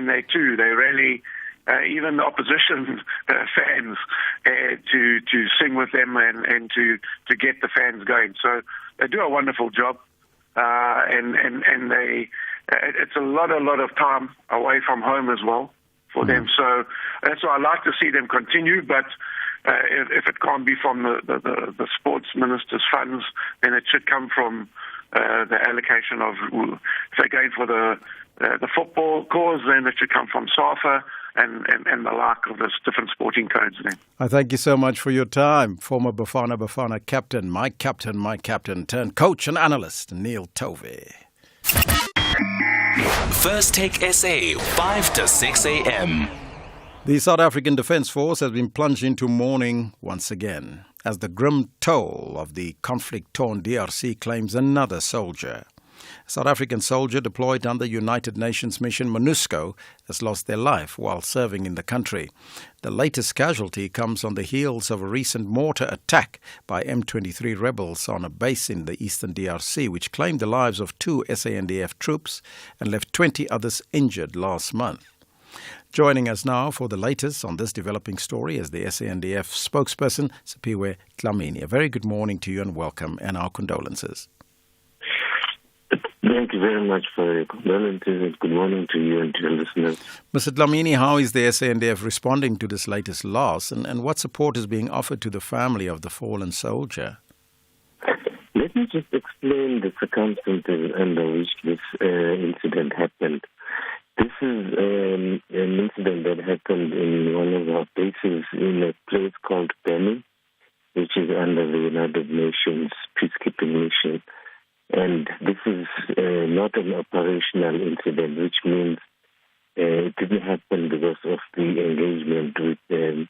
in there too. They really, even the opposition fans, to sing with them and to get the fans going. So they do a wonderful job, and they it's a lot of time away from home as well for them. So that's why I like to see them continue, but if it can't be from the sports minister's funds, then it should come from the allocation of, if they're going for the football cause, then it should come from SAFA and the like of the different sporting codes then. I thank you so much for your time. Former Bafana captain, my captain, turned coach and analyst, Neil Tovey. First Take SA, 5 to 6 a.m. The South African Defence Force has been plunged into mourning once again as the grim toll of the conflict-torn DRC claims another soldier. A South African soldier deployed under United Nations mission MONUSCO has lost their life while serving in the country. The latest casualty comes on the heels of a recent mortar attack by M23 rebels on a base in the eastern DRC, which claimed the lives of 2 SANDF troops and left 20 others injured last month. Joining us now for the latest on this developing story is the SANDF spokesperson, Siphiwe Dlamini. A very good morning to you and welcome, and our condolences. Thank you very much for your condolences, and good morning to you and to your listeners. Mr. Dlamini, how is the SANDF responding to this latest loss, and what support is being offered to the family of the fallen soldier? Let me just explain the circumstances under which this incident happened. This is an incident that happened in one of our bases in a place called Beni, which is under the United Nations Peacekeeping mission. And this is not an operational incident, which means it didn't happen because of the engagement with the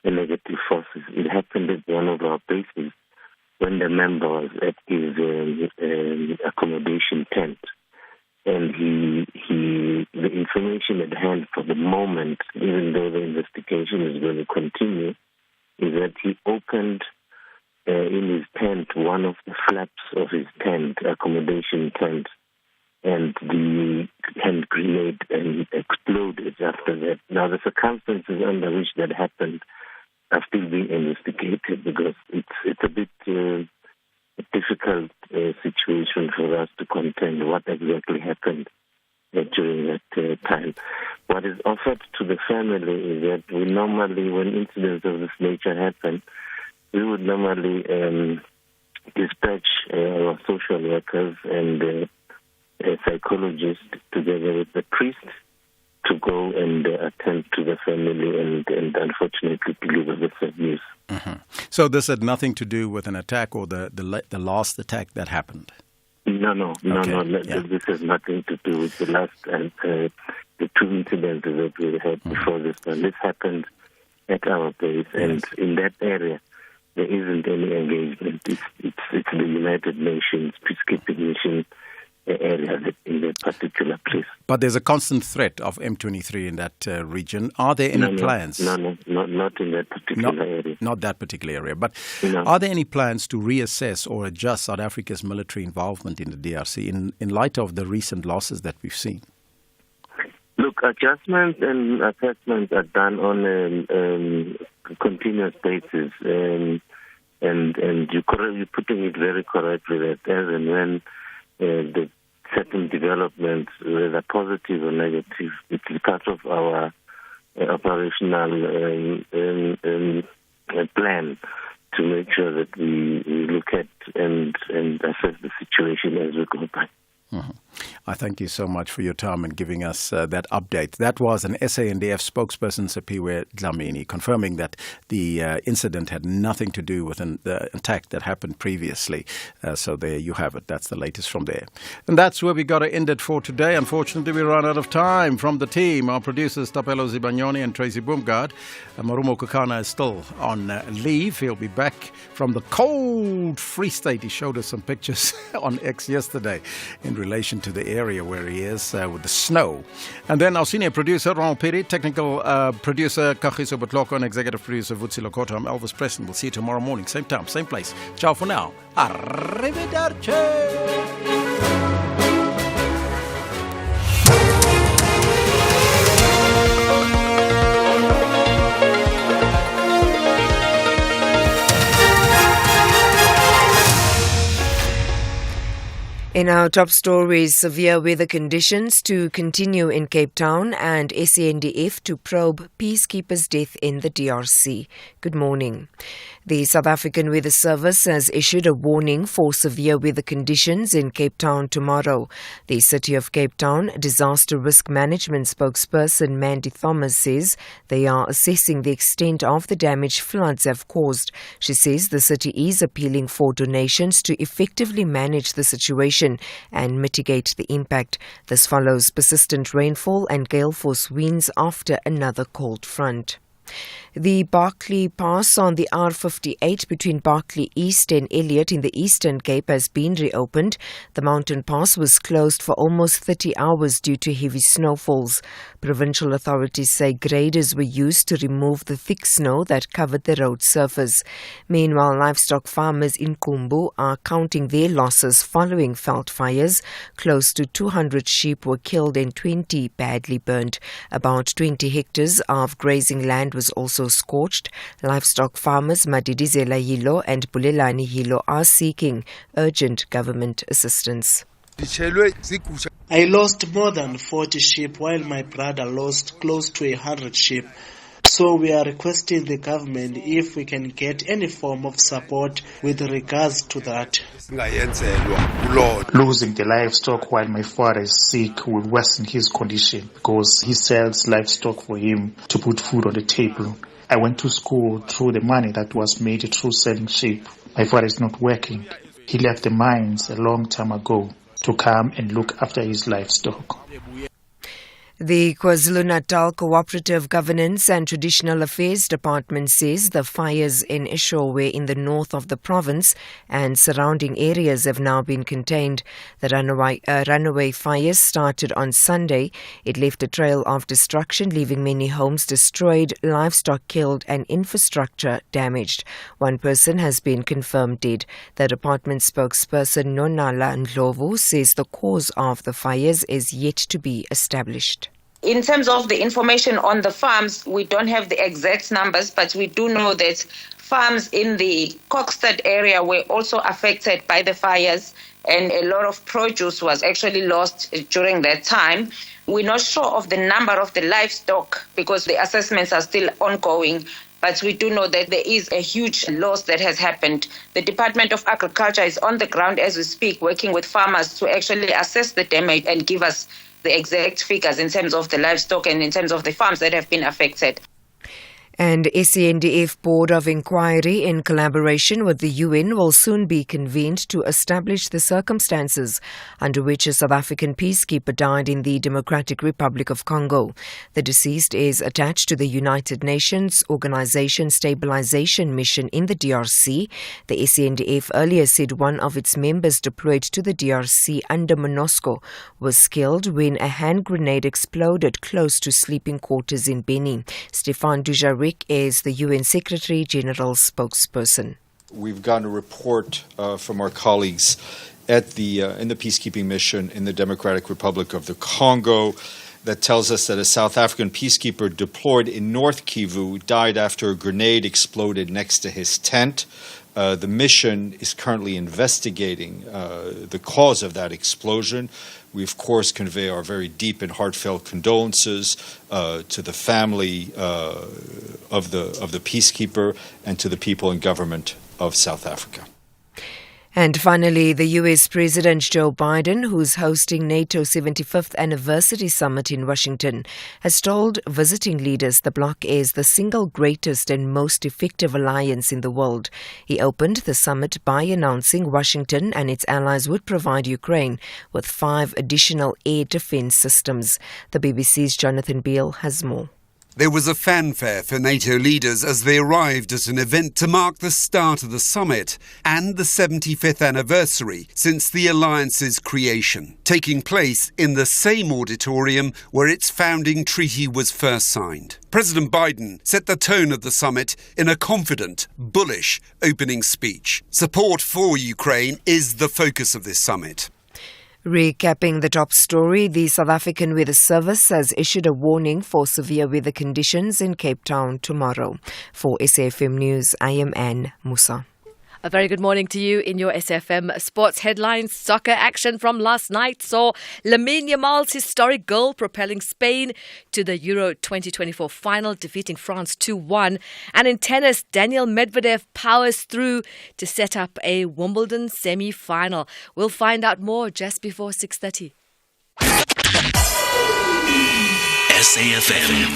negative forces. It happened at one of our bases when the member was at his accommodation tent. And the information at hand for the moment, even though the investigation is going to continue, is that he opened in his tent one of the flaps of his tent, accommodation tent, and the hand grenade exploded after that. Now, the circumstances under which that happened are still being investigated because it's a bit difficult situation for us to contend what exactly happened during that time. What is offered to the family is that we normally, when incidents of this nature happen, we would normally dispatch our social workers and psychologists together with the priest to go and attend to the family and unfortunately deliver the sad news. Mm-hmm. So this had nothing to do with an attack or the last attack that happened? No. Yeah. This has nothing to do with the last the 2 incidents that we had before this one. This happened at our base, and in that area there isn't any engagement. It's the United Nations Peacekeeping mission area in that particular place. But there's a constant threat of M23 in that region. Are there any plans? No, not in that particular area. Not that particular area. But are there any plans to reassess or adjust South Africa's military involvement in the DRC in light of the recent losses that we've seen? Look, adjustments and assessments are done on a continuous basis. And you're putting it very correctly that as and when the certain developments, whether positive or negative, it's part of our operational plan to make sure that we look at and assess the situation as we go by. Mm-hmm. I thank you so much for your time and giving us that update. That was an SANDF spokesperson, Siphiwe Dlamini, confirming that the incident had nothing to do with the attack that happened previously. So there you have it. That's the latest from there. And that's where we got to end it for today. Unfortunately, we run out of time. From the team, our producers Tapelo Zibanyoni and Tracy Boomgaard. Marumo Kukana is still on leave. He'll be back from the cold Free State. He showed us some pictures on X yesterday in relation to the area where he is with the snow. And then our senior producer, Ronald Piri, technical producer, Kagiso Botloko, and executive producer, Vutsi Lokota. I'm Elvis Preston. We'll see you tomorrow morning, same time, same place. Ciao for now. Arrivederci. In our top stories, severe weather conditions to continue in Cape Town and SANDF to probe Peacekeeper's death in the DRC. Good morning. The South African Weather Service has issued a warning for severe weather conditions in Cape Town tomorrow. The City of Cape Town Disaster Risk Management spokesperson Mandy Thomas says they are assessing the extent of the damage floods have caused. She says the city is appealing for donations to effectively manage the situation and mitigate the impact. This follows persistent rainfall and gale force winds after another cold front. The Barkly Pass on the R58 between Barkly East and Elliot in the Eastern Cape has been reopened. The mountain pass was closed for almost 30 hours due to heavy snowfalls. Provincial authorities say graders were used to remove the thick snow that covered the road surface. Meanwhile, livestock farmers in Kumbu are counting their losses following veld fires. Close to 200 sheep were killed and 20 badly burnt. About 20 hectares of grazing land was also scorched. Livestock farmers Madidizela Hilo and Bulelani Hilo are seeking urgent government assistance. I lost more than 40 sheep while my brother lost close to 100 sheep. So we are requesting the government if we can get any form of support with regards to that. Losing the livestock while my father is sick will worsen his condition because he sells livestock for him to put food on the table. I went to school through the money that was made through selling sheep. My father is not working. He left the mines a long time ago to come and look after his livestock. The KwaZulu-Natal Cooperative Governance and Traditional Affairs Department says the fires in Eshowe in the north of the province and surrounding areas have now been contained. The runaway fires started on Sunday. It left a trail of destruction, leaving many homes destroyed, livestock killed and infrastructure damaged. One person has been confirmed dead. The department spokesperson Nonala Ndlovu says the cause of the fires is yet to be established. In terms of the information on the farms, we don't have the exact numbers, but we do know that farms in the Kokstad area were also affected by the fires, and a lot of produce was actually lost during that time. We're not sure of the number of the livestock because the assessments are still ongoing, but we do know that there is a huge loss that has happened. The Department of Agriculture is on the ground as we speak, working with farmers to actually assess the damage and give us the exact figures in terms of the livestock and in terms of the farms that have been affected. And SANDF Board of Inquiry, in collaboration with the UN, will soon be convened to establish the circumstances under which a South African peacekeeper died in the Democratic Republic of Congo. The deceased is attached to the United Nations Organization Stabilization Mission in the DRC. The SANDF earlier said one of its members deployed to the DRC under MONUSCO was killed when a hand grenade exploded close to sleeping quarters in Beni. Stefan Dujarric is the UN Secretary General's spokesperson. We've gotten a report from our colleagues at in the peacekeeping mission in the Democratic Republic of the Congo that tells us that a South African peacekeeper deployed in North Kivu died after a grenade exploded next to his tent. The mission is currently investigating the cause of that explosion. We, of course, convey our very deep and heartfelt condolences to the family of the peacekeeper and to the people and government of South Africa. And finally, the US President Joe Biden, who's hosting NATO's 75th anniversary summit in Washington, has told visiting leaders the bloc is the single greatest and most effective alliance in the world. He opened the summit by announcing Washington and its allies would provide Ukraine with 5 additional air defense systems. The BBC's Jonathan Beale has more. There was a fanfare for NATO leaders as they arrived at an event to mark the start of the summit and the 75th anniversary since the alliance's creation, taking place in the same auditorium where its founding treaty was first signed. President Biden set the tone of the summit in a confident, bullish opening speech. Support for Ukraine is the focus of this summit. Recapping the top story, the South African Weather Service has issued a warning for severe weather conditions in Cape Town tomorrow. For SAFM News, I am Anne Musa. A very good morning to you in your SFM sports headlines. Soccer action from last night saw Lamine Yamal's historic goal propelling Spain to the Euro 2024 final, defeating France 2-1. And in tennis, Daniel Medvedev powers through to set up a Wimbledon semi-final. We'll find out more just before 6:30. SAFM,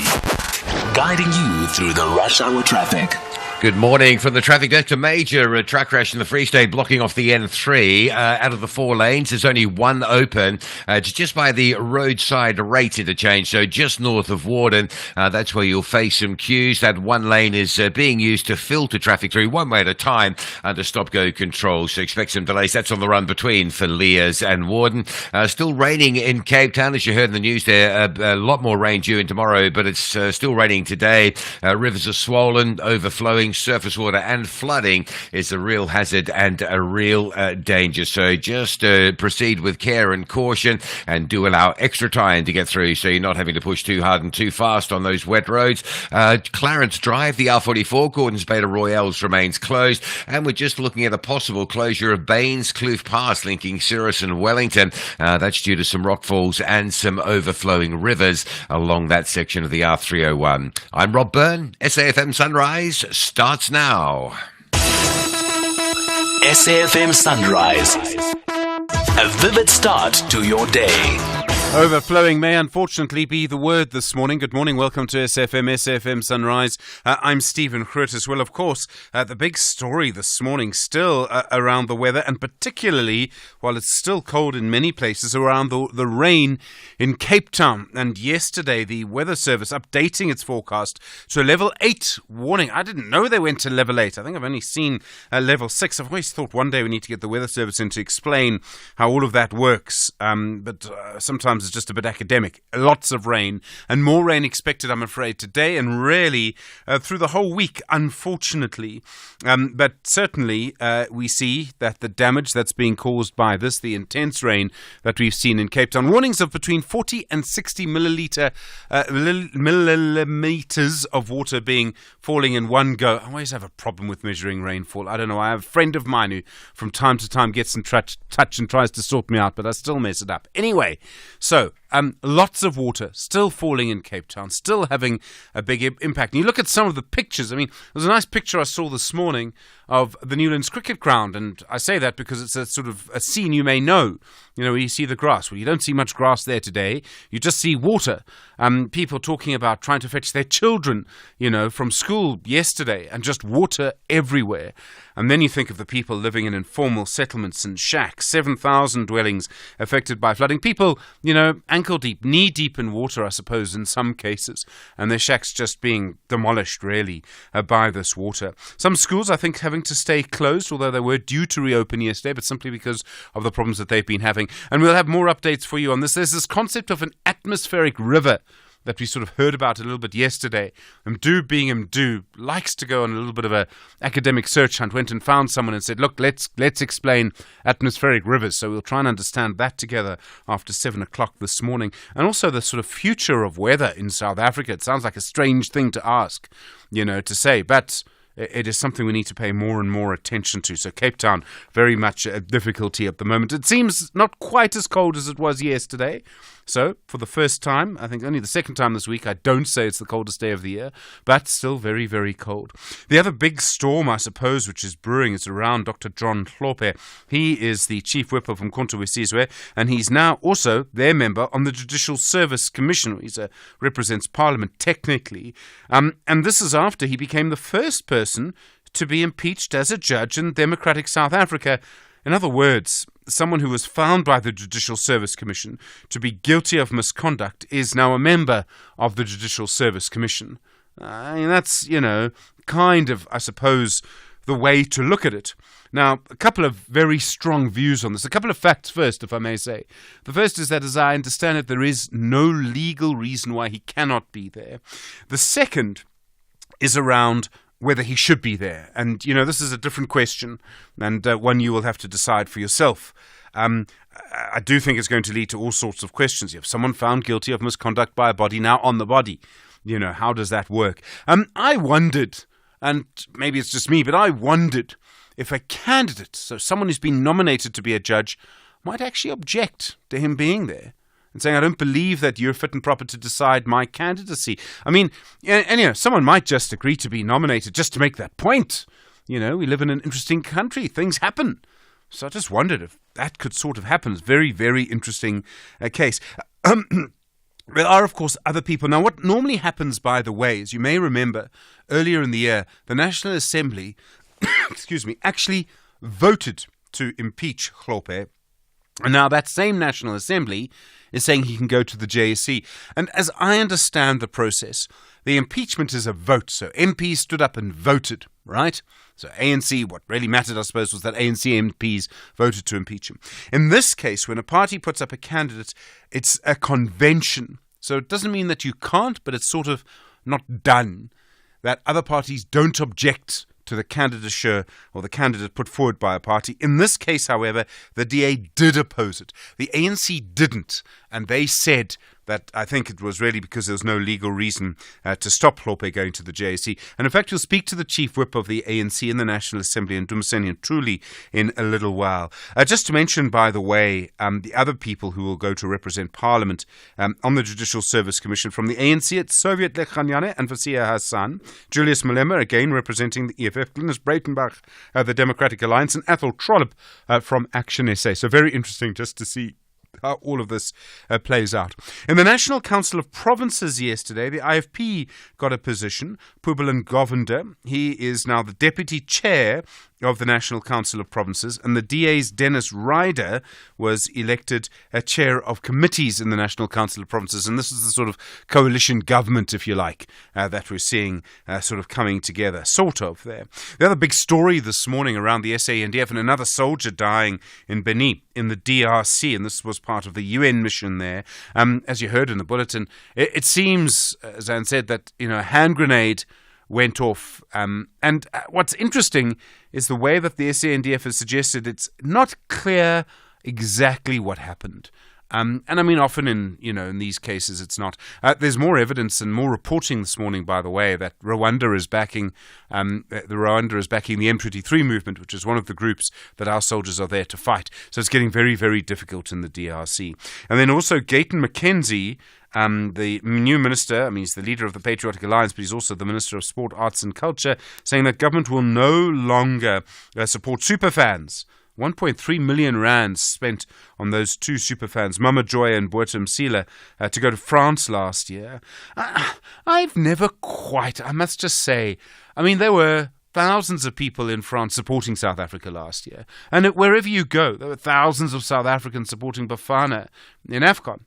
guiding you through the rush hour traffic. Good morning from the traffic desk. A major truck crash in the Free State blocking off the N3. Out of the 4 lanes, there's only one open. It's just by the roadside rate interchange, so just north of Warden. That's where you'll face some queues. That one lane is being used to filter traffic through one way at a time under stop-go control. So expect some delays. That's on the run between Filias and Warden. Still raining in Cape Town, as you heard in the news there. A lot more rain due in tomorrow, but it's still raining today. Rivers are swollen, overflowing. Surface water and flooding is a real hazard and a real danger. So just proceed with care and caution, and do allow extra time to get through so you're not having to push too hard and too fast on those wet roads. Clarence Drive, the R44, Gordons Bay to Royales remains closed, and we're just looking at a possible closure of Baines Kloof Pass linking Cirrus and Wellington. That's due to some rockfalls and some overflowing rivers along that section of the R301. I'm Rob Byrne. SAFM Sunrise starts now. SAFM Sunrise. A vivid start to your day. Overflowing may unfortunately be the word this morning. Good morning, welcome to SFM Sunrise. I'm Stephen Grootes. Well, of course, the big story this morning still around the weather, and particularly, while it's still cold in many places, around the rain in Cape Town. And yesterday, the Weather Service updating its forecast to a level 8 warning. I didn't know they went to level 8. I think I've only seen level 6. I've always thought one day we need to get the Weather Service in to explain how all of that works. But sometimes it's just a bit academic. Lots of rain, and more rain expected, I'm afraid, today and really through the whole week, unfortunately. But certainly we see that the damage that's being caused by this, the intense rain that we've seen in Cape Town, warnings of between 40 and 60 millimeters of water falling in one go. I always have a problem with measuring rainfall. I don't know. I have a friend of mine who from time to time gets in touch and tries to sort me out, but I still mess it up. Anyway, so lots of water still falling in Cape Town, still having a big impact. And you look at some of the pictures. I mean, there's a nice picture I saw this morning of the Newlands Cricket Ground, and I say that because it's a sort of a scene you may know. You know, where you see the grass. Well, you don't see much grass there today. You just see water. People talking about trying to fetch their children, from school yesterday, and just water everywhere. And then you think of the people living in informal settlements and shacks, 7,000 dwellings affected by flooding. People, ankle deep, knee deep in water, I suppose, in some cases. And their shacks just being demolished, really, by this water. Some schools, I think, having to stay closed, although they were due to reopen yesterday, but simply because of the problems that they've been having. And we'll have more updates for you on this. There's this concept of an atmospheric river that we sort of heard about a little bit yesterday. Mdu being Mdu likes to go on a little bit of a academic search hunt, went and found someone and said, look, let's explain atmospheric rivers. So we'll try and understand that together after 7 o'clock this morning. And also the sort of future of weather in South Africa. It sounds like a strange thing to ask, to say, but it is something we need to pay more and more attention to. So Cape Town, very much a difficulty at the moment. It seems not quite as cold as it was yesterday. So, for the first time, I think only the second time this week, I don't say it's the coldest day of the year, but still very, very cold. The other big storm, I suppose, which is brewing is around Dr. John Hlope. He is the Chief Whip of Umkhonto we Sizwe, and he's now also their member on the Judicial Service Commission. He represents Parliament technically. And this is after he became the first person to be impeached as a judge in democratic South Africa. In other words, someone who was found by the Judicial Service Commission to be guilty of misconduct is now a member of the Judicial Service Commission. That's, kind of, I suppose, the way to look at it. Now, a couple of very strong views on this. A couple of facts first, if I may say. The first is that, as I understand it, there is no legal reason why he cannot be there. The second is around whether he should be there. And, this is a different question, and one you will have to decide for yourself. I do think it's going to lead to all sorts of questions. You have someone found guilty of misconduct by a body now on the body. How does that work? I wondered, and maybe it's just me, but I wondered if a candidate, so someone who's been nominated to be a judge, might actually object to him being there and saying, I don't believe that you're fit and proper to decide my candidacy. I mean, and someone might just agree to be nominated just to make that point. We live in an interesting country. Things happen. So I just wondered if that could sort of happen. It's a very, very interesting case. There are, of course, other people. Now, what normally happens, by the way, as you may remember, earlier in the year, the National Assembly, actually voted to impeach Hlope. And now that same National Assembly is saying he can go to the JSE. And as I understand the process, the impeachment is a vote. So MPs stood up and voted, right? So ANC, what really mattered, I suppose, was that ANC MPs voted to impeach him. In this case, when a party puts up a candidate, it's a convention. So it doesn't mean that you can't, but it's sort of not done. That other parties don't object to the candidature or the candidate put forward by a party. In this case, however, the DA did oppose it. The ANC didn't, and they said that I think it was really because there was no legal reason to stop Hlope going to the JSE. And in fact, we'll speak to the chief whip of the ANC in the National Assembly, and Dumiseni and Truly, in a little while. Just to mention, by the way, the other people who will go to represent Parliament on the Judicial Service Commission from the ANC, it's Soviet Lekhanyane and Vasia Hassan, Julius Malema, again representing the EFF, Glynis Breitenbach, the Democratic Alliance, and Athol Trollop from Action SA. So very interesting just to see how all of this plays out. In the National Council of Provinces yesterday, the IFP got a position. Pubalan Govender, he is now the Deputy Chair of the National Council of Provinces, and the DA's Dennis Ryder was elected a chair of committees in the National Council of Provinces, and this is the sort of coalition government, if you like, that we're seeing sort of coming together, sort of there. The other big story this morning around the SANDF and another soldier dying in Benin, in the DRC, and this was part of the UN mission there. As you heard in the bulletin, it seems, as Anne said, that a hand grenade went off. And what's interesting is the way that the SANDF has suggested it's not clear exactly what happened. And I mean, often in these cases, it's not. There's more evidence and more reporting this morning, by the way, that Rwanda is backing the M23 movement, which is one of the groups that our soldiers are there to fight. So it's getting very, very difficult in the DRC. And then also Gayton McKenzie, the new minister, he's the leader of the Patriotic Alliance, but he's also the Minister of Sport, Arts and Culture, saying that government will no longer support superfans. 1.3 million rand spent on those two superfans, Mama Joy and Boetum Sila, to go to France last year. I've never quite, I must just say, there were thousands of people in France supporting South Africa last year. And wherever you go, there were thousands of South Africans supporting Bafana in AFCON.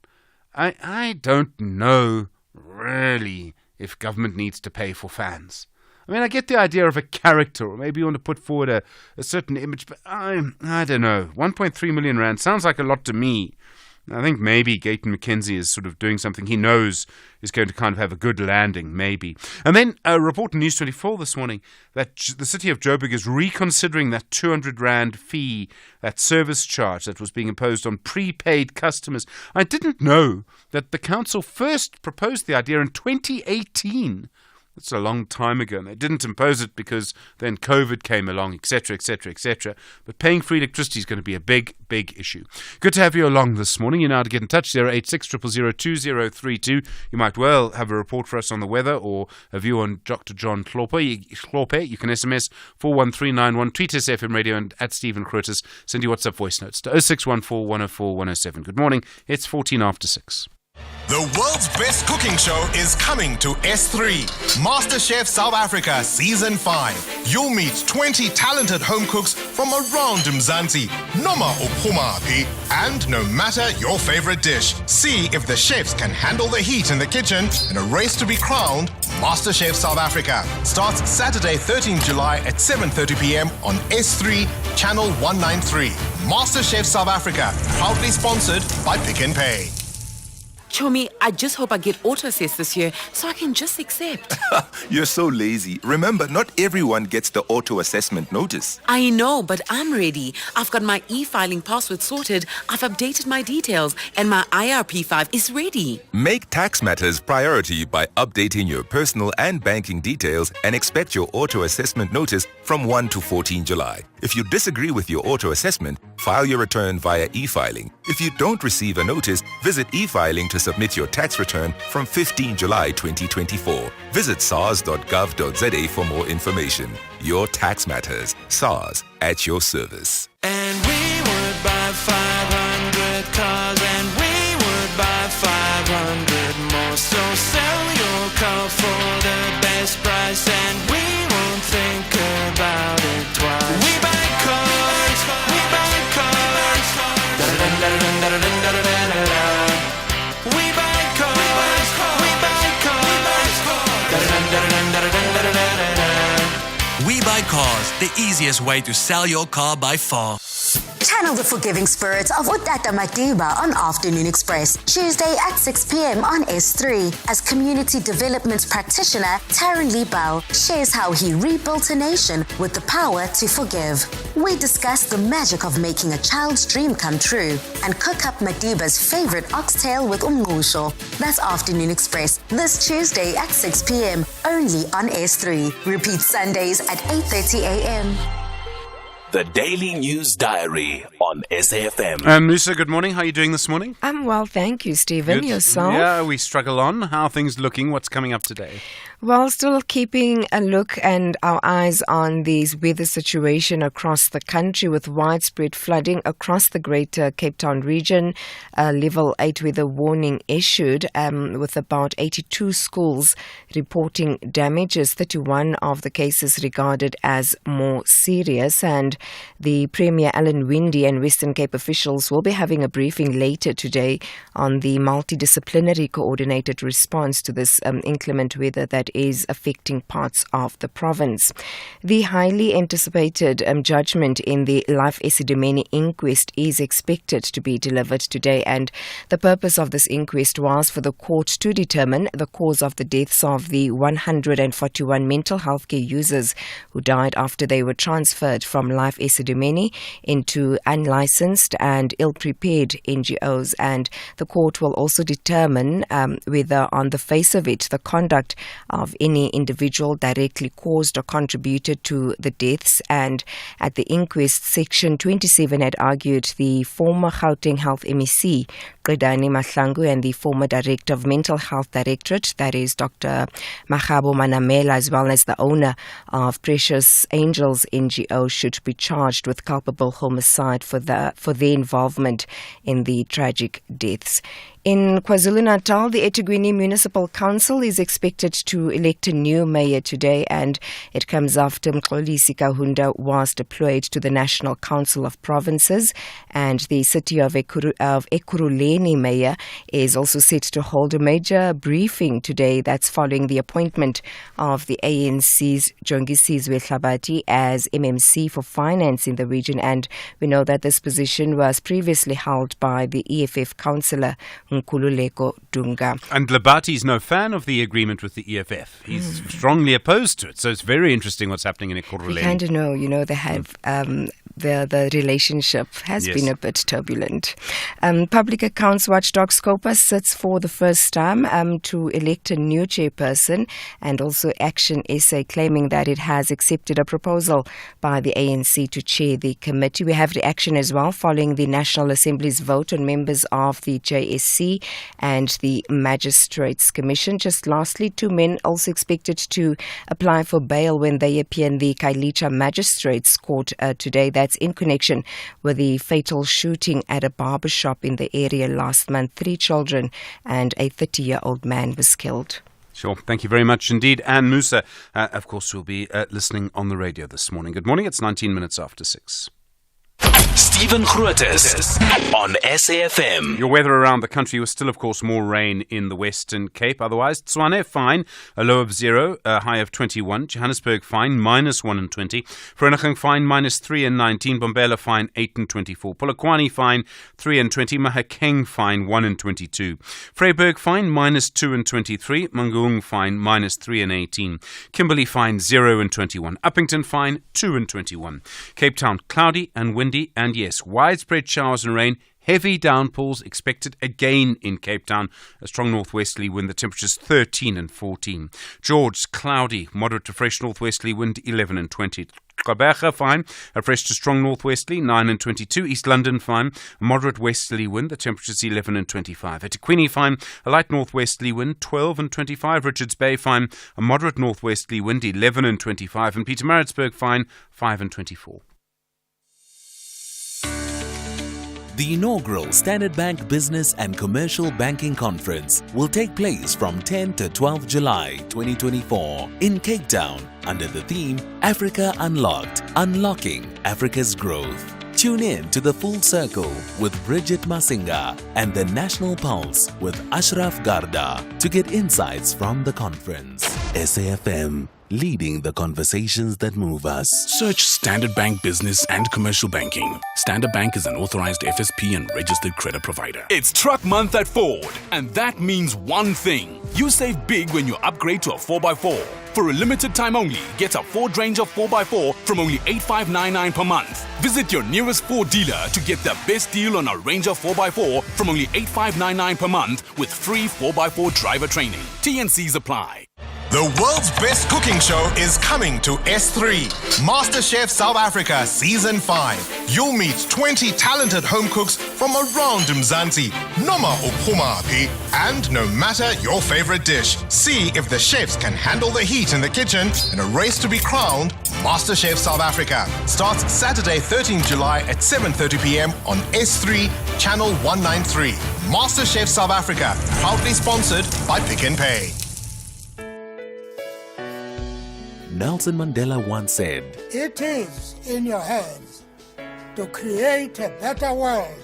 I don't know really if government needs to pay for fans. I get the idea of a character, or maybe you want to put forward a certain image, but I don't know. 1.3 million rand sounds like a lot to me. I think maybe Gayton McKenzie is sort of doing something he knows is going to kind of have a good landing, maybe. And then a report in News 24 this morning that the city of Joburg is reconsidering that 200 rand fee, that service charge that was being imposed on prepaid customers. I didn't know that the council first proposed the idea in 2018. It's a long time ago, and they didn't impose it because then COVID came along, etc., etc., etc. But paying for electricity is going to be a big, big issue. Good to have you along this morning. You know how to get in touch, 086 000 2032. You might well have a report for us on the weather or a view on Dr. John Hlope. You can SMS 41391, tweet us FM Radio and at Stephen Grootes. Send your WhatsApp voice notes to 0614 104 107. Good morning. It's 14 after 6. The world's best cooking show is coming to S3. MasterChef South Africa Season 5. You'll meet 20 talented home cooks from around Mzansi, Noma Upumaphi, and no matter your favorite dish. See if the chefs can handle the heat in the kitchen in a race to be crowned MasterChef South Africa. Starts Saturday 13 July at 7:30 p.m. on S3, Channel 193. MasterChef South Africa, proudly sponsored by Pick n Pay. Chomi, I just hope I get auto-assessed this year so I can just accept. You're so lazy. Remember, not everyone gets the auto-assessment notice. I know, but I'm ready. I've got my e-filing password sorted, I've updated my details, and my IRP5 is ready. Make tax matters priority by updating your personal and banking details and expect your auto-assessment notice from 1 to 14 July. If you disagree with your auto-assessment, file your return via e-filing. If you don't receive a notice, visit e-filing to submit your tax return from 15 July 2024. Visit sars.gov.za for more information. Your tax matters. SARS, at your service. And we would buy 500 cars, and we would buy 500 more. So sell your car for the best price, and we won't think about it twice. We buy cars, we buy cars. Da-da-da-da-da-da-da-da-da-da-da. We buy cars, we buy cars. Da-da-da-da-da-da-da-da-da. We Buy Cars, the easiest way to sell your car by far. Channel the forgiving spirit of Utata Matiba on Afternoon Express, Tuesday at 6 p.m. on S3, as community development practitioner Taryn Lee Bell shares how he rebuilt a nation with the power to forgive. We discuss the magic of making a child's dream come true and cook up Matiba's favorite oxtail with umngusho. That's Afternoon Express, this Tuesday at 6 p.m. only on S3. Repeat Sundays at 8:30 a.m. The Daily News Diary on SAFM. Musa, good morning. How are you doing this morning? I'm well, thank you, Stephen. Good. Yourself? Yeah, we struggle on. How are things looking? What's coming up today? Well, still keeping a look and our eyes on the weather situation across the country with widespread flooding across the greater Cape Town region. Level 8 weather warning issued with about 82 schools reporting damages, 31 of the cases regarded as more serious. And the Premier Alan Winde and Western Cape officials will be having a briefing later today on the multidisciplinary coordinated response to this inclement weather that is affecting parts of the province. The highly anticipated judgment in the Life Esidimeni inquest is expected to be delivered today, and the purpose of this inquest was for the court to determine the cause of the deaths of the 141 mental health care users who died after they were transferred from Life Esidimeni into unlicensed and ill-prepared NGOs, and the court will also determine whether on the face of it the conduct of any individual directly caused or contributed to the deaths. And at the inquest, Section 27 had argued the former Gauteng Health MEC, Qedani Mahlangu, and the former Director of Mental Health Directorate, that is Dr. Magabo Manamela, as well as the owner of Precious Angels NGO, should be charged with culpable homicide for their involvement in the tragic deaths. In KwaZulu-Natal, the eThekwini Municipal Council is expected to elect a new mayor today, and it comes after Mxolisi Kahunda was deployed to the National Council of Provinces, and the city of Ekurhuleni mayor is also set to hold a major briefing today. That's following the appointment of the ANC's Jongisizwe Hlabati as MMC for finance in the region, and we know that this position was previously held by the EFF councillor Nkululeko Dunga. And Hlabati is no fan of the agreement with the EFF. He's strongly opposed to it. So it's very interesting what's happening in Ekurhuleni. We kind of know, they have the relationship has been a bit turbulent. Public Accounts Watchdog Scopus sits for the first time to elect a new chairperson, and also Action SA claiming that it has accepted a proposal by the ANC to chair the committee. We have reaction as well following the National Assembly's vote on members of the JSC and the Magistrates Commission. Just lastly, 2 men also expected to apply for bail when they appear in the Kailicha Magistrates Court today. That's in connection with the fatal shooting at a barbershop in the area last month. 3 children and a 30-year-old man was killed. Sure. Thank you very much indeed. And Musa, of course, will be listening on the radio this morning. Good morning. It's 19 minutes after 6. Stephen Grootes on SAFM. Your weather around the country was still, of course, more rain in the Western Cape. Otherwise, Tshwane, fine, a low of 0, a high of 21. Johannesburg, fine, -1 and 20. Vereeniging, fine, -3 and 19. Bombela, fine, 8 and 24. Polokwane, fine, 3 and 20. Mahakeng, fine, 1 and 22. Vryburg, fine, -2 and 23. Mangaung, fine, -3 and 18. Kimberley, fine, 0 and 21. Uppington, fine, 2 and 21. Cape Town, cloudy and windy, and yes, widespread showers and rain. Heavy downpours expected again in Cape Town. A strong northwesterly wind, the temperatures 13 and 14. George, cloudy, moderate to fresh northwesterly wind, 11 and 20. Gqeberha, fine, a fresh to strong northwesterly, 9 and 22. East London, fine, a moderate westerly wind, the temperatures 11 and 25. eThekwini, fine, a light northwesterly wind, 12 and 25. Richards Bay, fine, a moderate northwesterly wind, 11 and 25. And Pietermaritzburg, fine, 5 and 24. The inaugural Standard Bank Business and Commercial Banking Conference will take place from 10 to 12 July 2024 in Cape Town under the theme Africa Unlocked, Unlocking Africa's Growth. Tune in to the Full Circle with Bridget Masinga and the National Pulse with Ashraf Garda to get insights from the conference. SAFM, leading the conversations that move us. Search Standard Bank Business and Commercial Banking. Standard Bank is an authorized FSP and registered credit provider. It's Truck Month at Ford, and that means one thing. You save big when you upgrade to a 4x4. For a limited time only, get a Ford Ranger 4x4 from only $8,599 per month. Visit your nearest Ford dealer to get the best deal on a Ranger 4x4 from only $8,599 per month with free 4x4 driver training. TNCs apply. The world's best cooking show is coming to S3. MasterChef South Africa Season 5. You'll meet 20 talented home cooks from around Mzansi, noma uphumaphi, and no matter your favorite dish. See if the chefs can handle the heat in the kitchen in a race to be crowned MasterChef South Africa. Starts Saturday 13 July at 7:30 p.m. on S3, Channel 193. MasterChef South Africa, proudly sponsored by Pick n Pay. Nelson Mandela once said, "It is in your hands to create a better world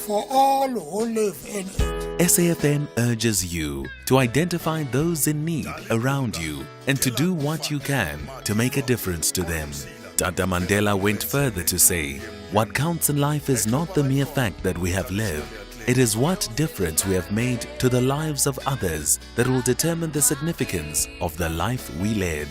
for all who live in it." SAFM urges you to identify those in need around you and to do what you can to make a difference to them. Tata Mandela went further to say, "What counts in life is not the mere fact that we have lived. It is what difference we have made to the lives of others that will determine the significance of the life we led."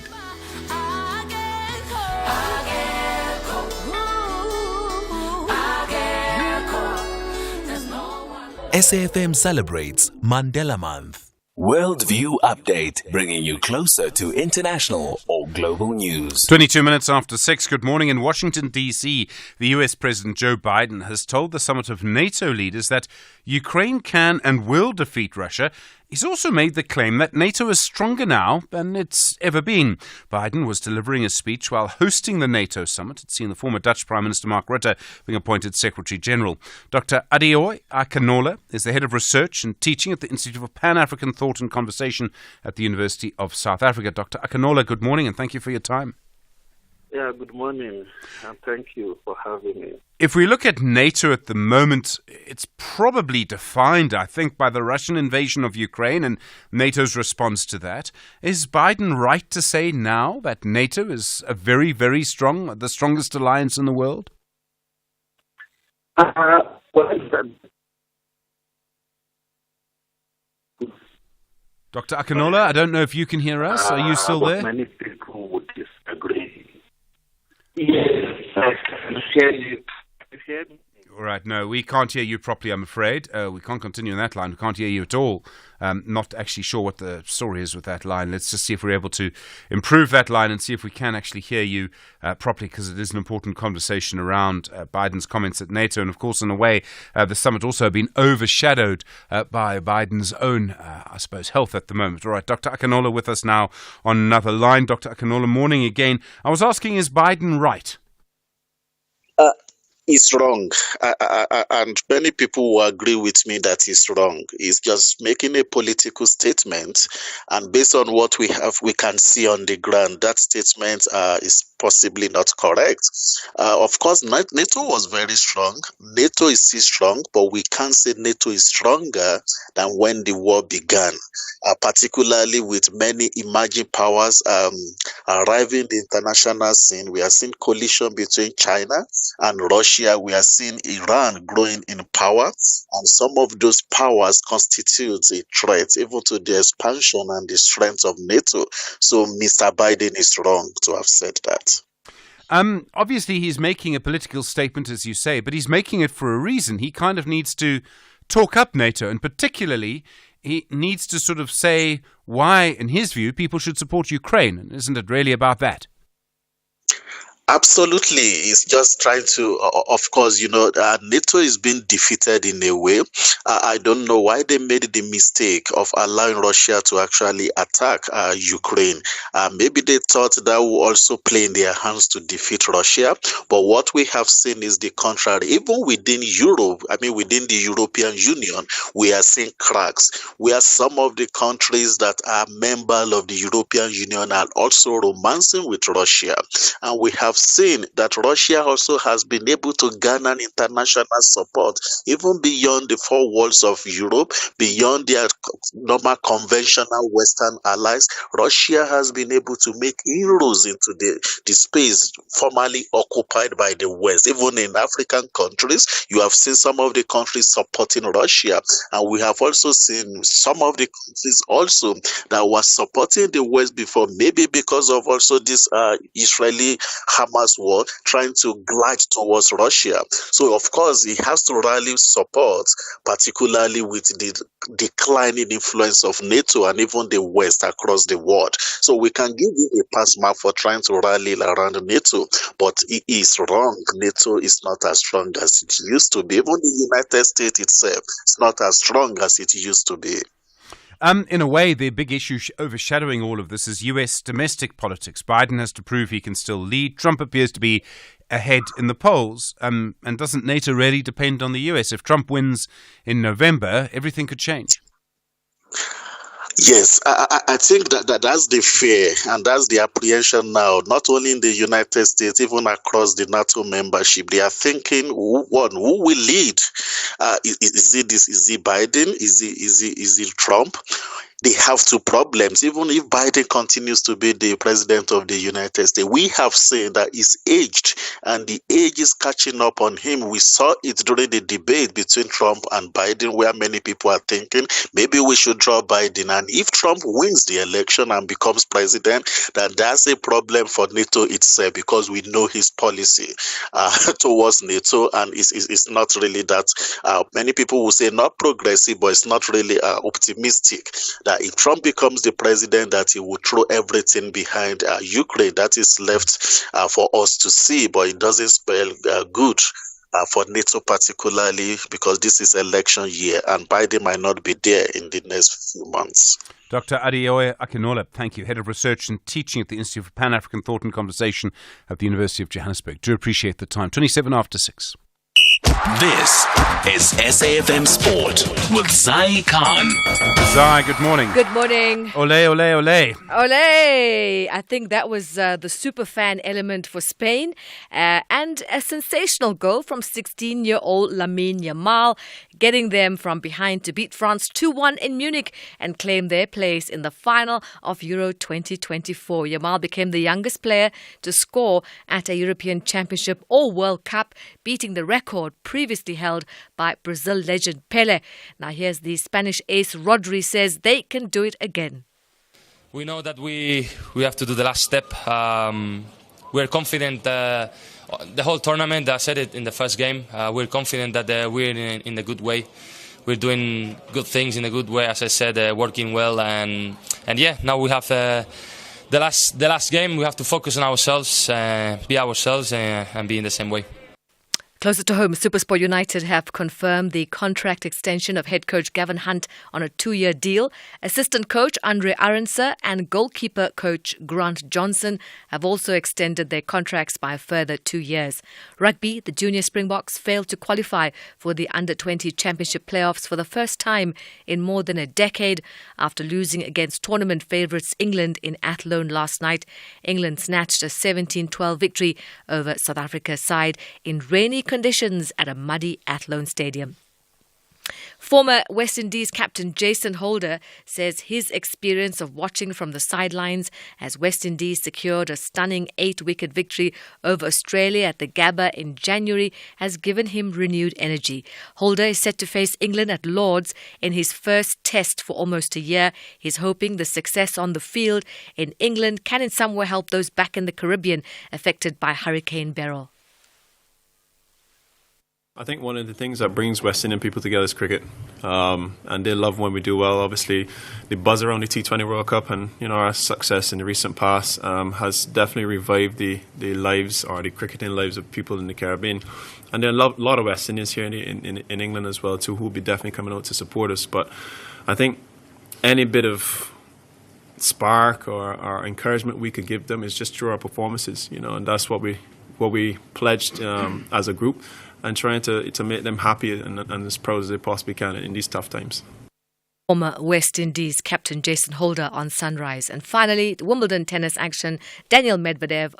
SAFM celebrates Mandela Month. Worldview Update, bringing you closer to international or global news. 22 minutes after 6, good morning. In Washington, D.C., the U.S. President Joe Biden has told the summit of NATO leaders that Ukraine can and will defeat Russia. He's also made the claim that NATO is stronger now than it's ever been. Biden was delivering a speech while hosting the NATO summit. It's seen the former Dutch Prime Minister Mark Rutte being appointed Secretary General. Dr. Adeoye Akinola is the head of research and teaching at the Institute for Pan-African Thought and Conversation at the University of South Africa. Dr. Akinola, good morning and thank you for your time. Yeah, good morning, and thank you for having me. If we look at NATO at the moment, it's probably defined, I think, by the Russian invasion of Ukraine and NATO's response to that. Is Biden right to say now that NATO is a very, very strong, the strongest alliance in the world? Dr. Akinola, I don't know if you can hear us. Are you still there? Many people would disagree. Yes, I can hear you. All right, no, we can't hear you properly, I'm afraid. We can't continue on that line. We can't hear you at all. Not actually sure what the story is with that line. Let's just see if we're able to improve that line and see if we can actually hear you properly, because it is an important conversation around Biden's comments at NATO. And, of course, in a way, the summit also been overshadowed by Biden's own, I suppose, health at the moment. All right, Dr. Akinola with us now on another line. Dr. Akinola, morning again. I was asking, is Biden right? He's wrong, and many people will agree with me that he's wrong. He's just making a political statement, and based on what we have, we can see on the ground, that statement is possibly not correct. Of course, NATO was very strong. NATO is still strong, but we can't say NATO is stronger than when the war began, particularly with many emerging powers arriving in the international scene. We are seeing coalition between China and Russia. We are seeing Iran growing in power, and some of those powers constitute a threat even to the expansion and the strength of NATO. So Mr. Biden is wrong to have said that. Obviously, he's making a political statement, as you say, but he's making it for a reason. He kind of needs to talk up NATO, and particularly he needs to sort of say why, in his view, people should support Ukraine. Isn't it really about that? Absolutely. It's just trying to, of course, NATO is being defeated in a way. I don't know why they made the mistake of allowing Russia to actually attack Ukraine. Maybe they thought that would also play in their hands to defeat Russia. But what we have seen is the contrary. Even within Europe, within the European Union, we are seeing cracks, where some of the countries that are members of the European Union are also romancing with Russia. And we have seen that Russia also has been able to garner international support even beyond the four walls of Europe, beyond their normal conventional Western allies. Russia has been able to make inroads into the space formerly occupied by the West. Even in African countries, you have seen some of the countries supporting Russia, and we have also seen some of the countries also that were supporting the West before, maybe because of also this Israeli Hamas war, trying to glide towards Russia. So, of course, he has to rally support, particularly with the declining influence of NATO and even the West across the world. So we can give him a pass mark for trying to rally around NATO, but he is wrong. NATO is not as strong as it used to be. Even the United States itself is not as strong as it used to be. In a way, the big issue overshadowing all of this is US domestic politics. Biden has to prove he can still lead. Trump appears to be ahead in the polls. And doesn't NATO really depend on the US? If Trump wins in November, everything could change. Yes, I think that's the fear and that's the apprehension now, not only in the United States, even across the NATO membership. They are thinking, who will lead? Is it Biden? Is it Trump? They have two problems. Even if Biden continues to be the president of the United States, we have seen that he's aged and the age is catching up on him. We saw it during the debate between Trump and Biden, where many people are thinking maybe we should draw Biden. And if Trump wins the election and becomes president, then that's a problem for NATO itself, because we know his policy towards NATO, and it's not really that. Many people will say not progressive, but it's not really optimistic that if Trump becomes the president, that he will throw everything behind Ukraine. That is left for us to see, but it doesn't spell good for NATO particularly, because this is election year and Biden might not be there in the next few months. Dr. Adeoye Akinole, thank you, Head of Research and Teaching at the Institute for Pan-African Thought and Conversation at the University of Johannesburg. Do appreciate the time. 27 after 6. This is SAFM Sport with Zai Khan. Zai, good morning. Good morning. Ole, ole, ole. Ole! I think that was the super fan element for Spain. And a sensational goal from 16-year-old Lamine Yamal, getting them from behind to beat France 2-1 in Munich and claim their place in the final of Euro 2024. Yamal became the youngest player to score at a European Championship or World Cup, beating the record previously held by Brazil legend Pelé. Now here's the Spanish ace Rodri says they can do it again. We know that we have to do the last step. We're confident the whole tournament. I said it in the first game. We're confident that we're in a good way. We're doing good things in a good way, as I said, working well. And yeah, now we have the last game. We have to focus on ourselves, be ourselves, and be in the same way. Closer to home, SuperSport United have confirmed the contract extension of head coach Gavin Hunt on a 2-year deal. Assistant coach Andre Arendse and goalkeeper coach Grant Johnson have also extended their contracts by a further 2 years. Rugby, the junior Springboks failed to qualify for the Under-20 Championship playoffs for the first time in more than a decade after losing against tournament favourites England in Athlone last night. England snatched a 17-12 victory over South Africa's side in rainy conditions at a muddy Athlone stadium. Former West Indies captain Jason Holder says his experience of watching from the sidelines as West Indies secured a stunning 8-wicket victory over Australia at the Gabba in January has given him renewed energy. Holder is set to face England at Lord's in his first test for almost a year. He's hoping the success on the field in England can in some way help those back in the Caribbean affected by Hurricane Beryl. I think one of the things that brings West Indian people together is cricket, and they love when we do well. Obviously, the buzz around the T20 World Cup and our success in the recent past has definitely revived the lives or the cricketing lives of people in the Caribbean. And there are a lot of West Indians here in England as well too, who will be definitely coming out to support us. But I think any bit of spark or encouragement we could give them is just through our performances, and that's what we pledged as a group. And trying to make them happy and as proud as they possibly can in these tough times. Former West Indies captain Jason Holder on Sunrise. And finally, the Wimbledon tennis action. Daniel Medvedev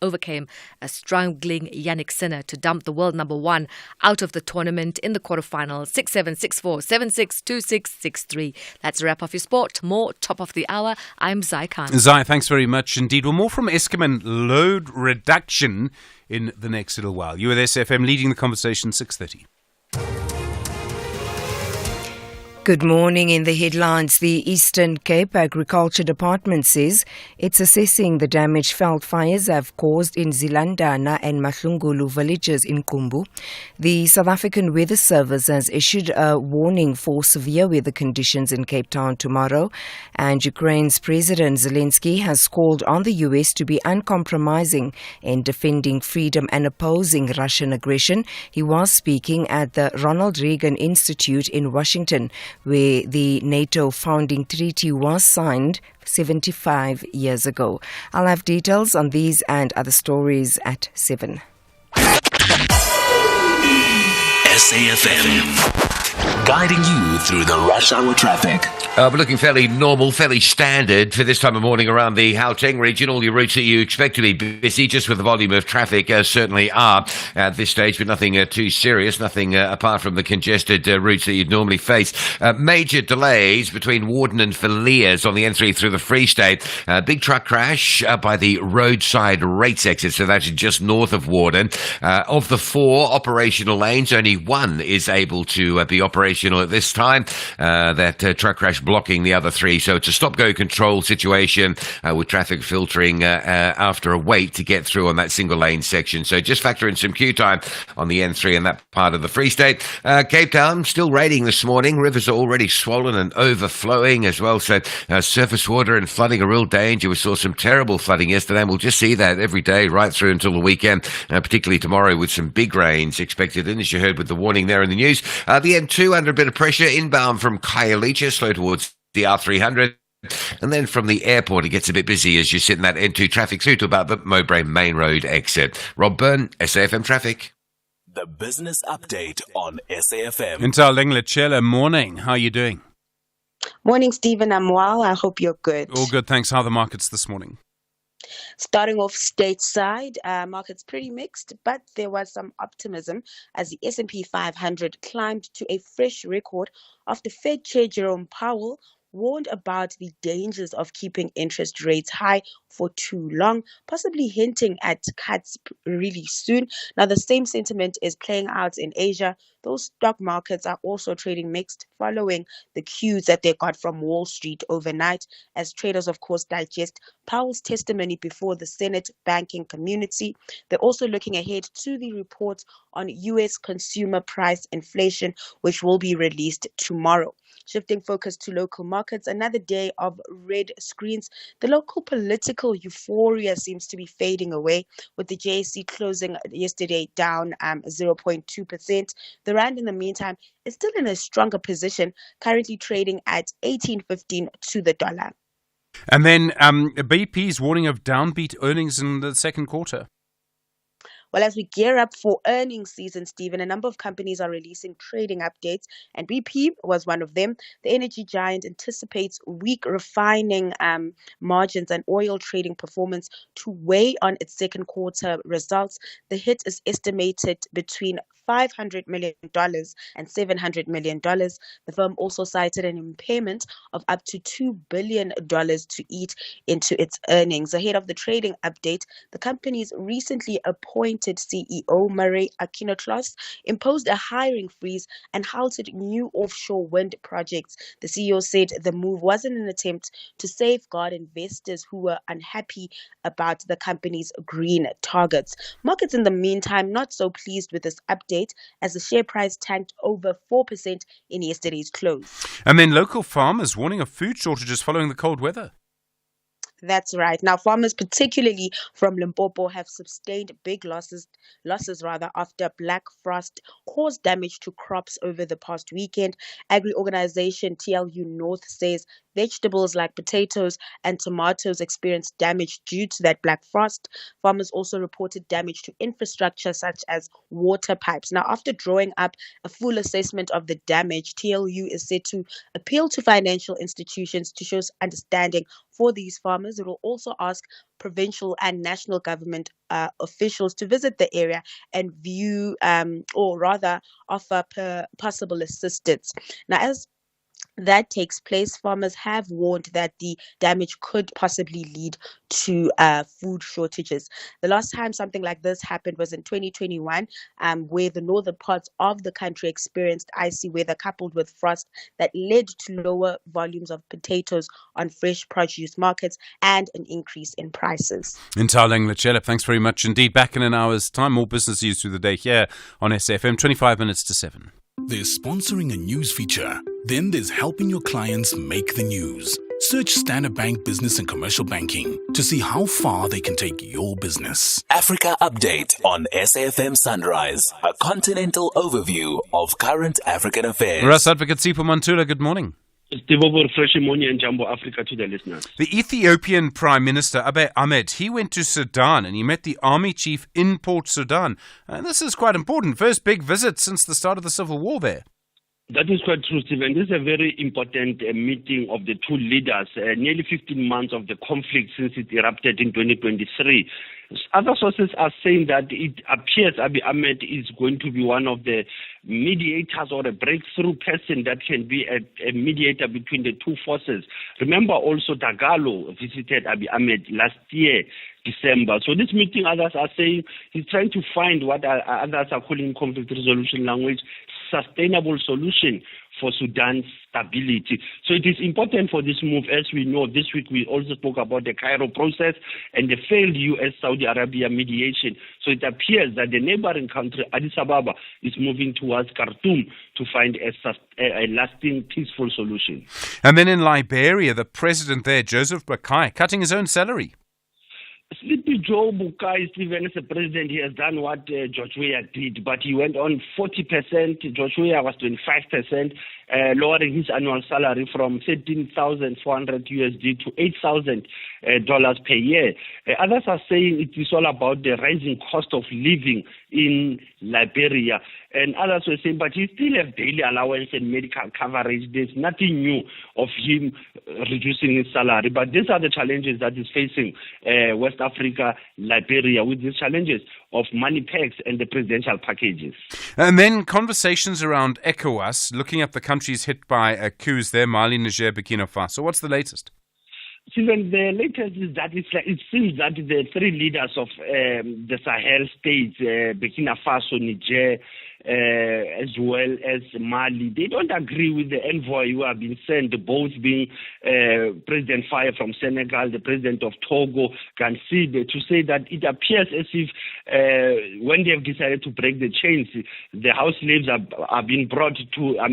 overcame a struggling Yannick Sinner to dump the world number 1 out of the tournament in the quarterfinals. 6-7, 6-4, 7-6, 2-6, 6-3. That's a wrap of your sport. More top of the hour. I'm Zai Khan. Zai, thanks very much indeed. Well, more from Eskom and load reduction in the next little while. You with SFM leading the conversation, 6:30. Good morning. In the headlines, the Eastern Cape Agriculture Department says it's assessing the damage felt fires have caused in Zilandana and Mahlungulu villages in Kumbu. The South African Weather Service has issued a warning for severe weather conditions in Cape Town tomorrow, and Ukraine's President Zelensky has called on the US to be uncompromising in defending freedom and opposing Russian aggression. He was speaking at the Ronald Reagan Institute in Washington, where the NATO founding treaty was signed 75 years ago. I'll have details on these and other stories at 7. SAFM, guiding you through the rush hour traffic. We're looking fairly normal, fairly standard for this time of morning around the Gauteng region. All your routes that you expect to be busy, just with the volume of traffic, certainly are at this stage, but nothing too serious, nothing apart from the congested routes that you'd normally face. Major delays between Warden and Villiers on the N3 through the Free State. Big truck crash by the roadside rates exit, so that's just north of Warden. Of the 4 operational lanes, only 1 is able to be operational at this time. That truck crash blocking the other 3. So it's a stop-go control situation with traffic filtering after a wait to get through on that single lane section. So just factor in some queue time on the N3 and that part of the Free State. Cape Town, still raining this morning. Rivers are already swollen and overflowing as well. So surface water and flooding a real danger. We saw some terrible flooding yesterday, and we'll just see that every day right through until the weekend, particularly tomorrow with some big rains expected. And as you heard with the warning there in the news, the N2 under a bit of pressure inbound from Khayelitsha, slow towards the R300. And then from the airport, it gets a bit busy as you sit in that N2 traffic through to about the Mowbray Main Road exit. Rob Byrne, SAFM Traffic. The business update on SAFM. Intel Linglet, morning. How are you doing? Morning, Stephen. I'm well. I hope you're good. All good, thanks. How are the markets this morning? Starting off stateside, markets pretty mixed, but there was some optimism as the S&P 500 climbed to a fresh record after Fed Chair Jerome Powell warned about the dangers of keeping interest rates high for too long, possibly hinting at cuts really soon. Now, the same sentiment is playing out in Asia. Those stock markets are also trading mixed following the cues that they got from Wall Street overnight, as traders, of course, digest Powell's testimony before the Senate banking community. They're also looking ahead to the report on U.S. consumer price inflation, which will be released tomorrow. Shifting focus to local markets, another day of red screens. The local political euphoria seems to be fading away, with the JSE closing yesterday down 0.2%. The rand, in the meantime, is still in a stronger position, currently trading at 18.15 to the dollar. And then BP's warning of downbeat earnings in the second quarter. Well, as we gear up for earnings season, Stephen, a number of companies are releasing trading updates, and BP was one of them. The energy giant anticipates weak refining margins and oil trading performance to weigh on its second quarter results. The hit is estimated between $500 million and $700 million. The firm also cited an impairment of up to $2 billion to eat into its earnings. Ahead of the trading update, the company's recently appointed CEO, Murray Akinotlos, imposed a hiring freeze and halted new offshore wind projects. The CEO said the move wasn't an attempt to safeguard investors who were unhappy about the company's green targets. Markets, in the meantime, not so pleased with this update, as the share price tanked over 4% in yesterday's close. And then local farmers warning of food shortages following the cold weather. That's right. Now, farmers, particularly from Limpopo, have sustained big losses after black frost caused damage to crops over the past weekend. Agri-organization TLU North says vegetables like potatoes and tomatoes experienced damage due to that black frost. Farmers also reported damage to infrastructure such as water pipes. Now, after drawing up a full assessment of the damage, TLU is set to appeal to financial institutions to show understanding for these farmers. It will also ask provincial and national government officials to visit the area and view, or rather offer possible assistance. Now, as that takes place, farmers have warned that the damage could possibly lead to food shortages. The last time something like this happened was in 2021, where the northern parts of the country experienced icy weather coupled with frost that led to lower volumes of potatoes on fresh produce markets and an increase in prices. Ntaleng Lechele, thanks very much indeed. Back in an hour's time, more business news through the day here on SFM, 25 minutes to 7. There's sponsoring a news feature. Then there's helping your clients make the news. Search Standard Bank Business and Commercial Banking to see how far they can take your business. Africa Update on SAFM Sunrise, a continental overview of current African affairs. Russ Advocate Sipho Mantula, good morning. Fresh morning and Jumbo Africa to the listeners. The Ethiopian Prime Minister Abiy Ahmed, he went to Sudan and he met the army chief in Port Sudan. And this is quite important. First big visit since the start of the civil war there. That is quite true, Stephen. This is a very important meeting of the two leaders, nearly 15 months of the conflict since it erupted in 2023. Other sources are saying that it appears Abiy Ahmed is going to be one of the mediators or a breakthrough person that can be a mediator between the two forces. Remember also Dagalo visited Abiy Ahmed last year, December. So this meeting, others are saying, he's trying to find what others are calling conflict resolution language, sustainable solution for Sudan's stability. So it is important for this move. As we know, this week we also spoke about the Cairo process and the failed US-Saudi Arabia mediation. So it appears that the neighboring country, Addis Ababa, is moving towards Khartoum to find a lasting, peaceful solution. And then in Liberia, the president there, Joseph Boakai, cutting his own salary. Sleepy Joe Bukai, Stephen, as a president, he has done what George Weah did, but he went on 40%. George Weah was 25%, lowering his annual salary from $13,400 USD to $8,000 per year. Others are saying it is all about the rising cost of living in Liberia. And others were saying, but he still has daily allowance and medical coverage. There's nothing new of him reducing his salary. But these are the challenges that is facing West Africa, Liberia, with these challenges of money packs and the presidential packages. And then conversations around ECOWAS, looking at the countries hit by coups there, Mali, Niger, Burkina Faso. What's the latest? Stephen, the latest is that it seems that the three leaders of the Sahel states, Burkina Faso, Niger, as well as Mali. They don't agree with the envoy who have been sent, both being President Faye from Senegal, the President of Togo, Ganside, to say that it appears as if when they have decided to break the chains, the house slaves are being brought to, are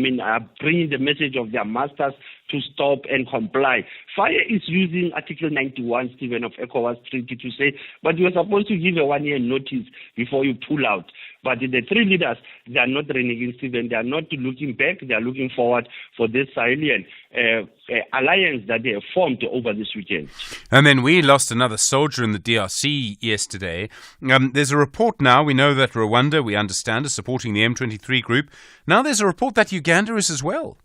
bringing the message of their masters to stop and comply. Faye is using Article 91, Stephen, of ECOWAS Treaty to say, but you are supposed to give a 1-year notice before you pull out. But the three leaders, they are not reneging, Stephen. They are not looking back. They are looking forward for this Sahelian alliance that they have formed over this weekend. And then we lost another soldier in the DRC yesterday. There's a report now. We know that Rwanda, we understand, is supporting the M23 group. Now there's a report that Uganda is as well.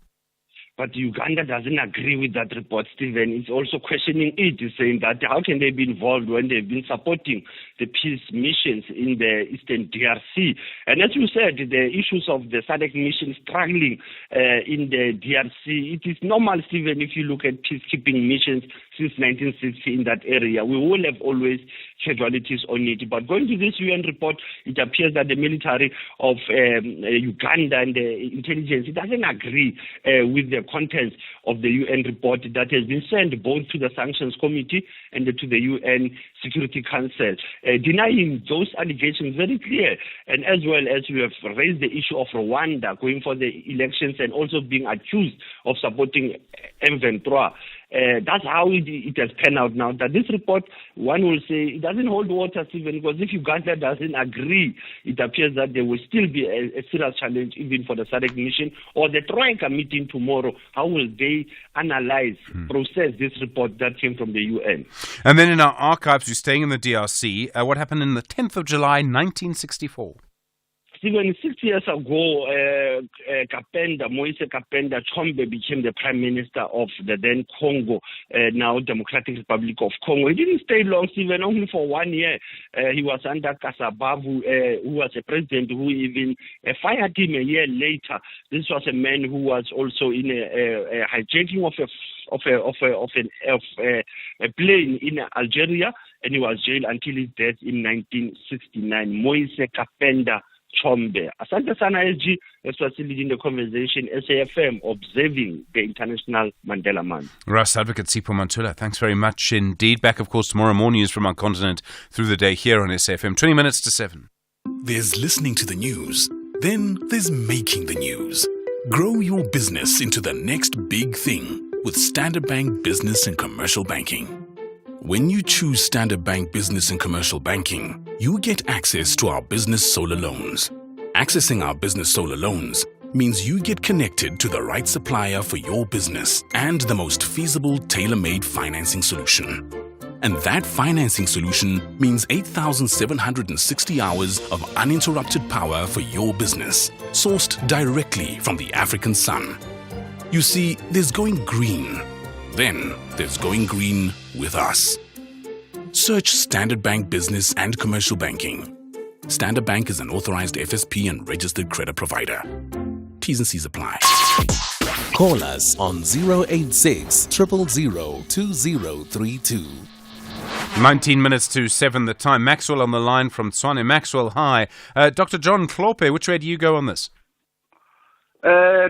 But Uganda doesn't agree with that report, Stephen. It's also questioning it, saying that how can they be involved when they've been supporting the peace missions in the eastern DRC? And as you said, the issues of the SADC mission struggling in the DRC, it is normal, Stephen, if you look at peacekeeping missions since 1960 in that area. We will have always casualties on it. But going to this UN report, it appears that the military of Uganda and the intelligence, it doesn't agree with the contents of the UN report that has been sent both to the Sanctions Committee and to the UN Security Council, denying those allegations very clear. And as well as we have raised the issue of Rwanda going for the elections and also being accused of supporting M23. That's how it has panned out now. That this report, one will say, it doesn't hold water, Stephen, because if Uganda doesn't agree, it appears that there will still be a serious challenge even for the SADC mission or the Troika meeting tomorrow. How will they analyze, process this report that came from the UN? And then in our archives, we're staying in the DRC. What happened in the 10th of July, 1964? Stephen, 6 years ago, Moise Kapenda Chombe became the Prime Minister of the then Congo, now Democratic Republic of Congo. He didn't stay long, Stephen, only for 1 year. He was under Kasabavu, who was a president who even fired him a year later. This was a man who was also in a hijacking of a plane in Algeria, and he was jailed until his death in 1969. Moise Kapenda Chombe. Asante sana SG, as was leading the conversation, SAFM, observing the International Mandela Month. Ras Advocate Sipho Mantula, thanks very much indeed. Back, of course, tomorrow. More news from our continent through the day here on SAFM. 20 minutes to 7. There's listening to the news. Then there's making the news. Grow your business into the next big thing with Standard Bank Business and Commercial Banking. When you choose Standard Bank Business and Commercial Banking, you get access to our business solar loans. Accessing our business solar loans means you get connected to the right supplier for your business and the most feasible tailor-made financing solution. And that financing solution means 8,760 hours of uninterrupted power for your business, sourced directly from the African sun. You see, there's going green. Then there's going green with us. Search Standard Bank Business and Commercial Banking. Standard Bank is an authorized FSP and registered credit provider. T's and C's apply. Call us on 086 000 2032. 19 minutes to 7 the time. Maxwell on the line from Tshwane. Maxwell, hi. Dr. John Hlope, which way do you go on this?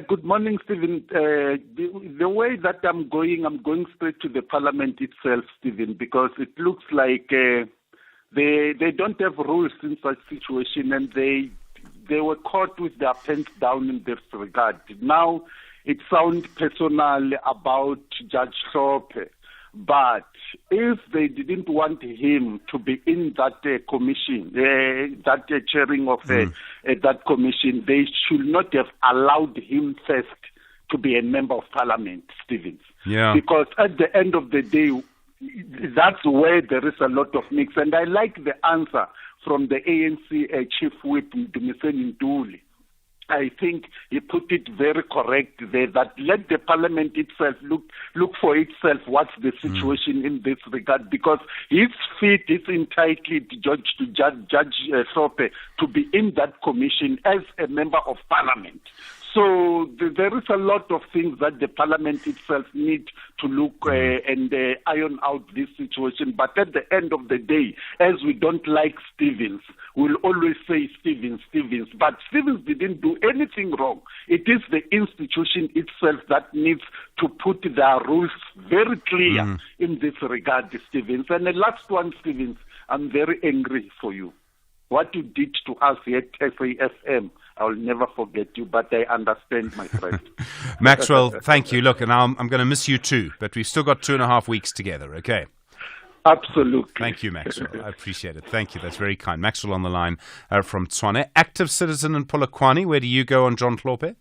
Good morning, Stephen. The way that I'm going straight to the Parliament itself, Stephen, because it looks like they don't have rules in such situation, and they were caught with their pants down in this regard. Now it sounds personal about Judge Hlope, but if they didn't want him to be in that commission, that chairing of that commission, they should not have allowed him first to be a member of Parliament, Stephen. Yeah. Because at the end of the day, that's where there is a lot of mix. And I like the answer from the ANC Chief Whip, Dumiseni Nduli. I think he put it very correct there, that let the Parliament itself look for itself what's the situation in this regard, because his feet is entitled to Judge Hlope to be in that commission as a member of Parliament. So there is a lot of things that the parliament itself needs to look and iron out this situation. But at the end of the day, as we don't like Stevens, we'll always say Stevens. But Stevens didn't do anything wrong. It is the institution itself that needs to put their rules very clear in this regard, Stevens. And the last one, Stevens, I'm very angry for you. What you did to us here at SAFM, I'll never forget you, but I understand, my friend. Maxwell, thank you. Look, and I'm going to miss you too, but we've still got 2.5 weeks together, okay? Absolutely. Thank you, Maxwell. I appreciate it. Thank you. That's very kind. Maxwell on the line from Tshwane. Active citizen in Polokwane. Where do you go on John Hlope?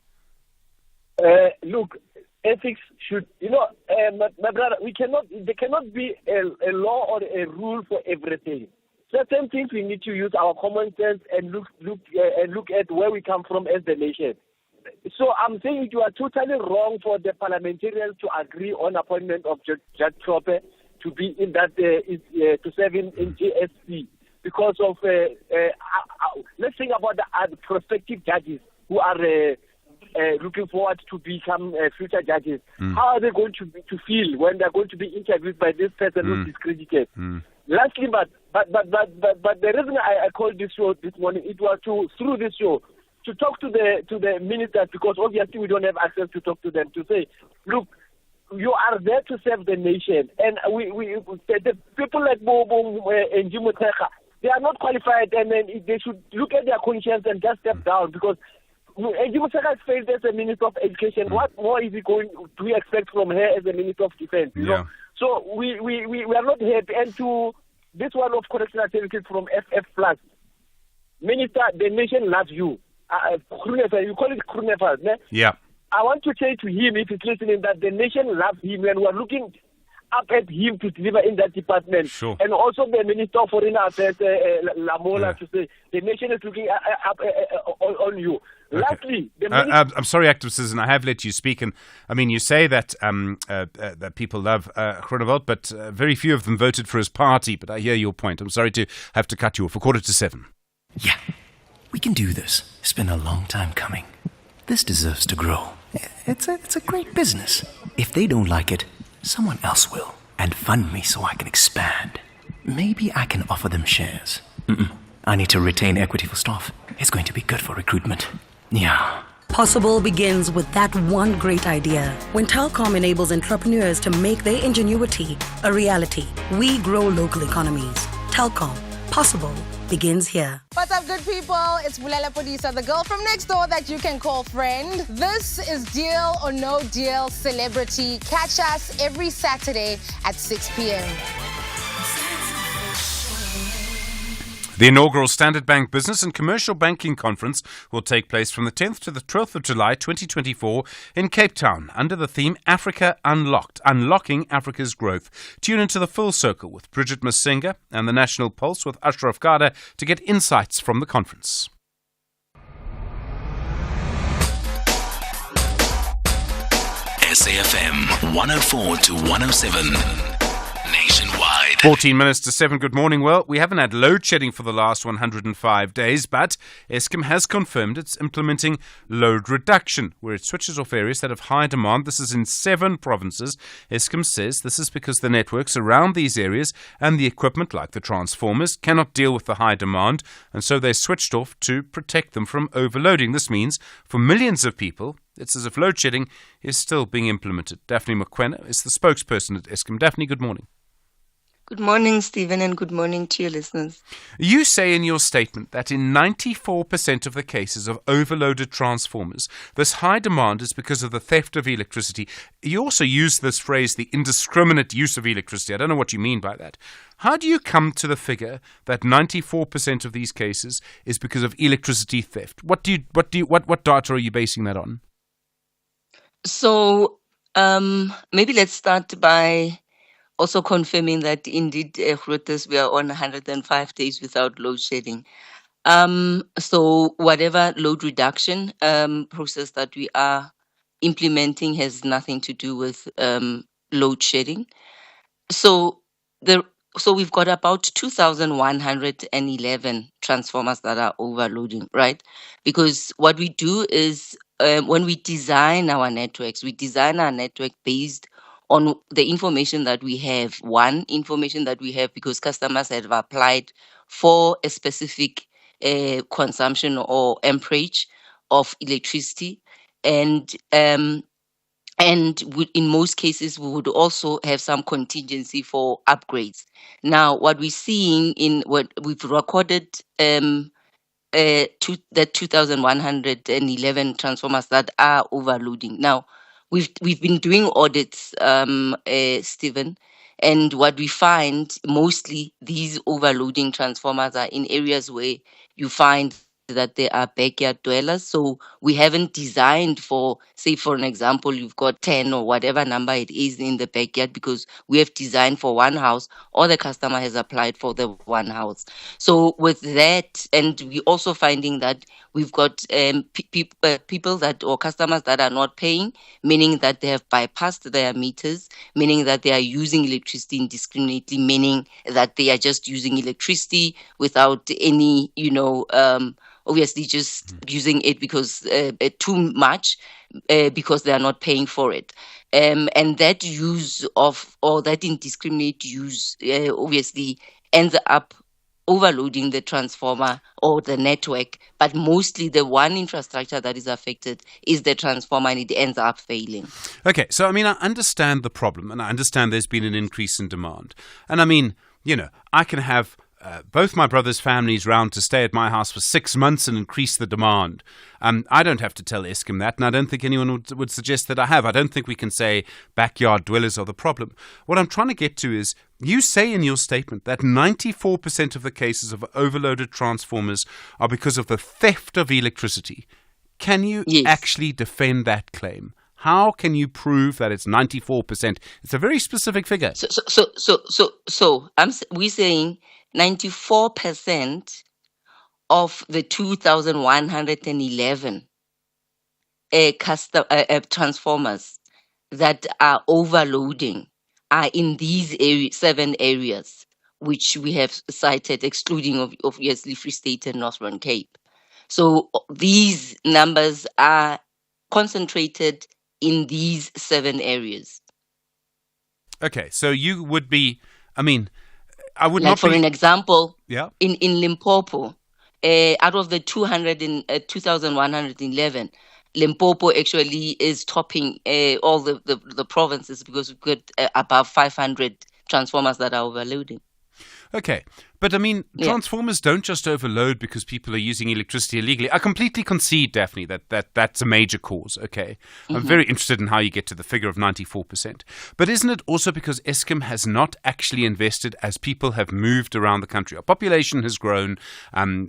Look, ethics should, my brother, there cannot be a law or a rule for everything. Certain things we need to use our common sense and look at where we come from as the nation. So I'm saying you are totally wrong for the parliamentarians to agree on appointment of Judge Hlope to be in that to serve in JSC because of let's think about the prospective judges who are looking forward to become future judges. How are they going to feel when they're going to be interviewed by this person who's discredited? Lastly, but the reason I called this show this morning, it was through this show to talk to the ministers, because obviously we don't have access to talk to them, to say, look, you are there to serve the nation, and the people like Bobo and Jim Muteka, they are not qualified, and then they should look at their conscience and just step down, because Jim Muteka has failed as a Minister of Education. What more is he going to expect from her as a Minister of Defense? You know? So we are not happy. And to this one of correctional services from FF Plus, Minister, the nation loves you. You call it Krunefas, ne? Yeah. I want to say to him, if he's listening, that the nation loves him, and we are looking up at him to deliver in that department. Sure. And also the Minister of Foreign Affairs, Lamola, to say the nation is looking up on you. Okay. Lastly, I'm sorry, active citizen, I have let you speak, and I mean, you say that that people love Groenewald, but very few of them voted for his party. But I hear your point. I'm sorry to have to cut you off. 6:45. Yeah, we can do this. It's been a long time coming. This deserves to grow. It's a great business. If they don't like it, someone else will, and fund me so I can expand. Maybe I can offer them shares. I need to retain equity for staff. It's going to be good for recruitment. Yeah. Possible begins with that one great idea. When Telkom enables entrepreneurs to make their ingenuity a reality, we grow local economies. Telkom. Possible begins here. What's up, good people? It's Bulela Podisa, the girl from next door that you can call friend. This is Deal or No Deal Celebrity. Catch us every Saturday at 6 p.m. The inaugural Standard Bank Business and Commercial Banking Conference will take place from the 10th to the 12th of July 2024 in Cape Town under the theme Africa Unlocked, Unlocking Africa's Growth. Tune into the Full Circle with Bridget Masinga and the National Pulse with Ashraf Gada to get insights from the conference. SAFM 104 to 107. Nationwide. 14 minutes to 7. Good morning. Well, we haven't had load shedding for the last 105 days, but Eskom has confirmed it's implementing load reduction, where it switches off areas that have high demand. This is in 7 provinces. Eskom says this is because the networks around these areas and the equipment, like the transformers, cannot deal with the high demand, and so they switched off to protect them from overloading. This means for millions of people, it's as if load shedding is still being implemented. Daphne Mokwena is the spokesperson at Eskom. Daphne, good morning. Good morning, Stephen, and good morning to your listeners. You say in your statement that in 94% of the cases of overloaded transformers, this high demand is because of the theft of electricity. You also use this phrase, the indiscriminate use of electricity. I don't know what you mean by that. How do you come to the figure that 94% of these cases is because of electricity theft? What data are you basing that on? So maybe let's start by also confirming that indeed, Grootes, we are on 105 days without load shedding. So whatever load reduction process that we are implementing has nothing to do with load shedding. So we've got about 2,111 transformers that are overloading, right? Because what we do is when we design our networks, we design our network based on the information that we have. One, information that we have because customers have applied for a specific consumption or amperage of electricity, and in most cases, we would also have some contingency for upgrades. Now, what we're seeing in what we've recorded, the 2,111 transformers that are overloading. Now, we've been doing audits, Stephen, and what we find mostly these overloading transformers are in areas where you find that they are backyard dwellers. So we haven't designed for, say, for an example, you've got 10 or whatever number it is in the backyard because we have designed for one house or the customer has applied for the one house. So with that, and we're also finding that we've got people that or customers that are not paying, meaning that they have bypassed their meters, meaning that they are using electricity indiscriminately, meaning that they are just using electricity without any, obviously just using it because too much because they are not paying for it. And that use of, or that indiscriminate use obviously ends up overloading the transformer or the network, but mostly the one infrastructure that is affected is the transformer and it ends up failing. Okay, so I understand the problem and I understand there's been an increase in demand. And I can have both my brothers' families round to stay at my house for 6 months and increase the demand. I don't have to tell Eskom that, and I don't think anyone would suggest that I have. I don't think we can say backyard dwellers are the problem. What I'm trying to get to is, you say in your statement that 94% of the cases of overloaded transformers are because of the theft of electricity. Can you actually defend that claim? How can you prove that it's 94%? It's a very specific figure. We're saying 94% of the 2,111 transformers that are overloading are in these 7 areas, which we have cited, excluding obviously Free State and Northern Cape. So these numbers are concentrated in these 7 areas. Okay, so you would be, I would like not for be... an example, yeah. in Limpopo, out of the 2,111, Limpopo actually is topping all the provinces because we've got above 500 transformers that are overloading. Okay, but transformers don't just overload because people are using electricity illegally. I completely concede, Daphne, that's a major cause, okay? I'm very interested in how you get to the figure of 94%. But isn't it also because Eskom has not actually invested as people have moved around the country? Our population has grown,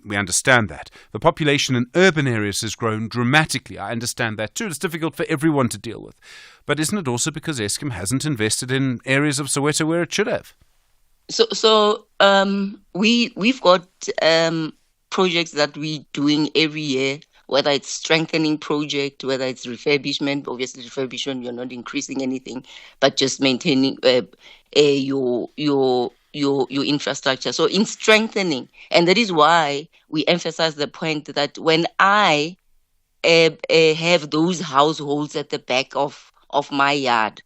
we understand that. The population in urban areas has grown dramatically. I understand that too. It's difficult for everyone to deal with. But isn't it also because Eskom hasn't invested in areas of Soweto where it should have? So we've got projects that we're doing every year, whether it's strengthening project, whether it's refurbishment. Obviously, refurbishment, you're not increasing anything, but just maintaining your infrastructure. So in strengthening, and that is why we emphasize the point that when I have those households at the back of my yard,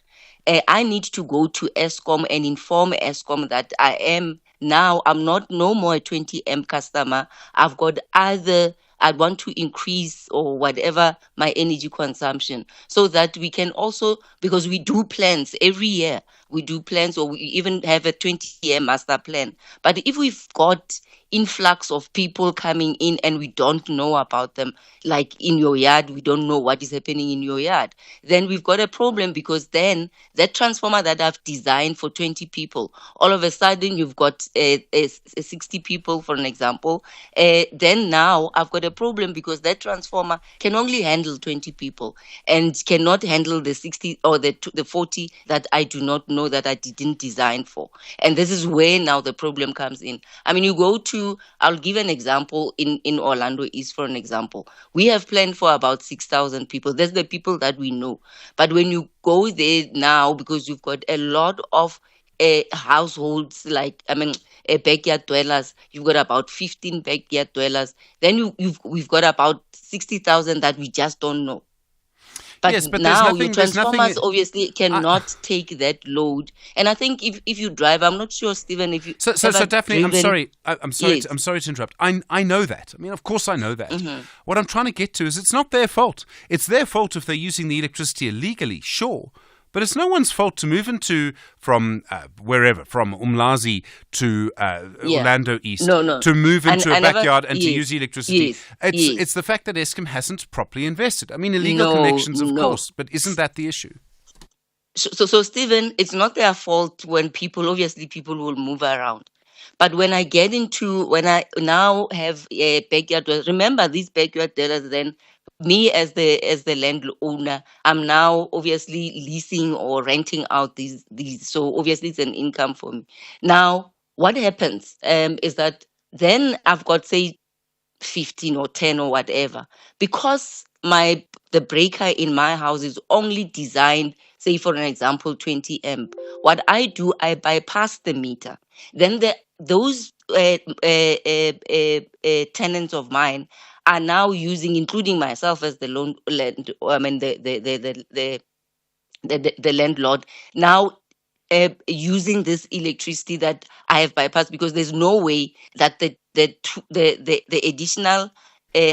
I need to go to Eskom and inform Eskom that I'm no more a 20 amp customer. I've got I want to increase or whatever my energy consumption, so that we can also, because we do plans every year, we do plans, or we even have a 20-year master plan. But if we've got influx of people coming in and we don't know about them, like in your yard, we don't know what is happening in your yard, then we've got a problem, because then that transformer that I've designed for 20 people, all of a sudden you've got 60 people, for an example, then now I've got a problem because that transformer can only handle 20 people and cannot handle the 60 or the 40 that I do not know, that I didn't design for. And this is where now the problem comes in. You go to, I'll give an example in Orlando East, for an example. We have planned for about 6,000 people. That's the people that we know. But when you go there now, because you've got a lot of households, backyard dwellers, you've got about 15 backyard dwellers, then we've got about 60,000 that we just don't know. But yes, but now there's your transformers nothing. obviously cannot take that load. And I think if you drive, I'm not sure, Stephen, if you So Daphne, driven, I'm sorry yes. I'm sorry to interrupt. I know that. I mean, of course I know that. Mm-hmm. What I'm trying to get to is it's not their fault. It's their fault if they're using the electricity illegally, sure. But it's no one's fault to move from wherever, from Umlazi to Orlando East, to move into a backyard and to use electricity. It's the fact that Eskom hasn't properly invested. I mean, illegal connections, of course, but isn't that the issue? So Stephen, it's not their fault when people will move around. But when I now have a backyard, remember these backyard dwellers then, me as the landowner, I'm now obviously leasing or renting out these. So obviously it's an income for me. Now, what happens is that then I've got, say, 15 or 10 or whatever, because the breaker in my house is only designed, say for an example, 20 amp. What I do, I bypass the meter. Then those tenants of mine are now using, including myself as the landlord, now using this electricity that I have bypassed, because there's no way that the additional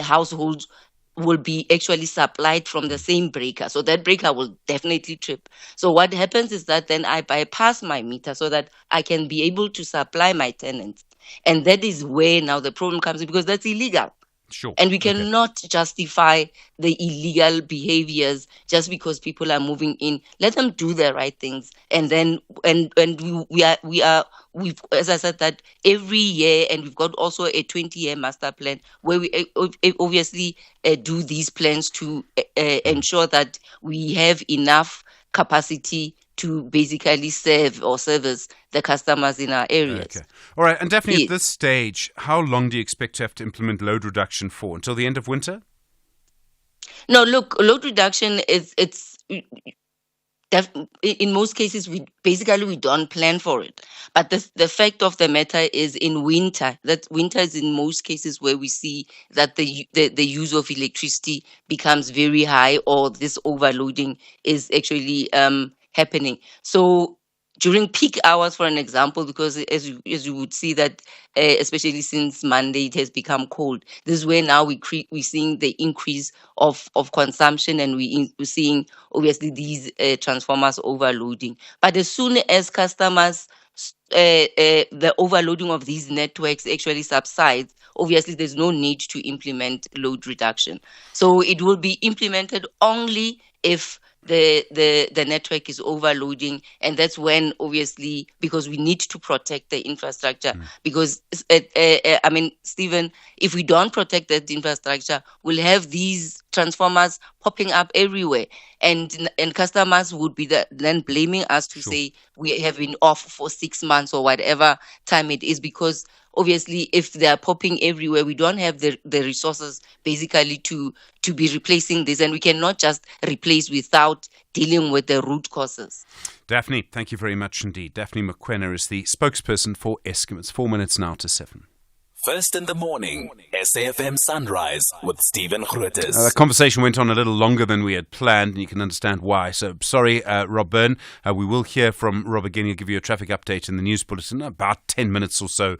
households will be actually supplied from the same breaker. So that breaker will definitely trip. So what happens is that then I bypass my meter so that I can be able to supply my tenants. And that is where now the problem comes in, because that's illegal. Sure. And we cannot justify the illegal behaviors just because people are moving in. Let them do the right things, and then we've as I said that every year, and we've got also a 20-year master plan where we obviously do these plans to ensure that we have enough capacity to basically serve or service the customers in our areas. Okay. All right. And Daphne, at this stage, how long do you expect to have to implement load reduction for? Until the end of winter? No, look, load reduction in most cases, we don't plan for it. But the fact of the matter is, in winter, that winter is in most cases where we see that the use of electricity becomes very high, or this overloading is actually happening. So during peak hours, for an example, because as you would see that, especially since Monday, it has become cold. This is where now we're seeing the increase of consumption, and we're seeing obviously these transformers overloading. But as soon as customers, the overloading of these networks actually subsides, obviously there's no need to implement load reduction. So it will be implemented only if the network is overloading, and that's when, obviously, because we need to protect the infrastructure, because I mean, Stephen, if we don't protect that infrastructure, we'll have these transformers popping up everywhere, and customers would be then blaming us to say we have been off for 6 months or whatever time it is, because obviously if they are popping everywhere, we don't have the resources basically to be replacing this, and we cannot just replace without dealing with the root causes. Daphne, thank you very much indeed. Daphne McQuenna is the spokesperson for Eskom. It's 4 minutes now to 7. First in the morning, SAFM Sunrise with Stephen Grootes. The conversation went on a little longer than we had planned, and you can understand why. So sorry, Rob Byrne. We will hear from Rob again. He'll give you a traffic update in the news bulletin about 10 minutes or so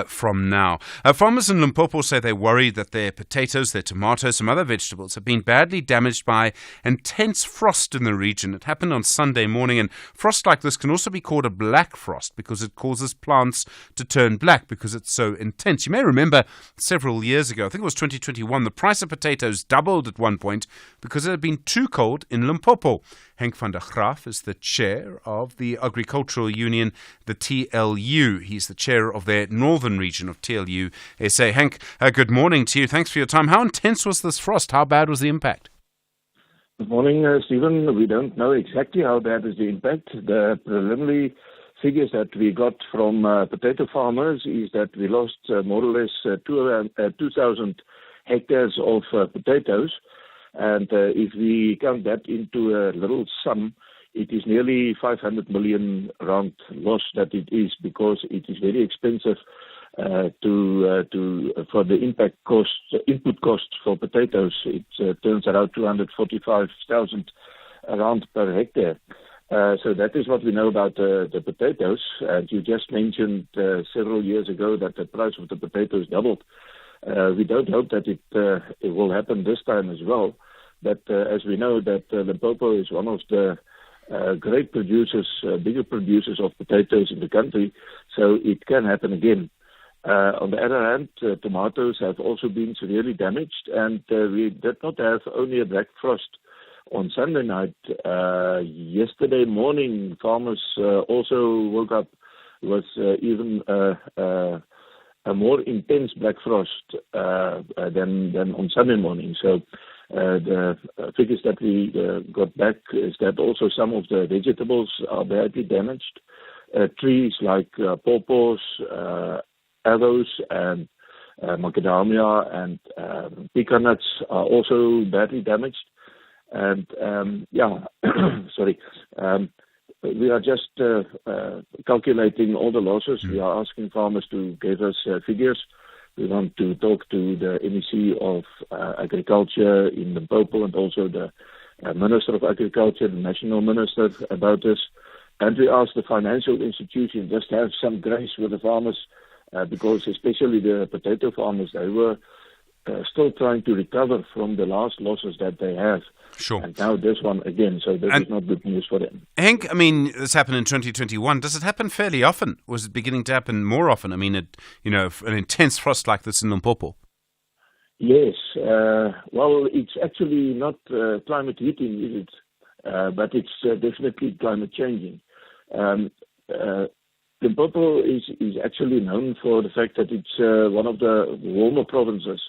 from now. Farmers in Limpopo say they're worried that their potatoes, their tomatoes, some other vegetables have been badly damaged by intense frost in the region. It happened on Sunday morning, and frost like this can also be called a black frost because it causes plants to turn black because it's so intense. You may remember several years ago, I think it was 2021, the price of potatoes doubled at one point because it had been too cold in Limpopo. Henk van der Graaf is the chair of the Agricultural Union, the TLU. He's the chair of their northern region of TLU SA. Henk, good morning to you. Thanks for your time. How intense was this frost? How bad was the impact? Good morning, Stephen. We don't know exactly how bad is the impact. The preliminary figures that we got from potato farmers is that we lost more or less 2,000 hectares of potatoes. And if we count that into a little sum, it is nearly 500 million rand loss that it is, because it is very expensive for the input costs for potatoes. It turns around 245,000 rand per hectare. So that is what we know about the potatoes. You just mentioned several years ago that the price of the potatoes doubled. We don't hope that it will happen this time as well. But as we know that Limpopo is one of the great producers, bigger producers of potatoes in the country, so it can happen again. On the other hand, tomatoes have also been severely damaged, and we did not have only a black frost on Sunday night. Yesterday morning, farmers also woke up with even a more intense black frost than on Sunday morning. So the figures that we got back is that also some of the vegetables are badly damaged. Trees like pawpaws, avoes and macadamia and pecan nuts are also badly damaged. And sorry, we are just calculating all the losses. We are asking farmers to give us figures. We want to talk to the MEC of Agriculture in Limpopo and also the Minister of Agriculture, the National Minister, about this. And we ask the financial institution just to have some grace with the farmers, because especially the potato farmers, they were still trying to recover from the last losses that they have. Sure. And now this one again, so this is not good news for them. Henk, I mean, this happened in 2021. Does it happen fairly often? Or is it beginning to happen more often? I mean, an intense frost like this in Limpopo. Yes. Well, it's actually not climate heating, is it? But it's definitely climate changing. Limpopo is actually known for the fact that it's one of the warmer provinces.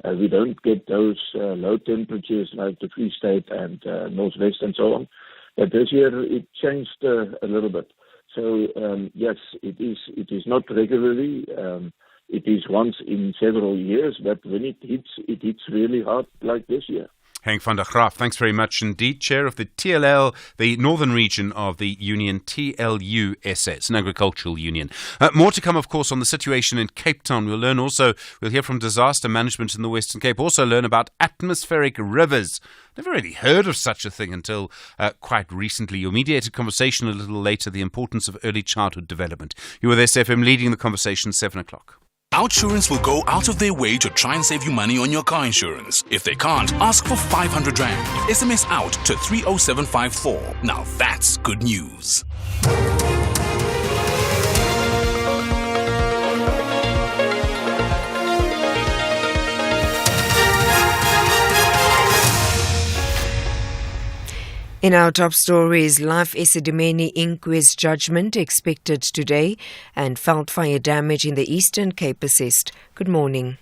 We don't get those low temperatures like the Free State and Northwest and so on. But this year it changed a little bit. So yes, it is not regularly. It is once in several years, but when it hits really hard like this year. Henk van der Graaf, thanks very much indeed. Chair of the TLL, the northern region of the union, TLUSA. It's an agricultural union. More to come, of course, on the situation in Cape Town. We'll hear from disaster management in the Western Cape. Also learn about atmospheric rivers. Never really heard of such a thing until quite recently. Your mediated conversation a little later, the importance of early childhood development. You with SFM leading the conversation, 7 o'clock. Outsurance will go out of their way to try and save you money on your car insurance. If they can't, ask for 500 Rand. SMS out to 30754. Now that's good news. In our top stories, Life Esidimeni inquest judgment expected today and veld fire damage in the Eastern Cape assessed. Good morning.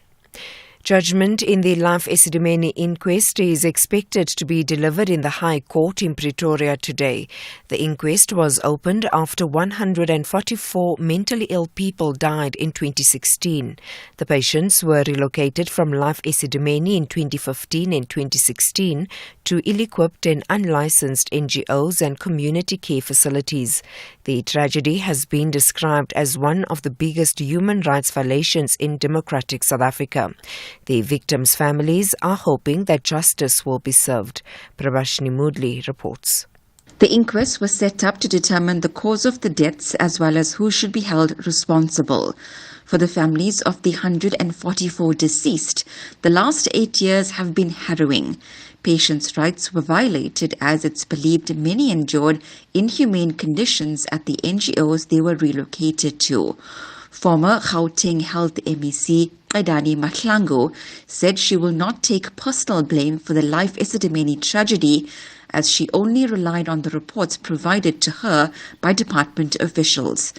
Judgment in the Life Esidimeni inquest is expected to be delivered in the High Court in Pretoria today. The inquest was opened after 144 mentally ill people died in 2016. The patients were relocated from Life Esidimeni in 2015 and 2016 to ill-equipped and unlicensed NGOs and community care facilities. The tragedy has been described as one of the biggest human rights violations in democratic South Africa. The victims' families are hoping that justice will be served. Prabashni Moodley reports. The inquest was set up to determine the cause of the deaths as well as who should be held responsible. For the families of the 144 deceased, the last 8 years have been harrowing. Patients' rights were violated as it's believed many endured inhumane conditions at the NGOs they were relocated to. Former Gauteng Health MEC Qaidani Mahlangu said she will not take personal blame for the Life Esidimeni tragedy, as she only relied on the reports provided to her by department officials.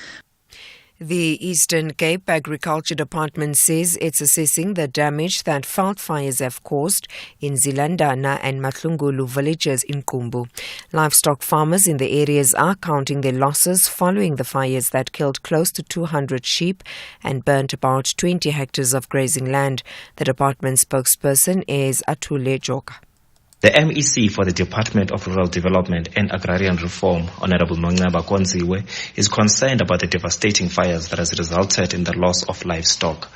The Eastern Cape Agriculture Department says it's assessing the damage that veld fires have caused in Zilandana and Matlungulu villages in Kumbu. Livestock farmers in the areas are counting their losses following the fires that killed close to 200 sheep and burnt about 20 hectares of grazing land. The department spokesperson is Atule Joka. The MEC for the Department of Rural Development and Agrarian Reform, Honorable Mangaba Konziwe, is concerned about the devastating fires that has resulted in the loss of livestock.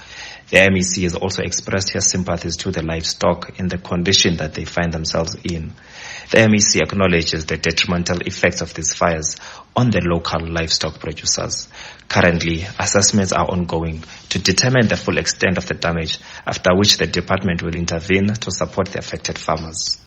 The MEC has also expressed her sympathies to the livestock in the condition that they find themselves in. The MEC acknowledges the detrimental effects of these fires on the local livestock producers. Currently, assessments are ongoing to determine the full extent of the damage, after which the department will intervene to support the affected farmers.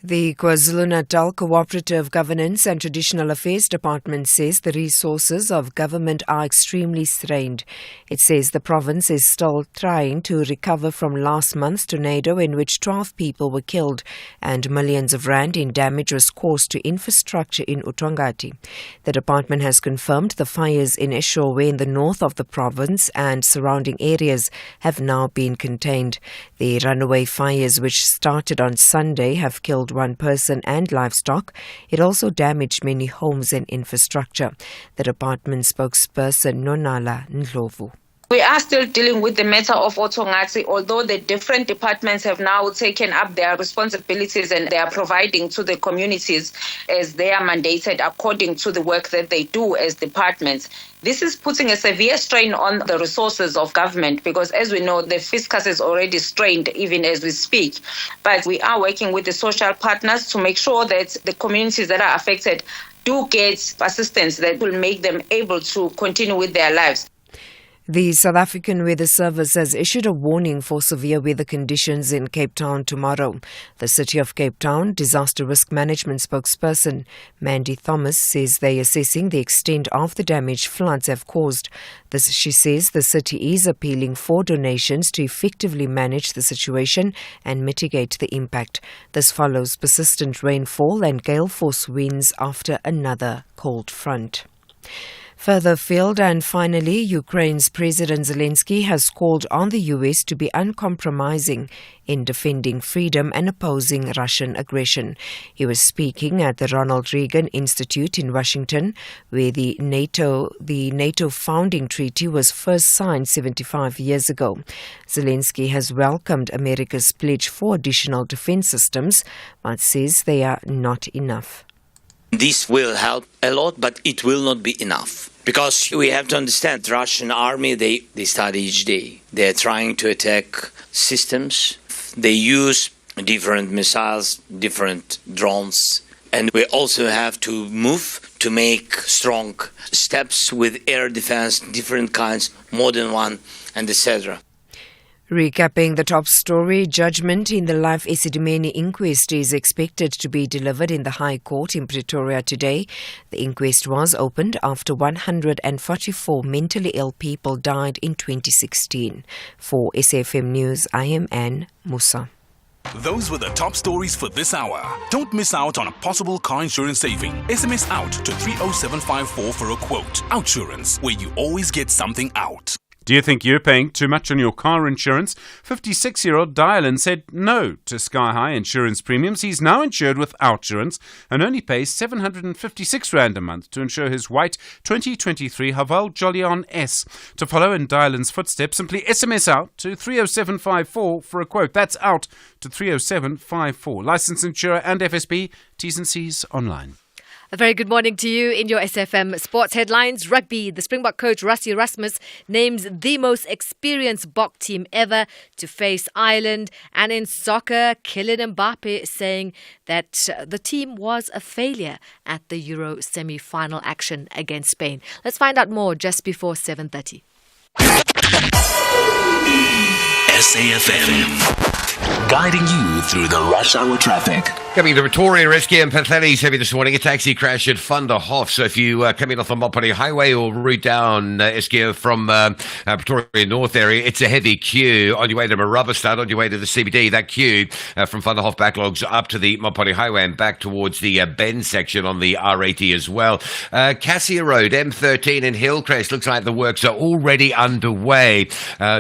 The KwaZulu-Natal Cooperative Governance and Traditional Affairs Department says the resources of government are extremely strained. It says the province is still trying to recover from last month's tornado in which 12 people were killed and millions of rand in damage was caused to infrastructure in Utwangati. The department has confirmed the fires in Eshowe in the north of the province and surrounding areas have now been contained. The runaway fires, which started on Sunday, have killed one person and livestock. It also damaged many homes and infrastructure. The department spokesperson Nonala Ndlovu. We are still dealing with the matter of Otongati, although the different departments have now taken up their responsibilities and they are providing to the communities as they are mandated according to the work that they do as departments. This is putting a severe strain on the resources of government because, as we know, the fiscus is already strained even as we speak. But we are working with the social partners to make sure that the communities that are affected do get assistance that will make them able to continue with their lives. The South African Weather Service has issued a warning for severe weather conditions in Cape Town tomorrow. The City of Cape Town Disaster Risk Management spokesperson Mandy Thomas says they are assessing the extent of the damage floods have caused. She says the city is appealing for donations to effectively manage the situation and mitigate the impact. This follows persistent rainfall and gale force winds after another cold front. Further afield, and finally, Ukraine's President Zelensky has called on the US to be uncompromising in defending freedom and opposing Russian aggression. He was speaking at the Ronald Reagan Institute in Washington, where the NATO founding treaty was first signed 75 years ago. Zelensky has welcomed America's pledge for additional defense systems, but says they are not enough. This will help a lot, but it will not be enough. Because we have to understand, the Russian army, they start each day. They're trying to attack systems. They use different missiles, different drones. And we also have to move to make strong steps with air defense, different kinds, modern one, and etc. Recapping the top story, judgment in the Life Esidimeni inquest is expected to be delivered in the High Court in Pretoria today. The inquest was opened after 144 mentally ill people died in 2016. For SAFM News, I am Anne Musa. Those were the top stories for this hour. Don't miss out on a possible car insurance saving. SMS out to 30754 for a quote. Outsurance, where you always get something out. Do you think you're paying too much on your car insurance? 56-year-old Dylan said no to sky-high insurance premiums. He's now insured with Outsurance and only pays 756 Rand a month to insure his white 2023 Haval Jolion S. To follow in Dylan's footsteps, simply SMS out to 30754 for a quote. That's out to 30754. Licensed insurer and FSB. T's and C's online. A very good morning to you in your SFM sports headlines. Rugby, the Springbok coach Rassie Erasmus names the most experienced Bok team ever to face Ireland. And in soccer, Kylian Mbappe saying that the team was a failure at the Euro semi-final action against Spain. Let's find out more just before 7:30. SAFM. Guiding you through the rush hour traffic. Coming to Pretoria, Rescue and Patheli's heavy this morning. A taxi crash at Van der Hof. So if you coming off the Mopani Highway or route down Eskia from Pretoria North area, it's a heavy queue on your way to Marubberstad, on your way to the CBD. That queue from Van der Hof backlogs up to the Mopani Highway and back towards the Bend section on the R80 as well. Cassia Road, M13 in Hillcrest. Looks like the works are already underway.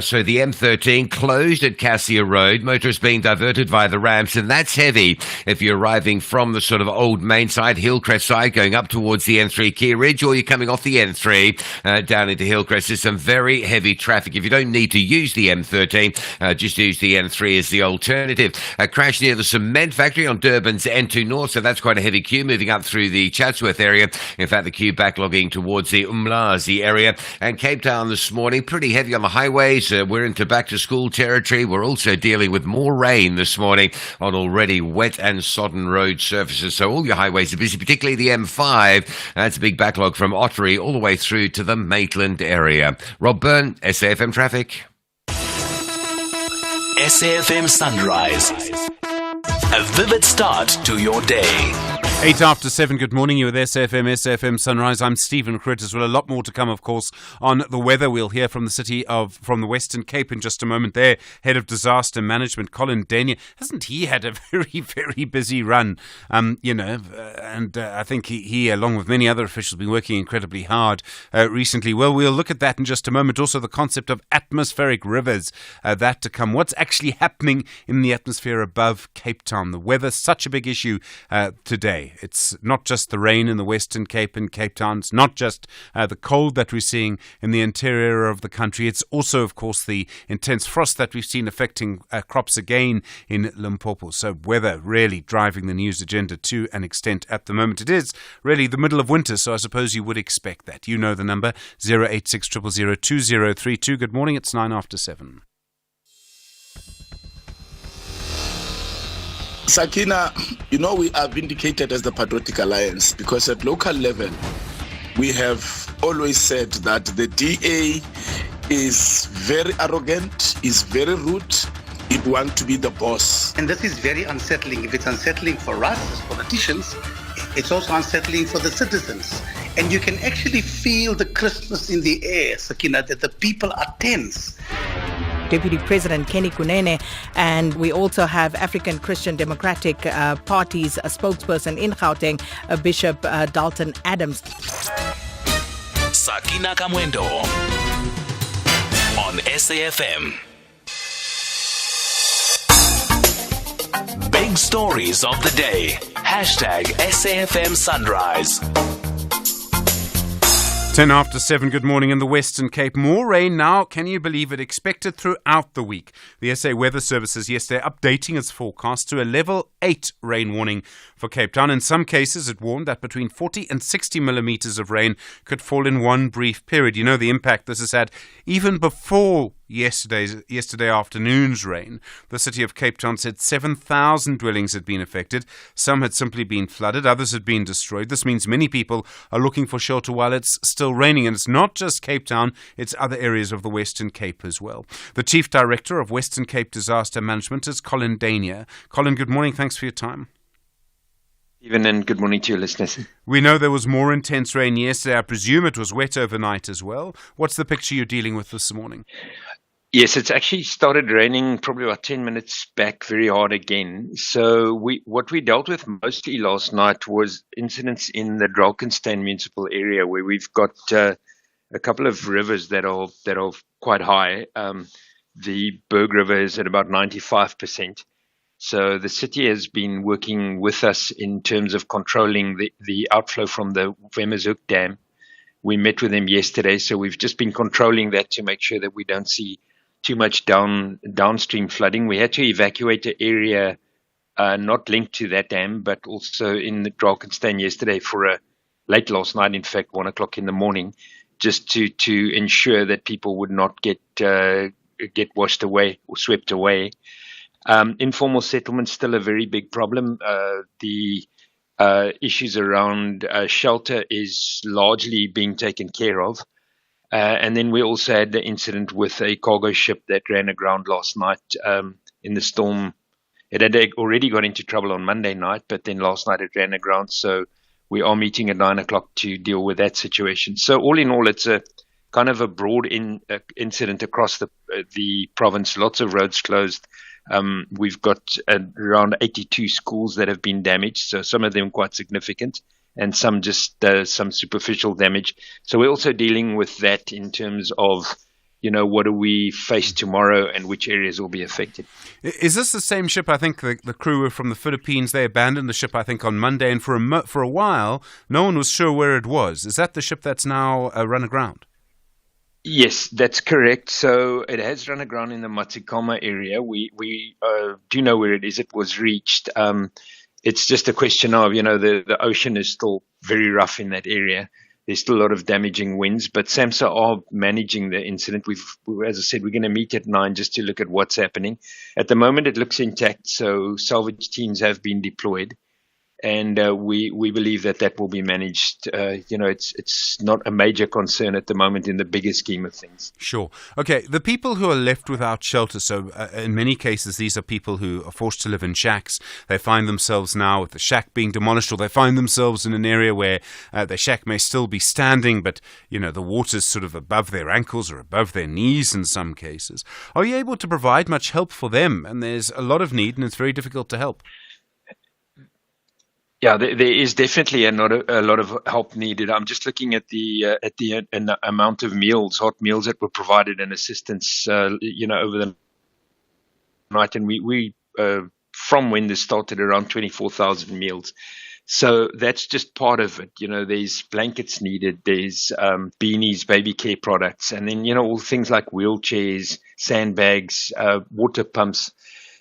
So the M13 closed at Cassia Road. Motorists being diverted via the ramps, and that's heavy if you're arriving from the sort of old main side, Hillcrest side, going up towards the N3 Key Ridge, or you're coming off the N3 down into Hillcrest, there's some very heavy traffic. If you don't need to use the M13, just use the N3 as the alternative. A crash near the cement factory on Durban's N2 North, so that's quite a heavy queue moving up through the Chatsworth area. In fact, the queue backlogging towards the Umlazi area. And Cape Town this morning, pretty heavy on the highways. We're into back-to-school territory. We're also dealing with more rain this morning on already wet and sodden road surfaces. So all your highways are busy, particularly the M5. That's a big backlog from Ottery all the way through to the Maitland area. Rob Byrne, SAFM Traffic. SAFM Sunrise. A vivid start to your day. 8 after 7, good morning. You're with SAFM Sunrise. I'm Stephen Grootes. Well, a lot more to come, of course, on the weather. We'll hear from from the Western Cape in just a moment there. Head of Disaster Management, Colin Dania. Hasn't he had a very, very busy run? And I think he, along with many other officials, been working incredibly hard recently. Well, we'll look at that in just a moment. Also, the concept of atmospheric rivers, that to come. What's actually happening in the atmosphere above Cape Town? The weather, such a big issue today. It's not just the rain in the Western Cape and Cape Town. It's not just the cold that we're seeing in the interior of the country. It's also, of course, the intense frost that we've seen affecting crops again in Limpopo. So weather really driving the news agenda to an extent at the moment. It is really the middle of winter, so I suppose you would expect that. You know the number, 086 000 2032. Good morning, it's 9 after 7. Sakina, we are vindicated as the Patriotic Alliance because at local level, we have always said that the DA is very arrogant, is very rude, it wants to be the boss. And this is very unsettling. If it's unsettling for us as politicians, it's also unsettling for the citizens. And you can actually feel the crispness in the air, Sakina, that the people are tense. Deputy President Kenny Kunene, and we also have African Christian Democratic Party's spokesperson in Gauteng, Bishop Dalton Adams. Sakina Kamwendo on SAFM. Big stories of the day. #SAFM Sunrise. 10 after 7, good morning in the Western Cape. More rain now, can you believe it, expected throughout the week. The SA Weather Services yesterday updating its forecast to a level 8 rain warning for Cape Town. In some cases, it warned that between 40 and 60 millimetres of rain could fall in one brief period. You know the impact this has had even before yesterday afternoon's rain. The city of Cape Town said 7,000 dwellings had been affected. Some had simply been flooded, others had been destroyed. This means many people are looking for shelter while it's still raining. And it's not just Cape Town, it's other areas of the Western Cape as well. The Chief Director of Western Cape Disaster Management is Colin Dania. Colin, good morning. Thanks for your time. Stephen, and good morning to your listeners. We know there was more intense rain yesterday. I presume it was wet overnight as well. What's the picture you're dealing with this morning? Yes, it's actually started raining probably about 10 minutes back very hard again. So what we dealt with mostly last night was incidents in the Drakenstein municipal area where we've got a couple of rivers that are quite high. The Berg River is at about 95%. So the city has been working with us in terms of controlling the outflow from the Vemmershoek Dam. We met with them yesterday, so we've just been controlling that to make sure that we don't see too much downstream flooding. We had to evacuate an area not linked to that dam, but also in the Drakenstein yesterday for late last night, in fact, 1 o'clock in the morning, just to ensure that people would not get washed away or swept away. Informal settlement still a very big problem. The issues around shelter is largely being taken care of. And then we also had the incident with a cargo ship that ran aground last night in the storm. It had already got into trouble on Monday night, but then last night it ran aground. So we are meeting at 9 o'clock to deal with that situation. So all in all, it's a kind of a broad incident across the province. Lots of roads closed. We've got around 82 schools that have been damaged, so some of them quite significant, and some just some superficial damage. So we're also dealing with that in terms of, what do we face tomorrow and which areas will be affected. Is this the same ship? I think the crew were from the Philippines. They abandoned the ship, I think, on Monday, and for a while, no one was sure where it was. Is that the ship that's now run aground? Yes, that's correct. So it has run aground in the Matikama area. We do know where it is. It was reached. It's just a question of, the ocean is still very rough in that area. There's still a lot of damaging winds, but SAMHSA are managing the incident. As I said, we're going to meet at 9 just to look at what's happening. At the moment, it looks intact, so salvage teams have been deployed. And we believe that will be managed. It's not a major concern at the moment in the bigger scheme of things. Sure. Okay, the people who are left without shelter, so in many cases these are people who are forced to live in shacks. They find themselves now with the shack being demolished, or they find themselves in an area where the shack may still be standing, but the water's sort of above their ankles or above their knees in some cases. Are you able to provide much help for them? And there's a lot of need and it's very difficult to help. Yeah, there is definitely a lot of help needed. I'm just looking at the amount of meals, hot meals that were provided and assistance, over the night. And we from when this started, around 24,000 meals. So that's just part of it. There's blankets needed, there's beanies, baby care products, and then, all things like wheelchairs, sandbags, water pumps.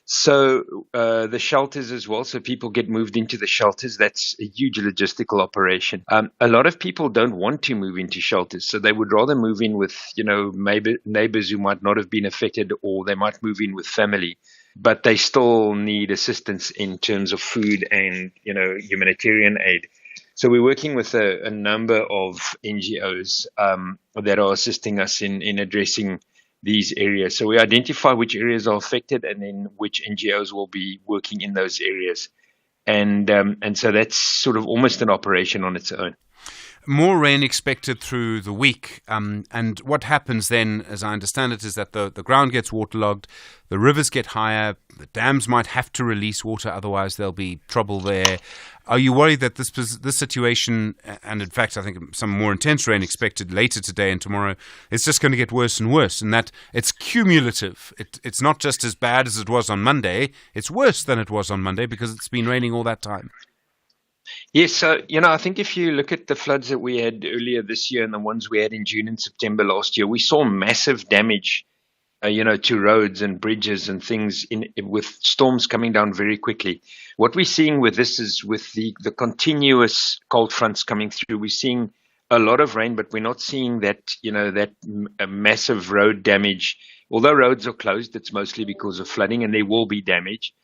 So the shelters as well, so people get moved into the shelters. That's a huge logistical operation. A lot of people don't want to move into shelters, so they would rather move in with, maybe neighbors who might not have been affected, or they might move in with family, but they still need assistance in terms of food and, humanitarian aid. So we're working with a number of NGOs that are assisting us in addressing these areas. So we identify which areas are affected and then which NGOs will be working in those areas. And so that's sort of almost an operation on its own. More rain expected through the week. And what happens then, as I understand it, is that the ground gets waterlogged, the rivers get higher, the dams might have to release water, otherwise there'll be trouble there. Are you worried that this situation, and in fact I think some more intense rain expected later today and tomorrow, is just going to get worse and worse, and that it's cumulative? It's not just as bad as it was on Monday, it's worse than it was on Monday because it's been raining all that time. Yes, so, I think if you look at the floods that we had earlier this year and the ones we had in June and September last year, we saw massive damage, to roads and bridges and things with storms coming down very quickly. What we're seeing with this is with the continuous cold fronts coming through, we're seeing a lot of rain, but we're not seeing that, massive road damage. Although roads are closed, it's mostly because of flooding and there will be damage.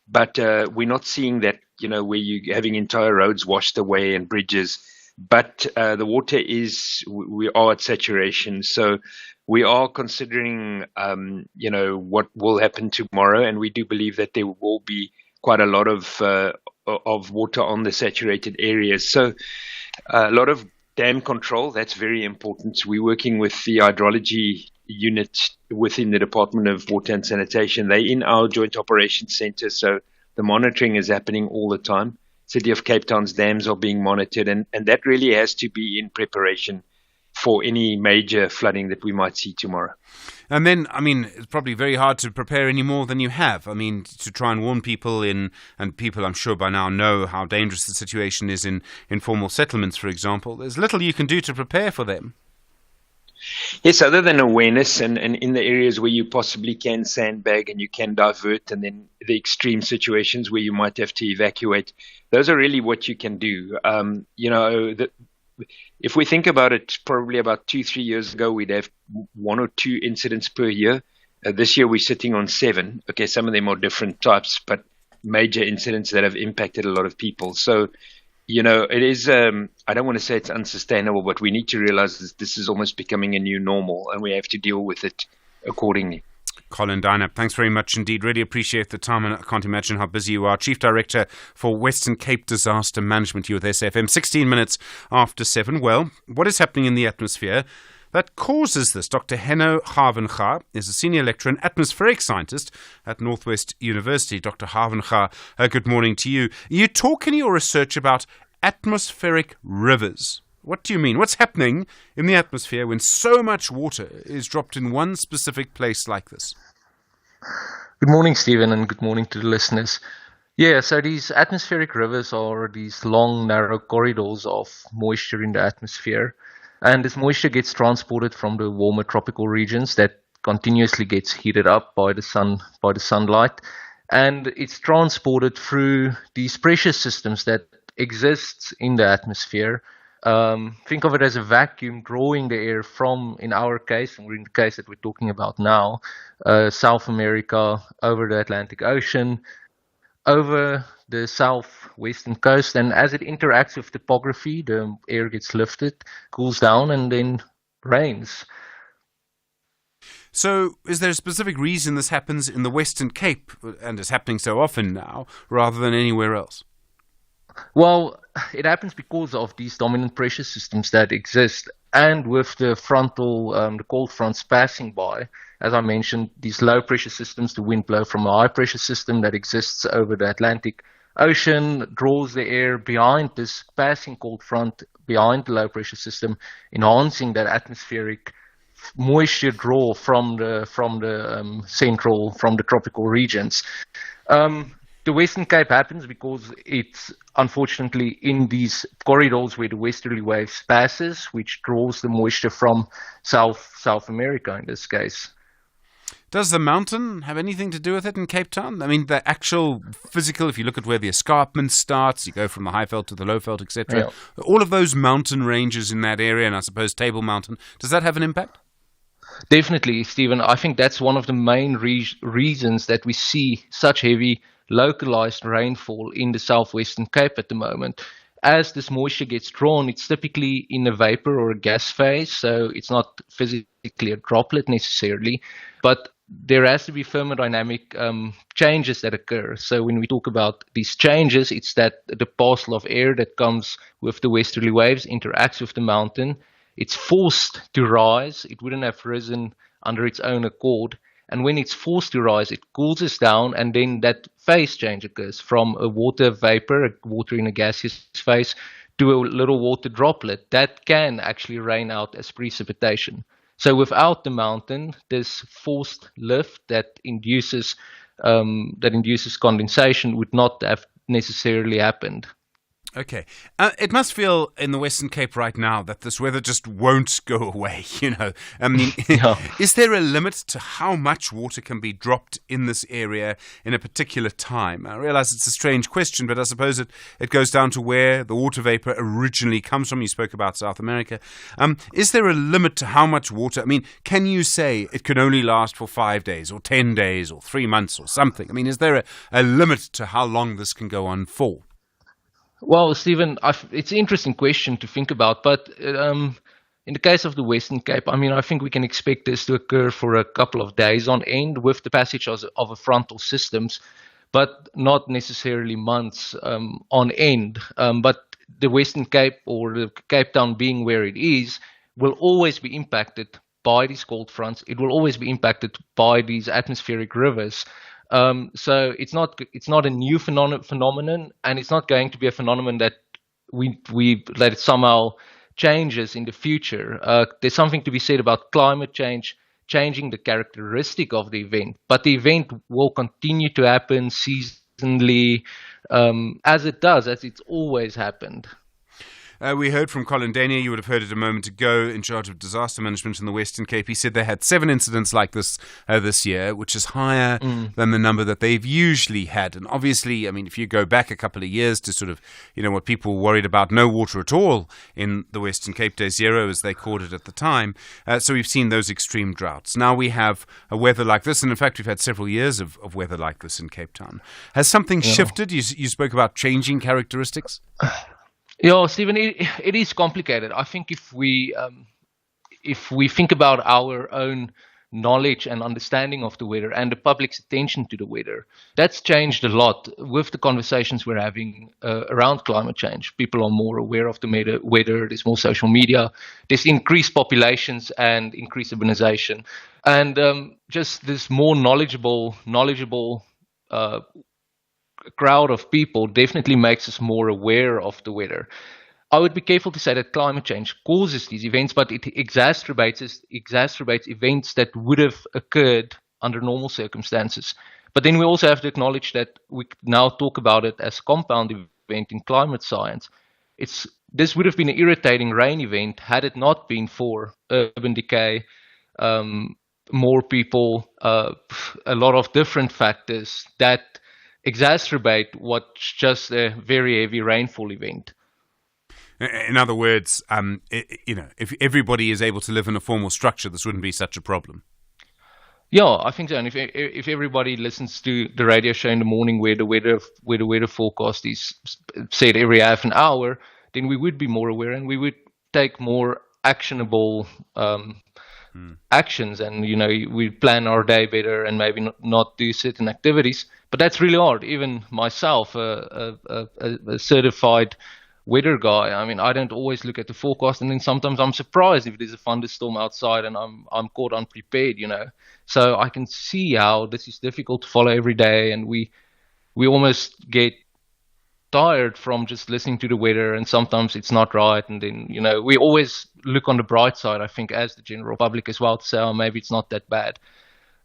But we're not seeing that, where you're having entire roads washed away and bridges. But the water we are at saturation. So we are considering, what will happen tomorrow. And we do believe that there will be quite a lot of water on the saturated areas. So a lot of dam control, that's very important. We're working with the hydrology unit within the Department of Water and Sanitation. They're in our Joint Operations Centre, so the monitoring is happening all the time. City of Cape Town's dams are being monitored, and that really has to be in preparation for any major flooding that we might see tomorrow. And then, it's probably very hard to prepare any more than you have. To try and warn people and people I'm sure by now know how dangerous the situation is in informal settlements, for example. There's little you can do to prepare for them. Yes, other than awareness and in the areas where you possibly can sandbag and you can divert, and then the extreme situations where you might have to evacuate, those are really what you can do. If we think about it, probably about 2-3 years ago, we'd have 1 or 2 incidents per year. This year we're sitting on 7. Okay, some of them are different types, but major incidents that have impacted a lot of people. So, it is, I don't want to say it's unsustainable, but we need to realize that this is almost becoming a new normal and we have to deal with it accordingly. Colin Dynap, thanks very much indeed. Really appreciate the time, and I can't imagine how busy you are. Chief Director for Western Cape Disaster Management, you with SFM. 16 minutes after 7. Well, what is happening in the atmosphere that causes this? Dr. Henno Havenga is a senior lecturer and atmospheric scientist at Northwest University. Dr. Havenga, good morning to you. You talk in your research about atmospheric rivers. What do you mean? What's happening in the atmosphere when so much water is dropped in one specific place like this? Good morning, Stephen, and good morning to the listeners. Yeah, so these atmospheric rivers are these long, narrow corridors of moisture in the atmosphere. And this moisture gets transported from the warmer tropical regions that continuously gets heated up by the sunlight. And it's transported through these pressure systems that exist in the atmosphere. Think of it as a vacuum drawing the air from, in our case, or in the case that we're talking about now, South America, over the Atlantic Ocean, over the southwestern coast, and as it interacts with topography, the air gets lifted, cools down, and then rains. So, is there a specific reason this happens in the Western Cape, and is happening so often now, rather than anywhere else? Well, it happens because of these dominant pressure systems that exist, and with the cold fronts passing by. As I mentioned, these low pressure systems, the wind blow from a high pressure system that exists over the Atlantic Ocean, draws the air behind this passing cold front, behind the low pressure system, enhancing that atmospheric moisture draw from the tropical regions. The Western Cape happens because it's unfortunately in these corridors where the westerly waves passes, which draws the moisture from South America in this case. Does the mountain have anything to do with it in Cape Town? I mean, the actual physical, if you look at where the escarpment starts, you go from the high veld to the low veld, etc. Yeah. All of those mountain ranges in that area, and I suppose Table Mountain, does that have an impact? Definitely, Stephen. I think that's one of the main reasons that we see such heavy localized rainfall in the southwestern Cape at the moment. As this moisture gets drawn, it's typically in a vapor or a gas phase, so it's not physically a droplet necessarily, but there has to be thermodynamic changes that occur. So when we talk about these changes, it's that the parcel of air that comes with the westerly waves interacts with the mountain. It's forced to rise. It wouldn't have risen under its own accord. And when it's forced to rise, it cools us down, and then that phase change occurs from a water vapor, water in a gaseous phase, to a little water droplet that can actually rain out as precipitation. So without the mountain, this forced lift that induces condensation would not have necessarily happened. Okay. It must feel in the Western Cape right now that this weather just won't go away, I mean, Is there a limit to how much water can be dropped in this area in a particular time? I realize it's a strange question, but I suppose it goes down to where the water vapor originally comes from. You spoke about South America. Is there a limit to how much water? I mean, can you say it can only last for 5 days or 10 days or 3 months or something? I mean, is there a limit to how long this can go on for? Well, Stephen, it's an interesting question to think about, but in the case of the Western Cape, I mean, I think we can expect this to occur for a couple of days on end with the passage of a frontal systems, but not necessarily months on end. But the Western Cape, or the Cape Town being where it is, will always be impacted by these cold fronts. It will always be impacted by these atmospheric rivers. So it's not a new phenomenon, and it's not going to be a phenomenon that that it somehow changes in the future. There's something to be said about climate change changing the characteristic of the event, but the event will continue to happen seasonally, as it's always happened. We heard from Colin Danier, you would have heard it a moment ago, in charge of disaster management in the Western Cape. He said they had 7 incidents like this this year, which is higher than the number that they've usually had. And obviously, I mean, if you go back a couple of years to sort of, what people were worried about, no water at all in the Western Cape, day zero, as they called it at the time. So we've seen those extreme droughts. Now we have a weather like this, and in fact, we've had several years of weather like this in Cape Town. Has something shifted? You spoke about changing characteristics? Yeah, Stephen, it is complicated. I think if we think about our own knowledge and understanding of the weather and the public's attention to the weather, that's changed a lot with the conversations we're having around climate change. People are more aware of the weather. There's more social media. There's increased populations and increased urbanization, and just this more knowledgeable crowd of people definitely makes us more aware of the weather. I would be careful to say that climate change causes these events, but it exacerbates events that would have occurred under normal circumstances. But then we also have to acknowledge that we now talk about it as compound event in climate science. This would have been an irritating rain event had it not been for urban decay, more people, a lot of different factors that exacerbate what's just a very heavy rainfall event. In other words, if everybody is able to live in a formal structure, this wouldn't be such a problem. Yeah, I think so. And if everybody listens to the radio show in the morning where the weather forecast is said every half an hour, then we would be more aware and we would take more actionable actions, and we plan our day better and maybe not do certain activities. But that's really hard. Even myself, a certified weather guy, I mean, I don't always look at the forecast, and then sometimes I'm surprised if there's a thunderstorm outside and I'm caught unprepared, So I can see how this is difficult to follow every day, and we almost get tired from just listening to the weather, and sometimes it's not right, and then we always look on the bright side, I think, as the general public as well, to say, oh, maybe it's not that bad.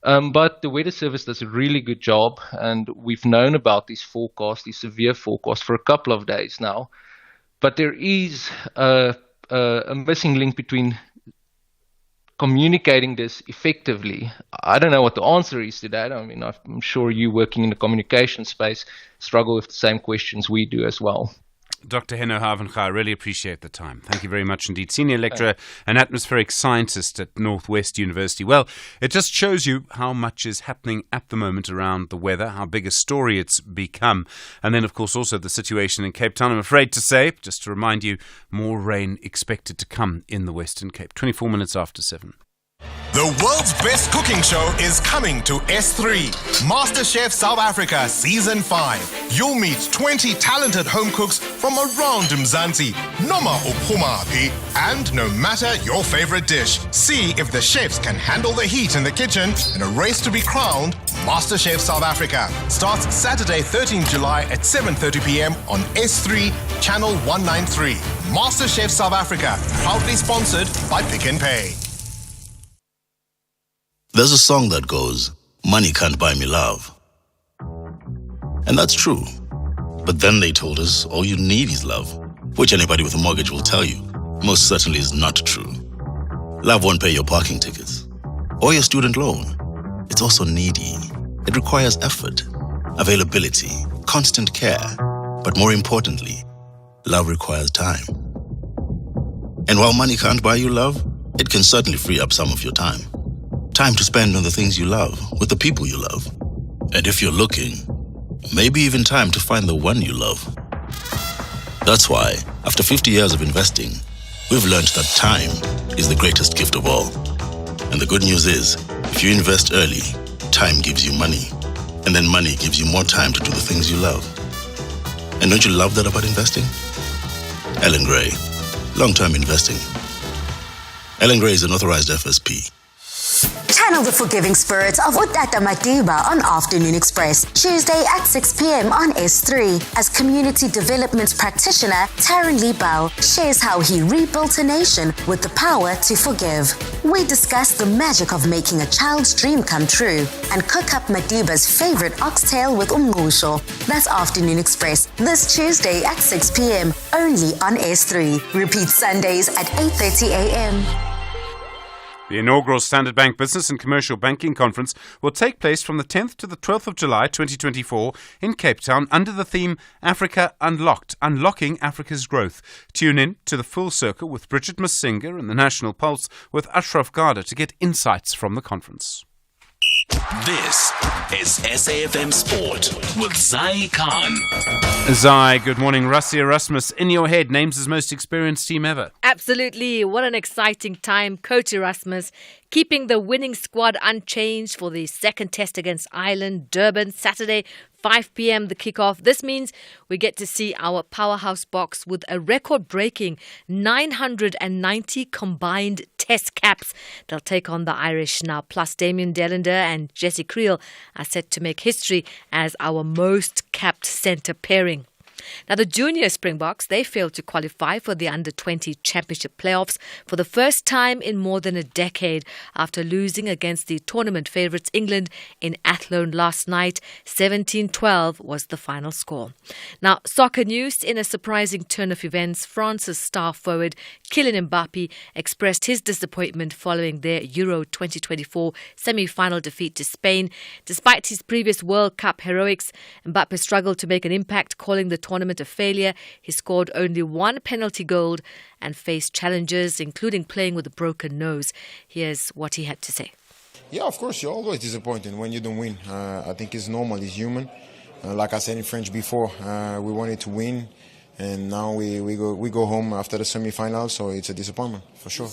But the Weather Service does a really good job, and we've known about these severe forecasts for a couple of days now. But there is a missing link between communicating this effectively. I don't know what the answer is to that. I mean, I'm sure you working in the communication space struggle with the same questions we do as well. Dr. Henno Havenga, I really appreciate the time. Thank you very much indeed. Senior lecturer and atmospheric scientist at Northwest University. Well, it just shows you how much is happening at the moment around the weather, how big a story it's become. And then, of course, also the situation in Cape Town. I'm afraid to say, just to remind you, more rain expected to come in the Western Cape. 24 minutes after 7. The world's best cooking show is coming to S3. MasterChef South Africa Season 5. You'll meet 20 talented home cooks from around Mzansi, Noma Uphumapi, and no matter your favorite dish. See if the chefs can handle the heat in the kitchen in a race to be crowned MasterChef South Africa. Starts Saturday 13 July at 7:30 p.m. on S3, Channel 193. MasterChef South Africa, proudly sponsored by Pick n Pay. There's a song that goes, money can't buy me love. And that's true. But then they told us all you need is love, which anybody with a mortgage will tell you most certainly is not true. Love won't pay your parking tickets or your student loan. It's also needy. It requires effort, availability, constant care. But more importantly, love requires time. And while money can't buy you love, it can certainly free up some of your time. Time to spend on the things you love, with the people you love. And if you're looking, maybe even time to find the one you love. That's why, after 50 years of investing, we've learned that time is the greatest gift of all. And the good news is, if you invest early, time gives you money. And then money gives you more time to do the things you love. And don't you love that about investing? Ellen Gray, long-term investing. Ellen Gray is an authorized FSP. Channel the forgiving spirit of Utata Matiba on Afternoon Express, Tuesday at 6 p.m. on S3, as community development practitioner Taryn Liebau shares how he rebuilt a nation with the power to forgive. We discuss the magic of making a child's dream come true and cook up Matiba's favorite oxtail with umngusho. That's Afternoon Express, this Tuesday at 6 p.m. only on S3. Repeat Sundays at 8:30 a.m. The inaugural Standard Bank Business and Commercial Banking Conference will take place from the 10th to the 12th of July 2024 in Cape Town under the theme Africa Unlocked, Unlocking Africa's Growth. Tune in to the Full Circle with Bridget Masinga and the National Pulse with Ashraf Garda to get insights from the conference. This is SAFM Sport with Zai Khan. Zai, good morning. Rassie Erasmus, in your head, names his most experienced team ever. Absolutely. What an exciting time. Coach Erasmus keeping the winning squad unchanged for the second test against Ireland, Durban, Saturday, 5 p.m. the kickoff. This means we get to see our powerhouse box with a record-breaking 990 combined test caps. They'll take on the Irish now. Plus, Damien Delander and Jesse Creel are set to make history as our most capped centre pairing. Now, the junior Springboks, they failed to qualify for the Under-20 Championship playoffs for the first time in more than a decade after losing against the tournament favourites England in Athlone last night. 17-12 was the final score. Now, soccer news. In a surprising turn of events, France's star forward Kylian Mbappe expressed his disappointment following their Euro 2024 semi-final defeat to Spain. Despite his previous World Cup heroics, Mbappe struggled to make an impact, calling the tournament a failure. He scored only one penalty goal and faced challenges, including playing with a broken nose. Here's what he had to say. Yeah, of course, you're always disappointed when you don't win. I think it's normal, it's human. Like I said in French before, we wanted to win, and now we go home after the semi-final, so it's a disappointment, for sure.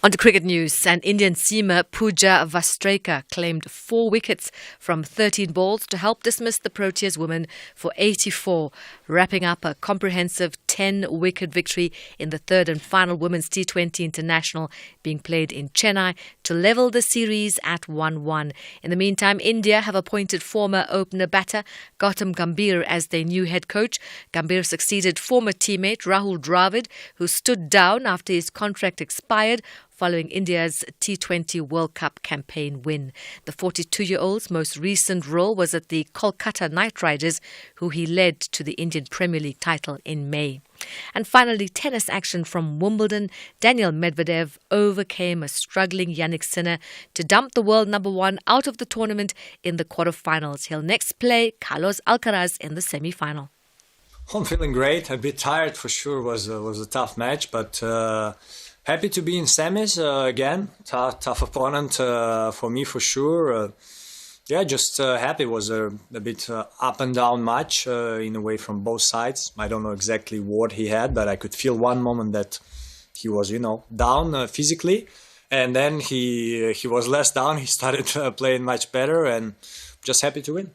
On to cricket news, and Indian seamer Pooja Vastreka claimed 4 wickets from 13 balls to help dismiss the Proteas women for 84, wrapping up a comprehensive 10-wicket victory in the third and final Women's T20 International being played in Chennai to level the series at 1-1. In the meantime, India have appointed former opener batter Gautam Gambhir as their new head coach. Gambhir succeeded former teammate Rahul Dravid, who stood down after his contract expired following India's T20 World Cup campaign win. The 42-year-old's most recent role was at the Kolkata Knight Riders, who he led to the Indian Premier League title in May. And finally, tennis action from Wimbledon. Daniel Medvedev overcame a struggling Yannick Sinner to dump the world number 1 out of the tournament in the quarterfinals. He'll next play Carlos Alcaraz in the semi-final. I'm feeling great. A bit tired for sure. Was a tough match, but happy to be in semis again. Tough opponent for me for sure. Just happy. It was a bit up and down match in a way from both sides. I don't know exactly what he had, but I could feel one moment that he was, down physically, and then he was less down. He started playing much better, and just happy to win.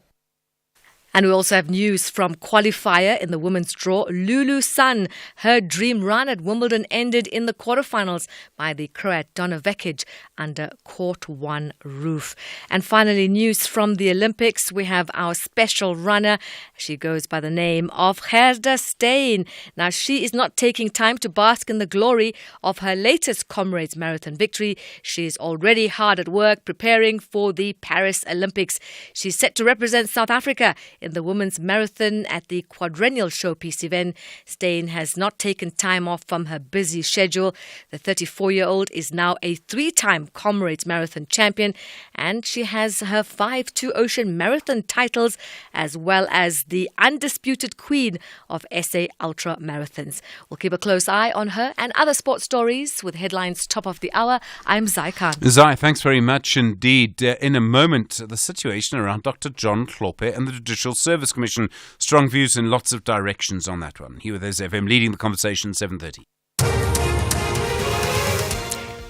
And we also have news from qualifier in the women's draw. Lulu Sun, her dream run at Wimbledon ended in the quarterfinals by the Croat Donna Vekic under Court 1 roof. And finally, news from the Olympics. We have our special runner. She goes by the name of Gerda Steyn. Now, she is not taking time to bask in the glory of her latest Comrades Marathon victory. She is already hard at work preparing for the Paris Olympics. She's set to represent South Africa in the women's marathon at the quadrennial showpiece event. Steyn has not taken time off from her busy schedule. The 34-year-old is now a 3-time Comrades Marathon champion, and she has her 5 Two Ocean Marathon titles, as well as the undisputed queen of SA Ultra Marathons. We'll keep a close eye on her and other sports stories with headlines top of the hour. I'm Zai Khan. Zai, thanks very much indeed. In a moment, the situation around Dr. John Hlope and the Judicial Service Commission. Strong views in lots of directions on that one. Here with SFM leading the conversation, 7:30.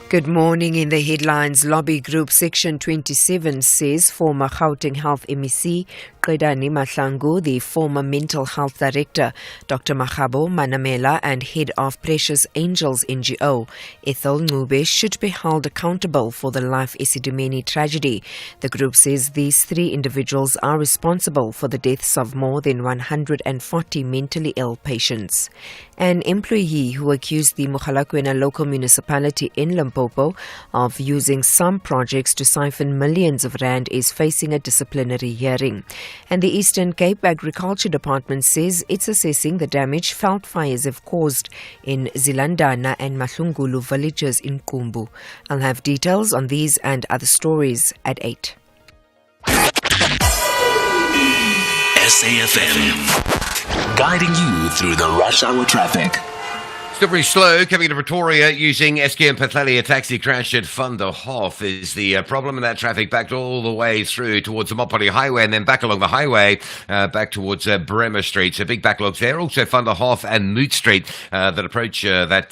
Good morning. In the headlines, lobby group Section 27 says former Gauteng Health MEC Qedani Mahlangu, the former mental health director Dr. Magabo Manamela, and head of Precious Angels NGO Ethel Ncube should be held accountable for the Life Esidimeni tragedy. The group says these 3 individuals are responsible for the deaths of more than 140 mentally ill patients. An employee who accused the Mogalakwena local municipality in Limpopo of using some projects to siphon millions of rand is facing a disciplinary hearing. And the Eastern Cape Agriculture Department says it's assessing the damage veld fires have caused in Zilandana and Mahlungulu villages in Kumbu. I'll have details on these and other stories at 8. SAFM, guiding you through the rush hour traffic. Still pretty slow coming to Pretoria using Eskom Patlalia. A taxi crash at Van der Hof is the problem, and that traffic backed all the way through towards the Mopani Highway and then back along the highway back towards Bremer Street. So big backlogs there. Also Van der Hof and Moot Street that approach that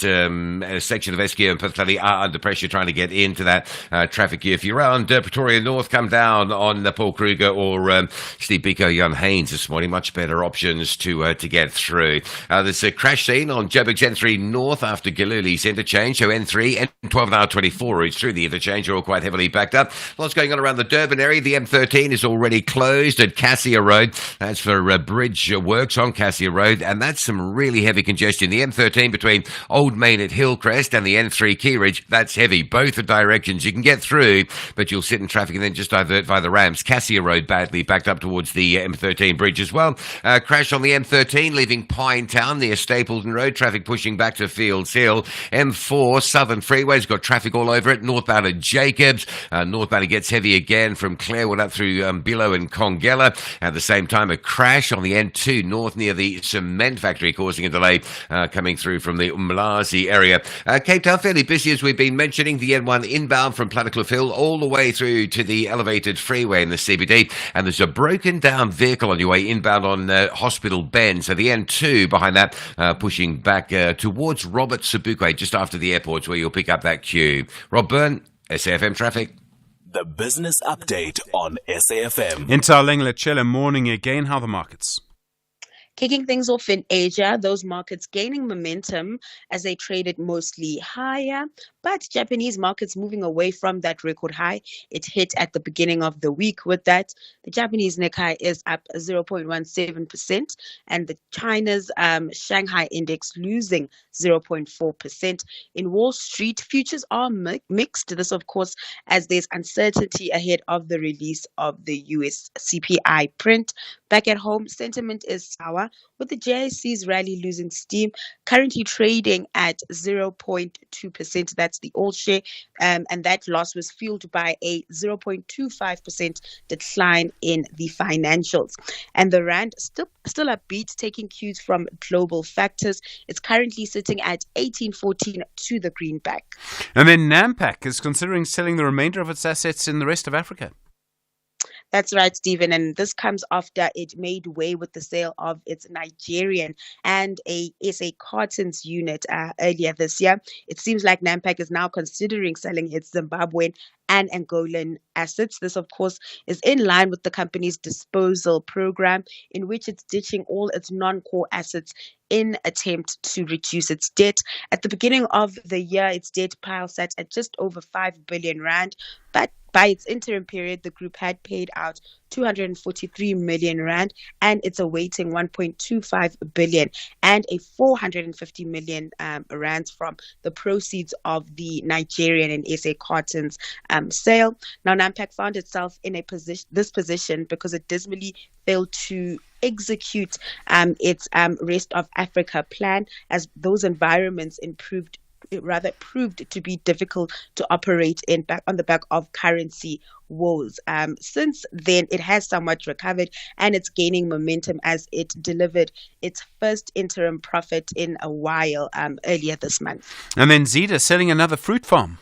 section of Eskom Patlalia are under pressure trying to get into that traffic here. If you're around Pretoria North, come down on Paul Kruger or Steve Biko, Jan Haynes this morning. Much better options to get through. There's a crash scene on Joburg Gen 3 heading north after Galilee's interchange. So N3, N12 and R24 routes through the interchange are all quite heavily backed up. Lots going on around the Durban area. The M13 is already closed at Cassia Road. That's for bridge works on Cassia Road, and that's some really heavy congestion. The M13 between Old Main at Hillcrest and the N3 Key Ridge, that's heavy. Both the directions. You can get through, but you'll sit in traffic and then just divert via the Rams. Cassia Road badly backed up towards the M13 bridge as well. Crash on the M13 leaving Pinetown near Stapleton Road. Traffic pushing back to Fields Hill. M4 Southern Freeway's got traffic all over it. Northbound at Jacobs. Northbound it gets heavy again from Clarewood up through Billow and Congella. At the same time, a crash on the N2 north near the cement factory causing a delay coming through from the Umlazi area. Cape Town fairly busy as we've been mentioning. The N1 inbound from Plattekloof Hill all the way through to the elevated freeway in the CBD. And there's a broken down vehicle on your way inbound on Hospital Bend. So the N2 behind that pushing back towards Robert Sobukwe just after the airports where you'll pick up that queue. Rob Byrne, SAFM Traffic. The business update on SAFM. Intaleng Lechele, morning again. How are the markets? Kicking things off in Asia, those markets gaining momentum as they traded mostly higher, but Japanese markets moving away from that record high. It hit at the beginning of the week. With that, the Japanese Nikkei is up 0.17%, and the China's Shanghai index losing 0.4%. In Wall Street, futures are mixed. This, of course, as there's uncertainty ahead of the release of the US CPI print. Back at home, sentiment is sour, with the JSE's rally losing steam, currently trading at 0.2%. That's the all share, and that loss was fueled by a 0.25% decline in the financials. And the rand still upbeat, taking cues from global factors. It's currently sitting at 18.14 to the greenback. And then Nampak is considering selling the remainder of its assets in the rest of Africa. That's right, Stephen. And this comes after it made way with the sale of its Nigerian and a SA Cartons unit earlier this year. It seems like Nampak is now considering selling its Zimbabwean and Angolan assets. This, of course, is in line with the company's disposal program, in which it's ditching all its non-core assets in attempt to reduce its debt. At the beginning of the year, its debt pile sat at just over 5 billion rand, but by its interim period, the group had paid out 243 million rand, and it's awaiting 1.25 billion and a 450 million rands from the proceeds of the Nigerian and SA Cartons sale. Now, Nampak found itself in this position because it dismally failed to execute its rest of Africa plan, as those environments proved to be difficult to operate in on the back of currency woes. Since then, it has somewhat recovered, and it's gaining momentum as it delivered its first interim profit in a while earlier this month. And then Zeda selling another fruit farm.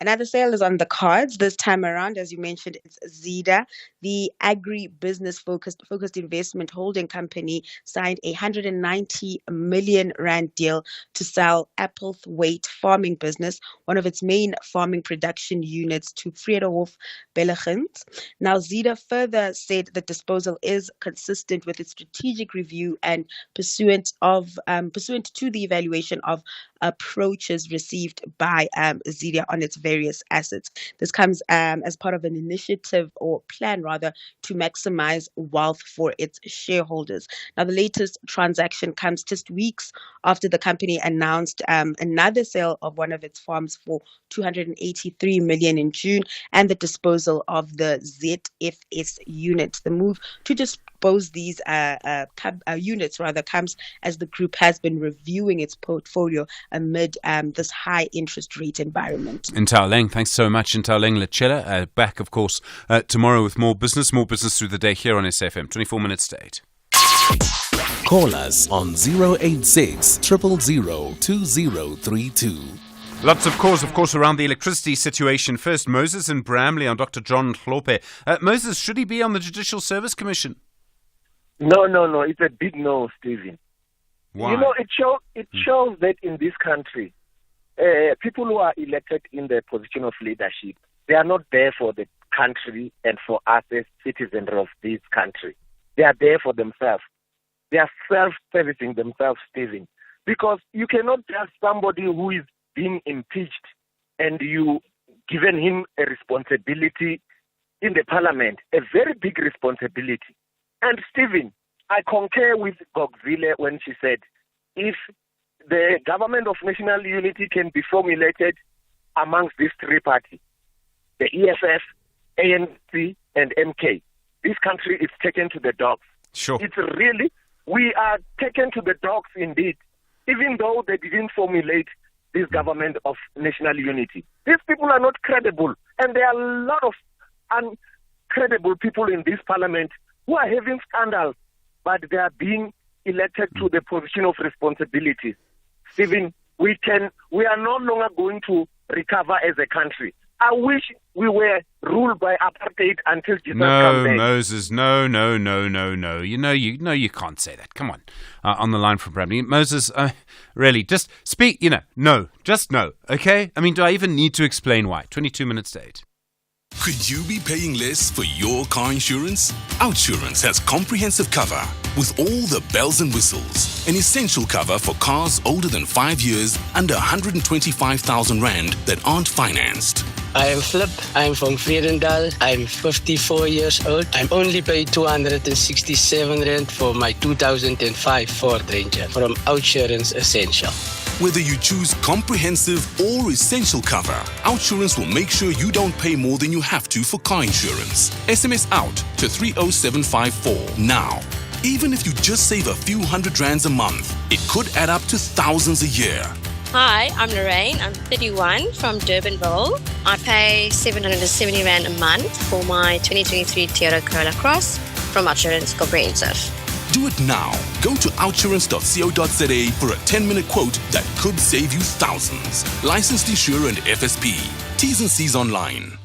Another sale is on the cards this time around. As you mentioned, it's Zeda. The agri-business focused investment holding company signed a 190 million rand deal to sell Applethwaite farming business, one of its main farming production units, to Vredehoof Bellegent. Now, Zeda further said the disposal is consistent with its strategic review and pursuant to the evaluation of approaches received by Zeda on its various assets. This comes as part of an initiative or plan, rather, to maximize wealth for its shareholders. Now, the latest transaction comes just weeks after the company announced another sale of one of its farms for 283 million in June, and the disposal of the ZFS unit. The move to dispose these units comes as the group has been reviewing its portfolio amid this high interest rate environment. Intaleng, thanks so much. Intaleng Lechele, back, of course, tomorrow with more business through the day here on SFM. 24 minutes to 8. Call us on 086 000 2032. Lots of calls, of course, around the electricity situation. First, Moses in Bramley on Dr. John Hlope. Moses, should he be on the Judicial Service Commission? No. It's a big no, Stephen. Why? You know, it shows that in this country, people who are elected in the position of leadership, they are not there for the country and for us as citizens of this country. They are there for themselves. They are self-servicing themselves, Stephen. Because you cannot just somebody who is being impeached and you given him a responsibility in the parliament, a very big responsibility. And Stephen, I concur with Gokzile when she said, if the government of national unity can be formulated amongst these three parties, the EFF, ANC, and MK, this country is taken to the dogs. Sure. It's really, we are taken to the dogs indeed, even though they didn't formulate this government of national unity. These people are not credible, and there are a lot of uncredible people in this parliament who are having scandals, but they are being elected to the position of responsibility. Stephen, we are no longer going to recover as a country. I wish we were ruled by apartheid until Jesus comes back. Moses, no. You know you can't say that. Come on. On the line from Bradley. Moses, really, just speak, no, just no, okay? I mean, do I even need to explain why? 22 minutes to 8. Could you be paying less for your car insurance? Outsurance has comprehensive cover with all the bells and whistles. An essential cover for cars older than 5 years under 125,000 Rand that aren't financed. I am Flip. I'm from Vredendal. I'm 54 years old. I'm only paid 267 Rand for my 2005 Ford Ranger from Outsurance Essential. Whether you choose comprehensive or essential cover, Outsurance will make sure you don't pay more than you have to for car insurance. SMS out to 30754 now. Even if you just save a few hundred rands a month, it could add up to thousands a year. Hi, I'm Lorraine. I'm 31 from Durbanville. I pay 770 Rand a month for my 2023 Toyota Corolla Cross from Outsurance Comprehensive. Do it now. Go to outsurance.co.za for a 10-minute quote that could save you thousands. Licensed insurer and FSP. T's and C's online.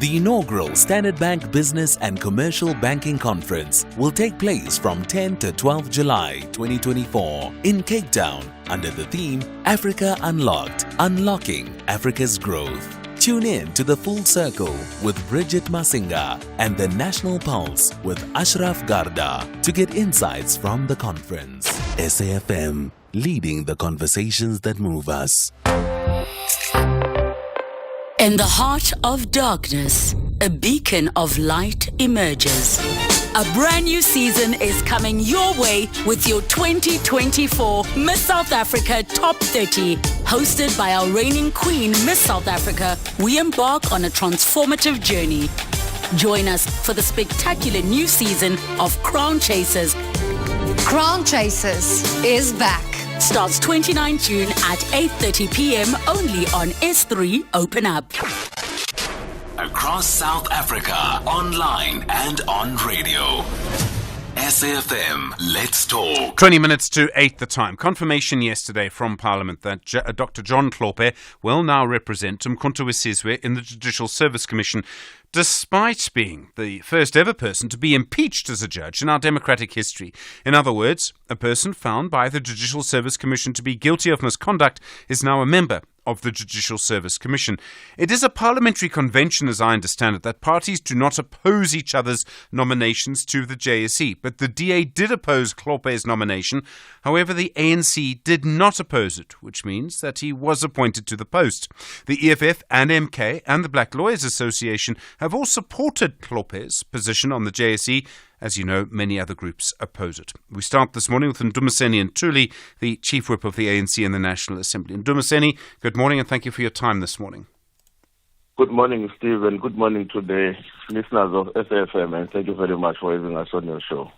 The inaugural Standard Bank Business and Commercial Banking Conference will take place from 10 to 12 July 2024 in Cape Town under the theme Africa Unlocked, Unlocking Africa's Growth. Tune in to the Full Circle with Bridget Masinga and the National Pulse with Ashraf Garda to get insights from the conference. SAFM, leading the conversations that move us. In the heart of darkness, a beacon of light emerges. A brand new season is coming your way with your 2024 Miss South Africa Top 30. Hosted by our reigning queen, Miss South Africa, we embark on a transformative journey. Join us for the spectacular new season of Crown Chasers. Crown Chasers is back. Starts 29 June at 8:30 p.m. only on S3 Open Up. Across South Africa, online and on radio. SAFM, let's talk. 20 minutes to 8 the time. Confirmation yesterday from Parliament that Dr. John Hlope will now represent Mkhonto we Sizwe in the Judicial Service Commission, despite being the first ever person to be impeached as a judge in our democratic history. In other words, a person found by the Judicial Service Commission to be guilty of misconduct is now a member of the Judicial Service Commission. It is a parliamentary convention, as I understand it, that parties do not oppose each other's nominations to the JSE, but the DA did oppose Hlope's nomination. However, the ANC did not oppose it, which means that he was appointed to the post. The EFF and MK and the Black Lawyers Association have all supported Hlope's position on the JSE. As you know, many other groups oppose it. We start this morning with Ndumiseni Ntuli, the Chief Whip of the ANC in the National Assembly. Ndumiseni, good morning and thank you for your time this morning. Good morning, Steve, and good morning to the listeners of SAFM, and thank you very much for having us on your show.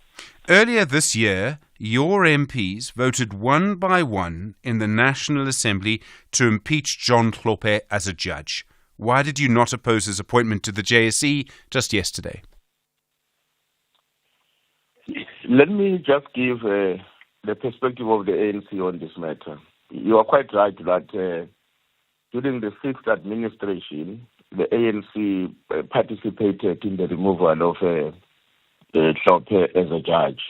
Earlier this year, your MPs voted one by one in the National Assembly to impeach John Hlope as a judge. Why did you not oppose his appointment to the JSE just yesterday? Let me just give the perspective of the ANC on this matter. You are quite right that during the sixth administration, the ANC participated in the removal of Hlope as a judge.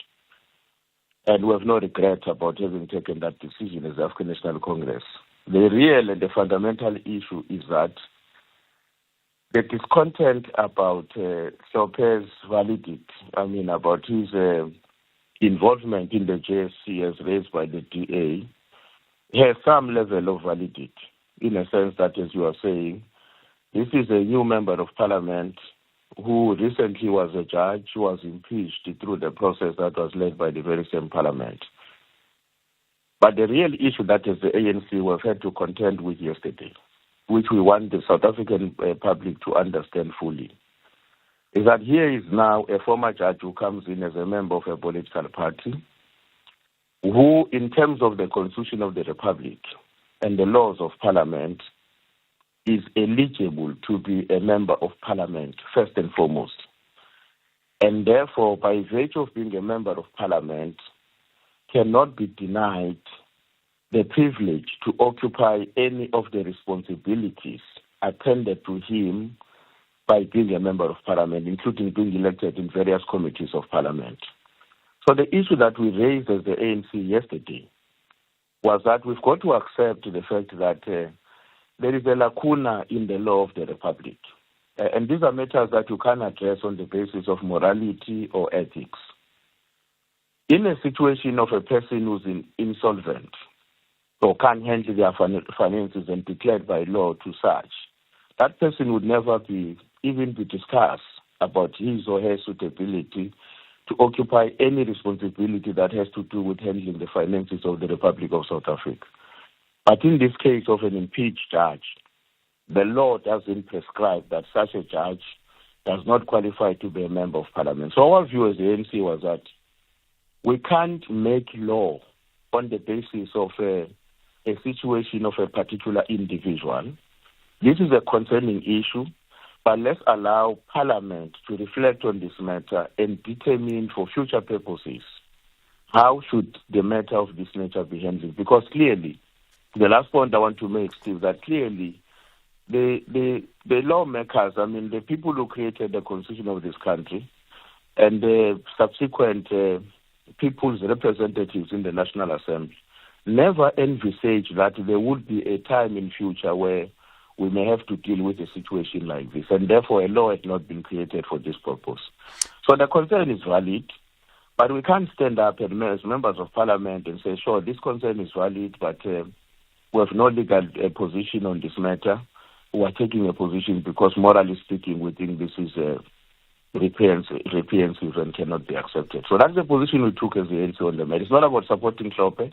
And we have no regret about having taken that decision as the African National Congress. The real and the fundamental issue is that the discontent about Hlope's validity, about his involvement in the JSC as raised by the DA has some level of validity, in a sense that, as you are saying, this is a new member of parliament who recently was a judge who was impeached through the process that was led by the very same parliament. But the real issue that is the ANC we've had to contend with yesterday, which we want the South African public to understand fully, is that here is now a former judge who comes in as a member of a political party who, in terms of the Constitution of the Republic and the laws of Parliament, is eligible to be a member of Parliament, first and foremost. And therefore, by virtue of being a member of Parliament, cannot be denied the privilege to occupy any of the responsibilities attended to him by being a member of Parliament, including being elected in various committees of Parliament. So the issue that we raised as the ANC yesterday was that we've got to accept the fact that there is a lacuna in the law of the Republic. And these are matters that you can't address on the basis of morality or ethics. In a situation of a person who's insolvent or can't handle their finances and declared by law to such, that person would never even be discussed about his or her suitability to occupy any responsibility that has to do with handling the finances of the Republic of South Africa. But in this case of an impeached judge, the law doesn't prescribe that such a judge does not qualify to be a member of Parliament. So our view as the ANC was that we can't make law on the basis of a situation of a particular individual. This is a concerning issue, but let's allow Parliament to reflect on this matter and determine for future purposes how should the matter of this nature be handled. Because clearly, the last point I want to make, Steve, that clearly the lawmakers, I mean, the people who created the constitution of this country and the subsequent people's representatives in the National Assembly never envisaged that there would be a time in future where we may have to deal with a situation like this, and therefore a law had not been created for this purpose. So the concern is valid, but we can't stand up as members of Parliament and say, sure, this concern is valid, but we have no legal position on this matter. We are taking a position because, morally speaking, we think this is reprehensive and cannot be accepted. So that's the position we took as the ANC on the matter. It's not about supporting Hlope,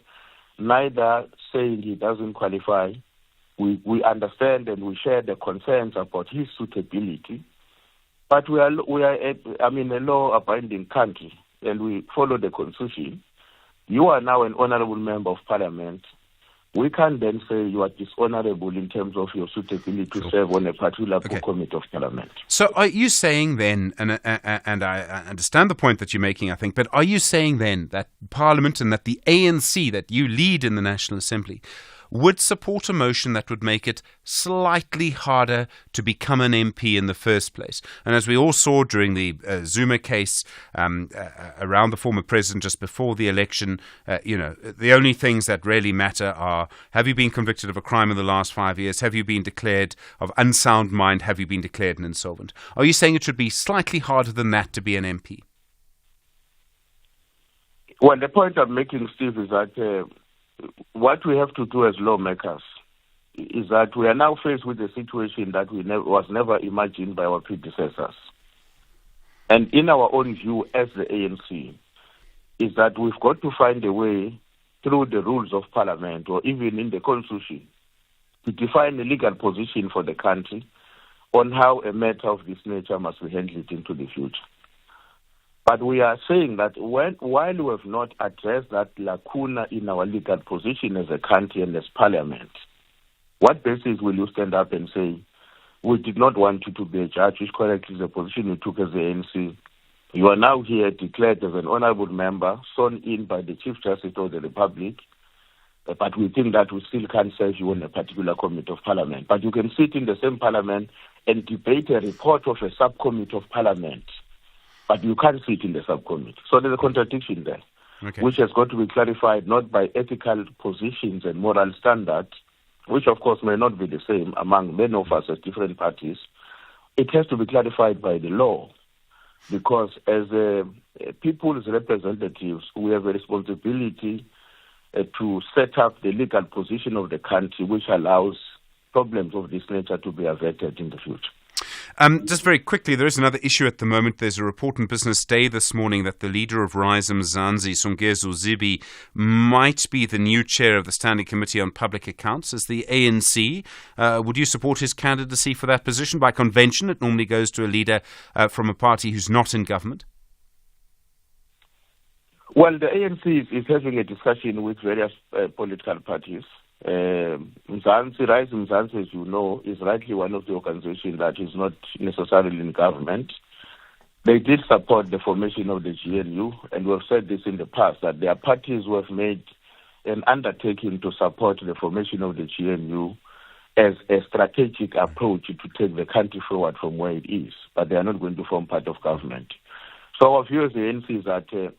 neither saying he doesn't qualify. We understand and we share the concerns about his suitability, but we are a law-abiding country, and we follow the Constitution. You are now an honourable member of Parliament. We can't then say you are dishonourable in terms of your suitability to serve on a particular committee of Parliament. So are you saying then, and I understand the point that you're making, I think, but are you saying then that Parliament and that the ANC that you lead in the National Assembly would support a motion that would make it slightly harder to become an MP in the first place? And as we all saw during the Zuma case around the former president just before the election, the only things that really matter are, have you been convicted of a crime in the last 5 years? Have you been declared of unsound mind? Have you been declared an insolvent? Are you saying it should be slightly harder than that to be an MP? Well, the point I'm making, Steve, is that what we have to do as lawmakers is that we are now faced with a situation that was never imagined by our predecessors. And in our own view as the ANC, is that we've got to find a way through the rules of Parliament or even in the Constitution to define a legal position for the country on how a matter of this nature must be handled into the future. But we are saying that while we have not addressed that lacuna in our legal position as a country and as Parliament, what basis will you stand up and say, we did not want you to be a judge, which correctly is a position we took as the ANC. You are now here declared as an honourable member, sworn in by the Chief Justice of the Republic, but we think that we still can't serve you on a particular committee of Parliament. But you can sit in the same Parliament and debate a report of a subcommittee of Parliament, but you can't sit in the subcommittee. So there's a contradiction there, which has got to be clarified not by ethical positions and moral standards, which of course may not be the same among many of us as different parties. It has to be clarified by the law. because as people's representatives, we have a responsibility to set up the legal position of the country which allows problems of this nature to be averted in the future. Just very quickly, there is another issue at the moment. There's a report in Business Day this morning that the leader of Rise Mzansi, Songezo Zibi, might be the new chair of the Standing Committee on Public Accounts as the ANC. Would you support his candidacy for that position? By convention, it normally goes to a leader from a party who's not in government. Well, the ANC is having a discussion with various political parties. Rise Mzansi, as you know, is rightly one of the organizations that is not necessarily in government. They did support the formation of the GNU, and we have said this in the past, that there are parties who have made an undertaking to support the formation of the GNU as a strategic approach to take the country forward from where it is, but they are not going to form part of government. So our view as the ANC is that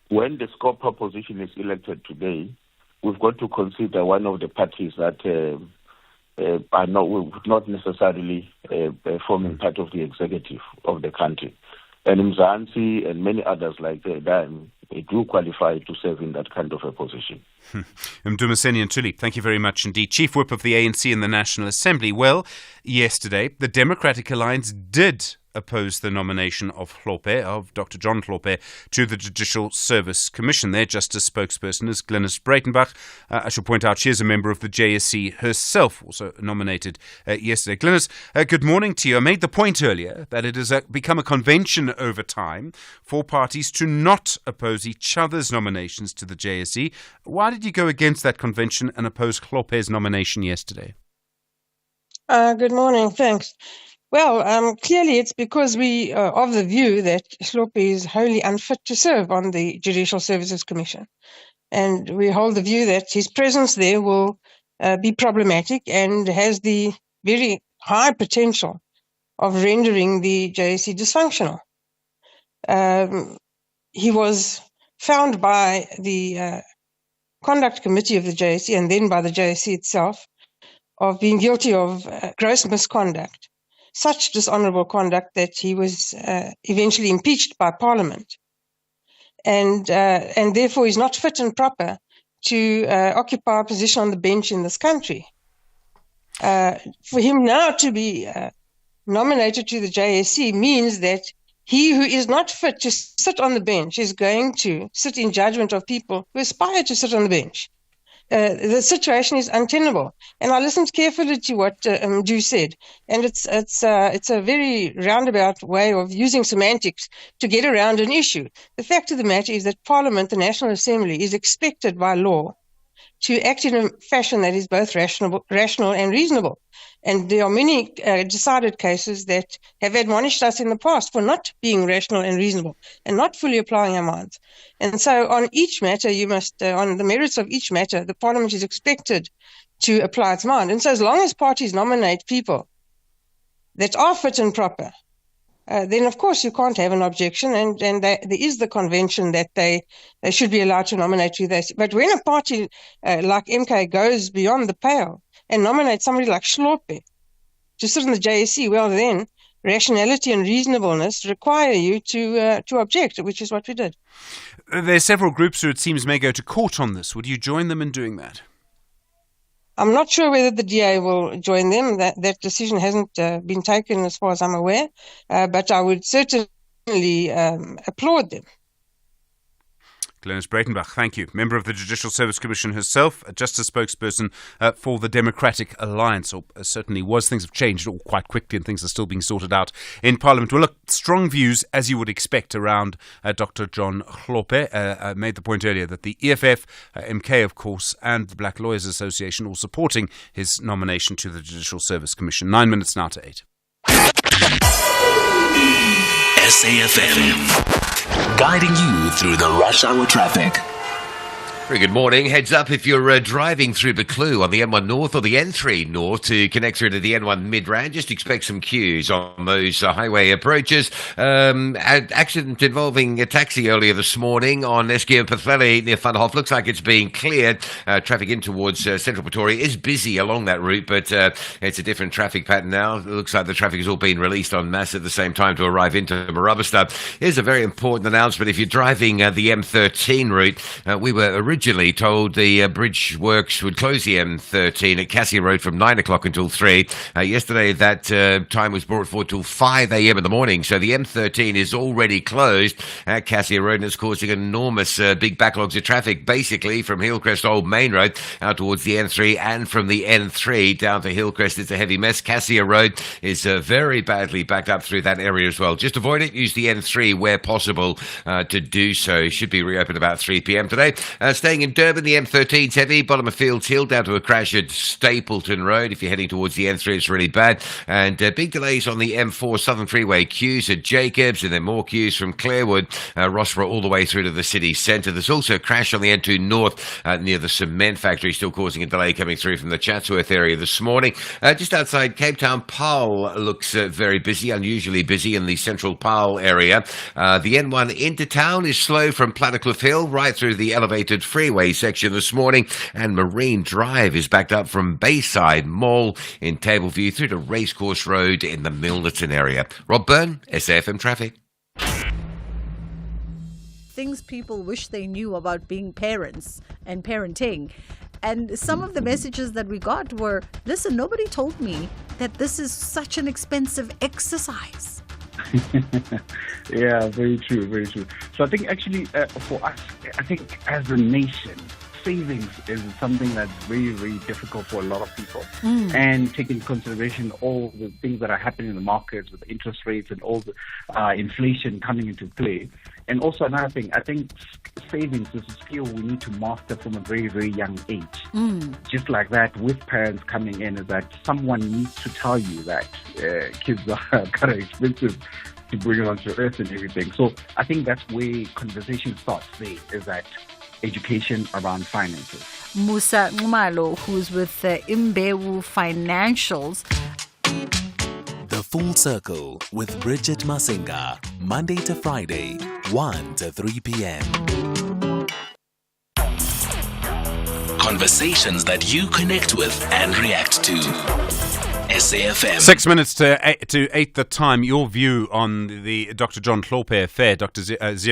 when the score proposition is elected today, we've got to consider one of the parties that are not necessarily forming part of the executive of the country. And Mzansi and many others like them, they do qualify to serve in that kind of a position. Mdumiseni Ntuli, thank you very much indeed. Chief Whip of the ANC in the National Assembly. Well, yesterday, the Democratic Alliance did oppose the nomination of Dr. John Hlope, to the Judicial Service Commission. Their Justice spokesperson is Glynis Breitenbach. I should point out she is a member of the JSC herself, also nominated yesterday. Glynis, good morning to you. I made the point earlier that it has become a convention over time for parties to not oppose each other's nominations to the JSC. Why did you go against that convention and oppose Hlope's nomination yesterday? Good morning, thanks. Well, clearly it's because we are of the view that Hlope is wholly unfit to serve on the Judicial Services Commission. And we hold the view that his presence there will be problematic and has the very high potential of rendering the JSC dysfunctional. He was found by the Conduct Committee of the JSC and then by the JSC itself of being guilty of gross misconduct. Such dishonourable conduct that he was eventually impeached by Parliament, and therefore is not fit and proper to occupy a position on the bench in this country. For him now to be nominated to the JSC means that he who is not fit to sit on the bench is going to sit in judgment of people who aspire to sit on the bench. The situation is untenable, and I listened carefully to what Mdu said, and it's a very roundabout way of using semantics to get around an issue. The fact of the matter is that Parliament, the National Assembly, is expected by law to act in a fashion that is both rational and reasonable. And there are many decided cases that have admonished us in the past for not being rational and reasonable and not fully applying our minds. And so on each matter, on the merits of each matter, the Parliament is expected to apply its mind. And so as long as parties nominate people that are fit and proper, then of course you can't have an objection, and there is the convention that they should be allowed to nominate who they. But when a party like MK goes beyond the pale and nominates somebody like Hlope to sit in the JSC, well then rationality and reasonableness require you to object, which is what we did. There are several groups who it seems may go to court on this. Would you join them in doing that? I'm not sure whether the DA will join them. That decision hasn't been taken as far as I'm aware, but I would certainly applaud them. Glynis Breitenbach, thank you. Member of the Judicial Service Commission herself, a Justice spokesperson for the Democratic Alliance, or certainly was. Things have changed all quite quickly and things are still being sorted out in Parliament. Well, look, strong views, as you would expect, around Dr. John Hlope. I made the point earlier that the EFF, MK, of course, and the Black Lawyers Association all supporting his nomination to the Judicial Service Commission. 9 minutes now to 8. SAFM, guiding you through the rush hour traffic. Very good morning. Heads up if you're driving through Buccleuch on the M1 North or the N3 North to connect through to the N1 Midrand. Just expect some queues on those highway approaches. Accident involving a taxi earlier this morning on Eskom Pathlele near Funhof. Looks like it's being cleared. Traffic in towards Central Pretoria is busy along that route, but it's a different traffic pattern now. It looks like the traffic has all been released en masse at the same time to arrive into Marabastad. Here's a very important announcement. If you're driving the M13 route, we were originally told the bridge works would close the M13 at Cassia Road from 9 o'clock until 3. Yesterday, that time was brought forward till 5 a.m. in the morning. So the M13 is already closed at Cassia Road, and it's causing enormous big backlogs of traffic, basically from Hillcrest Old Main Road out towards the N3 and from the N3 down to Hillcrest. It's a heavy mess. Cassia Road is very badly backed up through that area as well. Just avoid it. Use the N3 where possible to do so. Should be reopened about 3 p.m. today. Staying in Durban, the M13's heavy. Bottom of Fields Hill down to a crash at Stapleton Road. If you're heading towards the N3, it's really bad. And big delays on the M4 Southern Freeway. Queues at Jacobs, and then more queues from Clarewood, Rossborough, all the way through to the city centre. There's also a crash on the N2 North near the cement factory, still causing a delay coming through from the Chatsworth area this morning. Just outside Cape Town, Paarl looks very busy, unusually busy in the central Paarl area. The N1 into town is slow from Plattekloof Hill right through the elevated freeway section this morning, and Marine Drive is backed up from Bayside Mall in Tableview through to Racecourse Road in the Milnerton area. Rob Byrne, SAFM Traffic. Things people wish they knew about being parents and parenting. And some of the messages that we got were, listen, nobody told me that this is such an expensive exercise. Yeah, very true, very true. So I think actually for us, I think as a nation, savings is something that's very, very difficult for a lot of people. And take into consideration all the things that are happening in the markets with the interest rates and all the inflation coming into play. And also another thing, I think savings is a skill we need to master from a very, very young age. Just like that, with parents coming in, is that someone needs to tell you that kids are kind of expensive to bring onto earth and everything. So I think that's where conversation starts there, is that education around finances. Musa Ngumalo, who's with Imbewu Financials. The Full Circle with Bridget Masinga, Monday to Friday, 1 to 3 p.m. Conversations that you connect with and react to. SAFM. 6 minutes to 8 the time. Your view on the Dr. John Hlope affair, Dr. 086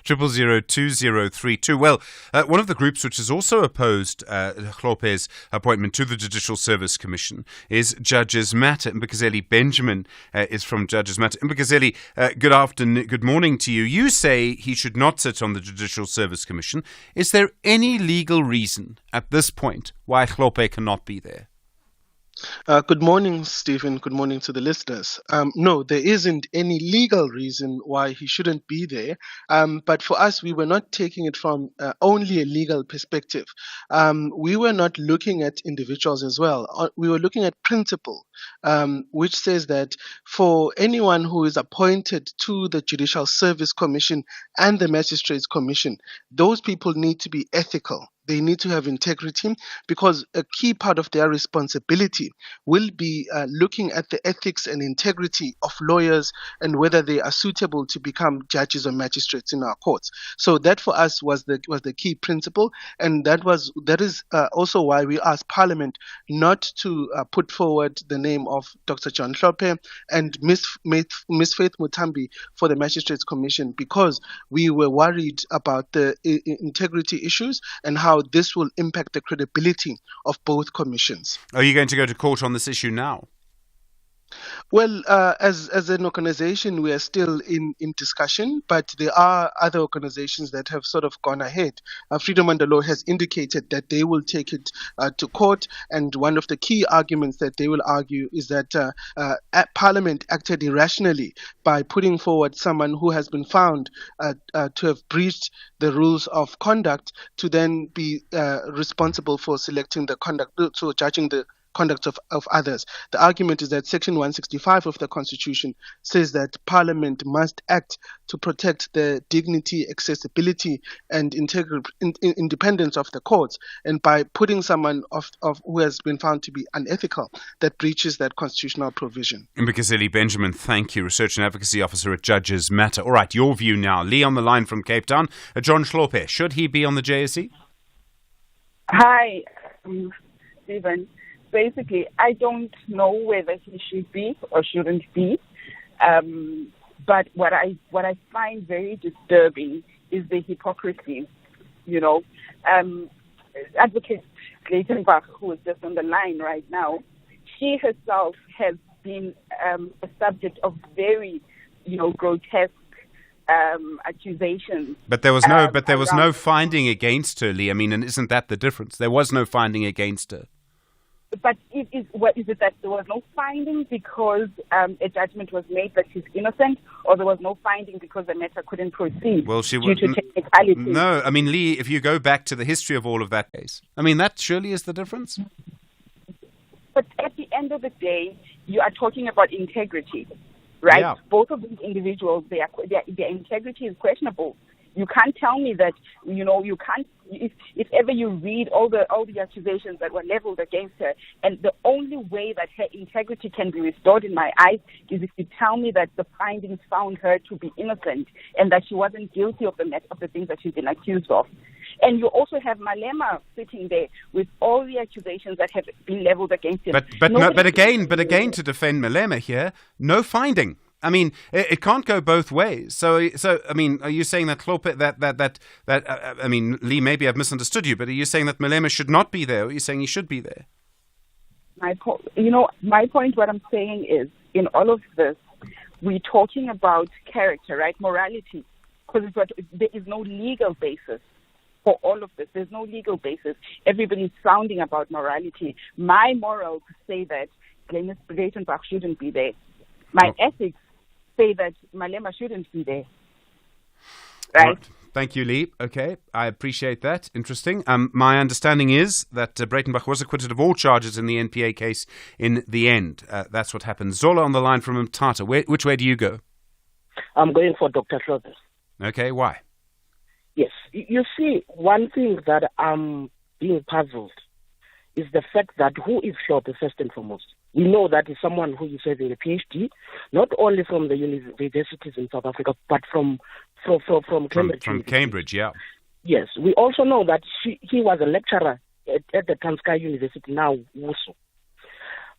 000 2032. Well, one of the groups which has also opposed Hlope's appointment to the Judicial Service Commission is Judges Matter. Mbekazeli Benjamin is from Judges Matter. Mbekazeli, good afternoon, good morning to you. You say he should not sit on the Judicial Service Commission. Is there any legal reason at this point why Hlope cannot be there? Good morning, Stephen. Good morning to the listeners. No, there isn't any legal reason why he shouldn't be there. But for us, we were not taking it from only a legal perspective. We were not looking at individuals as well. We were looking at principle, which says that for anyone who is appointed to the Judicial Service Commission and the Magistrates Commission, those people need to be ethical. They need to have integrity, because a key part of their responsibility will be looking at the ethics and integrity of lawyers and whether they are suitable to become judges or magistrates in our courts. So that for us was the key principle, and that is also why we asked Parliament not to put forward the name of Dr. John Hlope and Miss Faith Mutambi for the Magistrates Commission, because we were worried about the integrity issues and how this will impact the credibility of both commissions. Are you going to go to court on this issue now? Well, as an organization, we are still in discussion, but there are other organizations that have sort of gone ahead. Freedom Under Law has indicated that they will take it to court, and one of the key arguments that they will argue is that Parliament acted irrationally by putting forward someone who has been found to have breached the rules of conduct to then be responsible for selecting the conduct, so judging the conduct of others. The argument is that Section 165 of the Constitution says that Parliament must act to protect the dignity, accessibility, and independence of the courts. And by putting someone who has been found to be unethical, that breaches that constitutional provision. Mbekiseli Benjamin, thank you, Research and Advocacy Officer at Judges Matter. All right, your view now. Lee on the line from Cape Town. John Hlope, should he be on the JSE? Hi, Stephen. Basically, I don't know whether he should be or shouldn't be. But what I find very disturbing is the hypocrisy. Advocate Gleitenbach, who is just on the line right now, she herself has been a subject of very, grotesque accusations. But there was no finding against her, Lee. I mean, and isn't that the difference? There was no finding against her. But is it that there was no finding because a judgment was made that she's innocent, or there was no finding because the matter couldn't proceed due to technicality? No, I mean, Lee, if you go back to the history of all of that case, I mean, that surely is the difference. But at the end of the day, you are talking about integrity, right? Yeah. Both of these individuals, their integrity is questionable. You can't tell me that, you can't, if ever you read all the accusations that were leveled against her, and the only way that her integrity can be restored in my eyes is if you tell me that the findings found her to be innocent and that she wasn't guilty of the things that she's been accused of. And you also have Malema sitting there with all the accusations that have been leveled against him. But again, to defend Malema here, no finding. I mean, it can't go both ways. So I mean, are you saying that Hlope, I mean, Lee, maybe I've misunderstood you, but are you saying that Malema should not be there, or are you saying he should be there? My point, what I'm saying is, in all of this, we're talking about character, right? Morality, because there is no legal basis for all of this. There's no legal basis. Everybody's sounding about morality. My morals say that Gleitenbach shouldn't be there. My ethics say that Malema shouldn't be there. Right? Thank you, Lee. Okay, I appreciate that. Interesting. My understanding is that Breitenbach was acquitted of all charges in the NPA case in the end. That's what happened. Zola on the line from Mthatha. Which way do you go? I'm going for Dr. Hlope. Okay, why? Yes. You see, one thing that I'm being puzzled is the fact that who is Hlope first and foremost? We know that is someone who is having a PhD, not only from the universities in South Africa, but from Cambridge. From Cambridge, yeah. Yes. We also know that he was a lecturer at the Transkei University, now WUSU.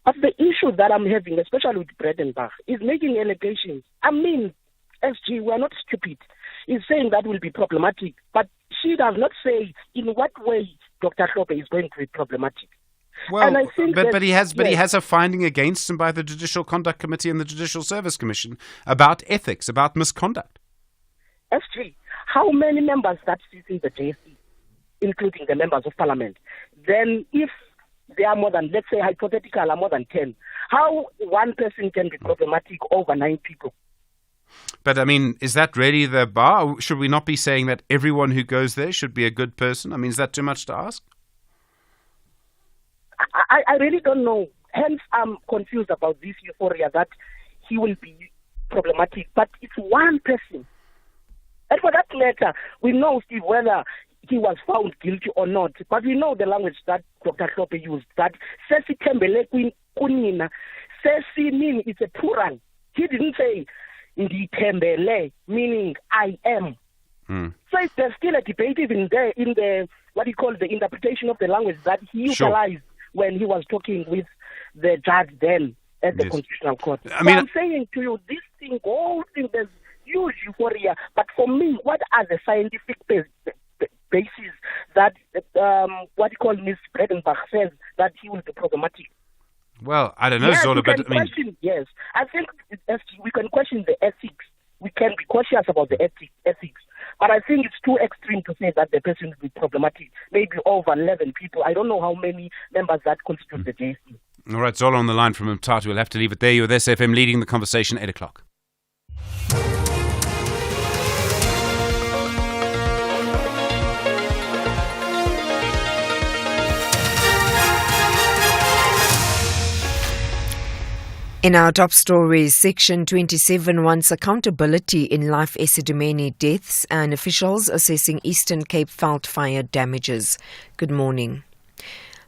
But the issue that I'm having, especially with Breitenbach, is making allegations. I mean, SG, we're not stupid. He's saying that will be problematic, but she does not say in what way Dr. Hlope is going to be problematic. Well, and I think but he has a finding against him by the Judicial Conduct Committee and the Judicial Service Commission about ethics, about misconduct. SG, how many members that sit in the JSE, including the members of Parliament? Then if there are more than, let's say hypothetical, are more than 10, how one person can be problematic over 9 people? But, I mean, is that really the bar? Should we not be saying that everyone who goes there should be a good person? I mean, is that too much to ask? I really don't know. Hence, I'm confused about this euphoria that he will be problematic. But it's one person. And for that matter, we know, Steve, whether he was found guilty or not. But we know the language that Dr. Hlope used, that Sesi Tembele Kunina. Sesi means it's a plural. He didn't say Ndi Tembele, meaning I am. So there's still a debate even there in the, what you call the interpretation of the language that he utilized when he was talking with the judge then at the Constitutional Court. I'm saying to you, this thing, all thing, there's huge euphoria. But for me, what are the scientific basis that, what you call Ms. Breitenbach says that he will be problematic? Well, I don't know, Zola, but yes, I think we can question the ethics. We can be cautious about the ethics. But I think it's too extreme to say that the person will be problematic. Maybe over 11 people. I don't know how many members that constitute the JSE. All right, Zola on the line from Mthatha. We'll have to leave it there. You're with SFM leading the conversation, 8 o'clock. In our top stories, Section 27 wants accountability in Life Esidimeni deaths and officials assessing Eastern Cape veld fire damages. Good morning.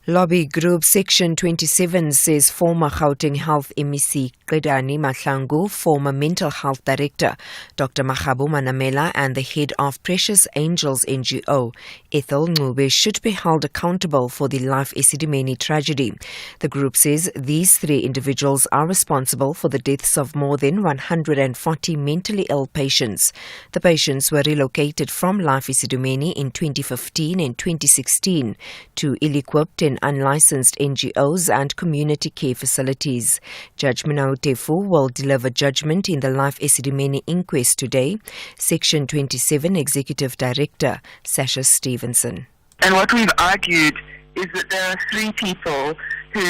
Lobby Group Section 27 says former Gauteng Health MEC Qedani Mahlangu, former Mental Health Director Dr. Makgabo Manamela and the head of Precious Angels NGO, Ethel Ncube, should be held accountable for the Life Esidimeni tragedy. The group says these three individuals are responsible for the deaths of more than 140 mentally ill patients. The patients were relocated from Life Esidimeni in 2015 and 2016 to ill-equipped and unlicensed NGOs and community care facilities. Judge Minao Tefu will deliver judgment in the Life Esidimeni inquest today. Section 27 Executive Director Sasha Stevenson. And what we've argued is that there are three people who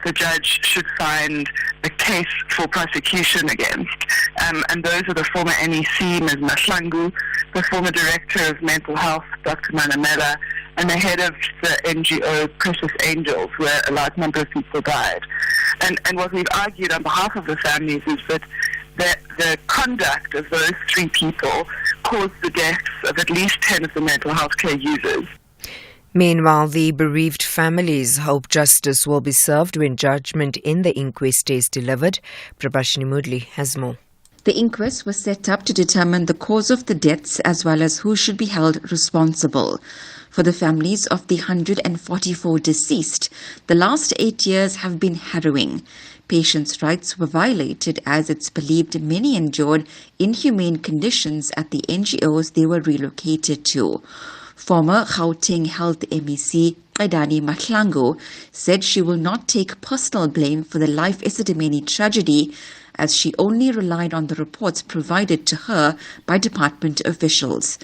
the judge should find a case for prosecution against. And those are the former NEC, Ms. Mahlangu, the former Director of Mental Health, Dr. Manamela, and the head of the NGO Precious Angels, where a large number of people died. And what we've argued on behalf of the families is that the conduct of those three people caused the deaths of at least 10 of the mental health care users. Meanwhile, the bereaved families hope justice will be served when judgment in the inquest is delivered. Prabhashini Mudli has more. The inquest was set up to determine the cause of the deaths as well as who should be held responsible. For the families of the 144 deceased, the last 8 years have been harrowing. Patients' rights were violated as it's believed many endured inhumane conditions at the NGOs they were relocated to. Former Gauteng Health MEC Qedani Mahlangu said she will not take personal blame for the Life Esidimeni tragedy as she only relied on the reports provided to her by department officials.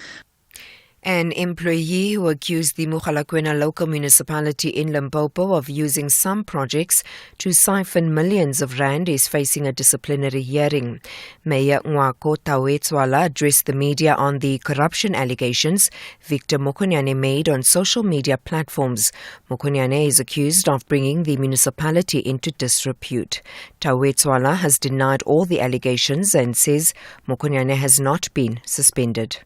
An employee who accused the Mogalakwena local municipality in Limpopo of using some projects to siphon millions of rand is facing a disciplinary hearing. Mayor Nwako Tawetswala addressed the media on the corruption allegations Victor Mokonyane made on social media platforms. Mokonyane is accused of bringing the municipality into disrepute. Tawetswala has denied all the allegations and says Mokonyane has not been suspended.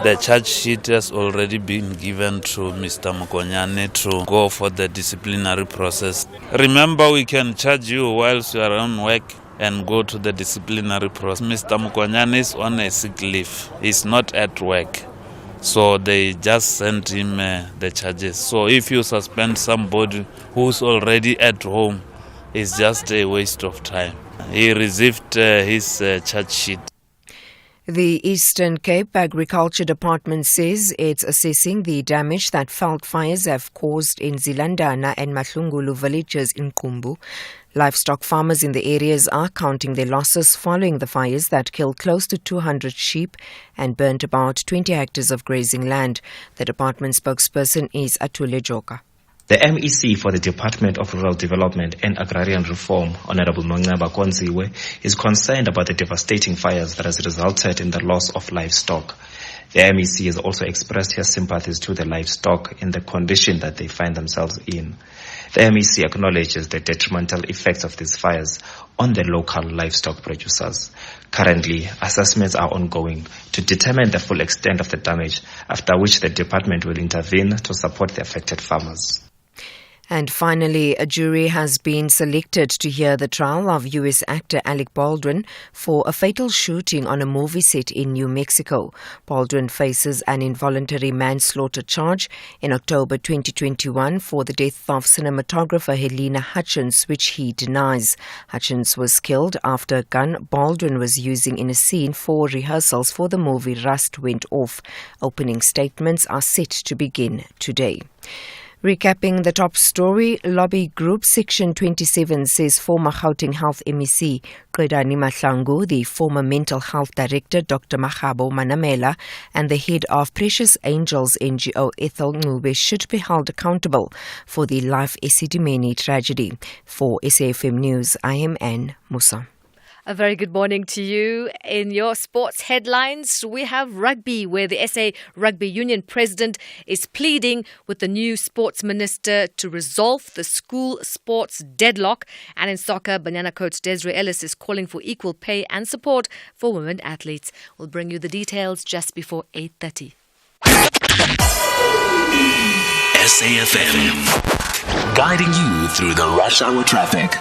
The charge sheet has already been given to Mr. Mokonyane to go for the disciplinary process. Remember, we can charge you whilst you are on work and go to the disciplinary process. Mr. Mokonyane is on a sick leave. He's not at work. So they just sent him the charges. So if you suspend somebody who's already at home, it's just a waste of time. He received his charge sheet. The Eastern Cape Agriculture Department says it's assessing the damage that veld fires have caused in Zilandana and Mahlungulu villages in Qumbu. Livestock farmers in the areas are counting their losses following the fires that killed close to 200 sheep and burnt about 20 hectares of grazing land. The department spokesperson is Atule Joka. The MEC for the Department of Rural Development and Agrarian Reform, Honorable Mongaba Konziwe, is concerned about the devastating fires that has resulted in the loss of livestock. The MEC has also expressed her sympathies to the livestock in the condition that they find themselves in. The MEC acknowledges the detrimental effects of these fires on the local livestock producers. Currently, assessments are ongoing to determine the full extent of the damage, after which the department will intervene to support the affected farmers. And finally, a jury has been selected to hear the trial of U.S. actor Alec Baldwin for a fatal shooting on a movie set in New Mexico. Baldwin faces an involuntary manslaughter charge in October 2021 for the death of cinematographer Helena Hutchins, which he denies. Hutchins was killed after a gun Baldwin was using in a scene for rehearsals for the movie Rust went off. Opening statements are set to begin today. Recapping the top story, Lobby Group Section 27 says former Gauteng Health MEC Qedani Mahlangu, the former Mental Health Director Dr. Makgabo Manamela, and the head of Precious Angels NGO Ethel Ncube should be held accountable for the Life Esidimeni tragedy. For SAFM News, I am Anne Musa. A very good morning to you. In your sports headlines, we have rugby, where the SA Rugby Union president is pleading with the new sports minister to resolve the school sports deadlock. And in soccer, Banyana coach Desiree Ellis is calling for equal pay and support for women athletes. We'll bring you the details just before 8:30. SAFM, guiding you through the rush hour traffic.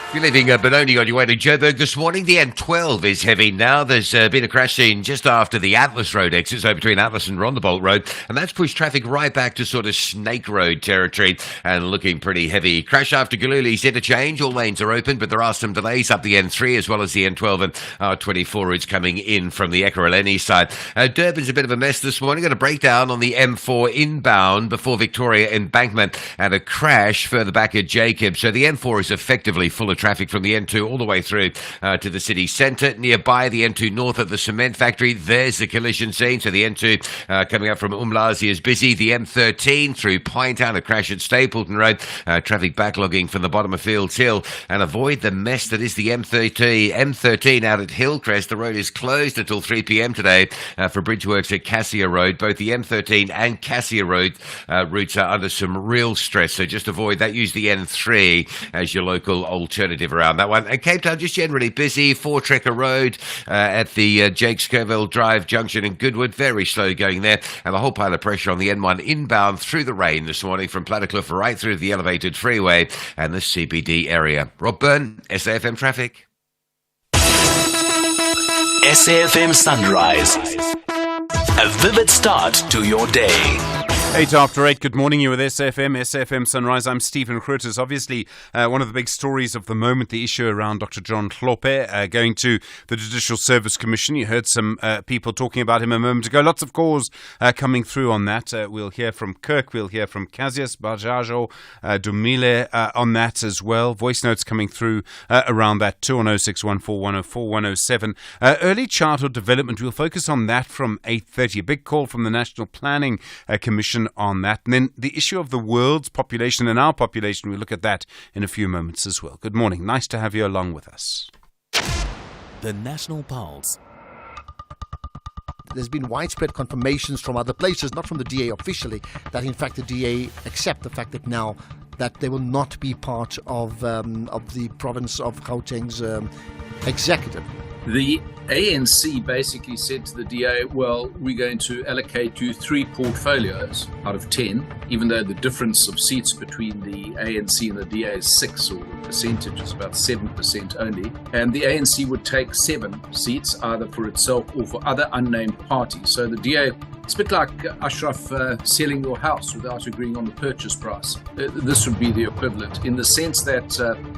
If you're leaving Benoni on your way to Joburg this morning, the N12 is heavy now. There's been a crash scene just after the Atlas Road exit, so between Atlas and Rondebolt Road, and that's pushed traffic right back to sort of Snake Road territory and looking pretty heavy. Crash after Galuli's interchange. All lanes are open, but there are some delays up the N3 as well as the N12 and R24 routes coming in from the Ekurhuleni side. Durban's a bit of a mess this morning. Got a breakdown on the M4 inbound before Victoria Embankment and a crash further back at Jacob. So the M4 is effectively full of traffic from the N2 all the way through to the city centre. Nearby the N2 north at the cement factory, there's the collision scene. So the N2 coming up from Umlazi is busy. The M13 through Pinetown, a crash at Stapleton Road. Traffic backlogging from the bottom of Fields Hill. And avoid the mess that is the M13 out at Hillcrest. The road is closed until 3 p.m. today for bridge works at Cassia Road. Both the M13 and Cassia Road routes are under some real stress. So just avoid that. Use the N3 as your local alternative around that one. And Cape Town just generally busy. Four Trekker Road at the Jake Scoville Drive junction in Goodwood, very slow going there, and a whole pile of pressure on the N1 inbound through the rain this morning from Plattercliff right through the elevated freeway and the CBD area. Rob Byrne, SAFM Traffic. SAFM Sunrise, a vivid start to your day. 8 after 8, good morning. You with SAFM Sunrise. I'm Stephen Grootes. Obviously, one of the big stories of the moment, the issue around Dr. John Hlope going to the Judicial Service Commission. You heard some people talking about him a moment ago. Lots of calls coming through on that. We'll hear from Kirk, we'll hear from Cassius, Bajajo, Dumile on that as well. Voice notes coming through around that too on 0614104107. Early childhood development, we'll focus on that from 8:30. A big call from the National Planning Commission on that. And then the issue of the world's population and our population, we'll look at that in a few moments as well. Good morning. Nice to have you along with us. The National Pulse. There's been widespread confirmations from other places, not from the DA officially, that in fact the DA accept the fact that now that they will not be part of the province of Gauteng's executive. The ANC basically said to the DA, well, we're going to allocate you 3 portfolios out of 10, even though the difference of seats between the ANC and the DA is 6, or the percentage is about 7% only. And the ANC would take 7 seats, either for itself or for other unnamed parties. So the DA, it's a bit like Ashraf selling your house without agreeing on the purchase price. This would be the equivalent, in the sense that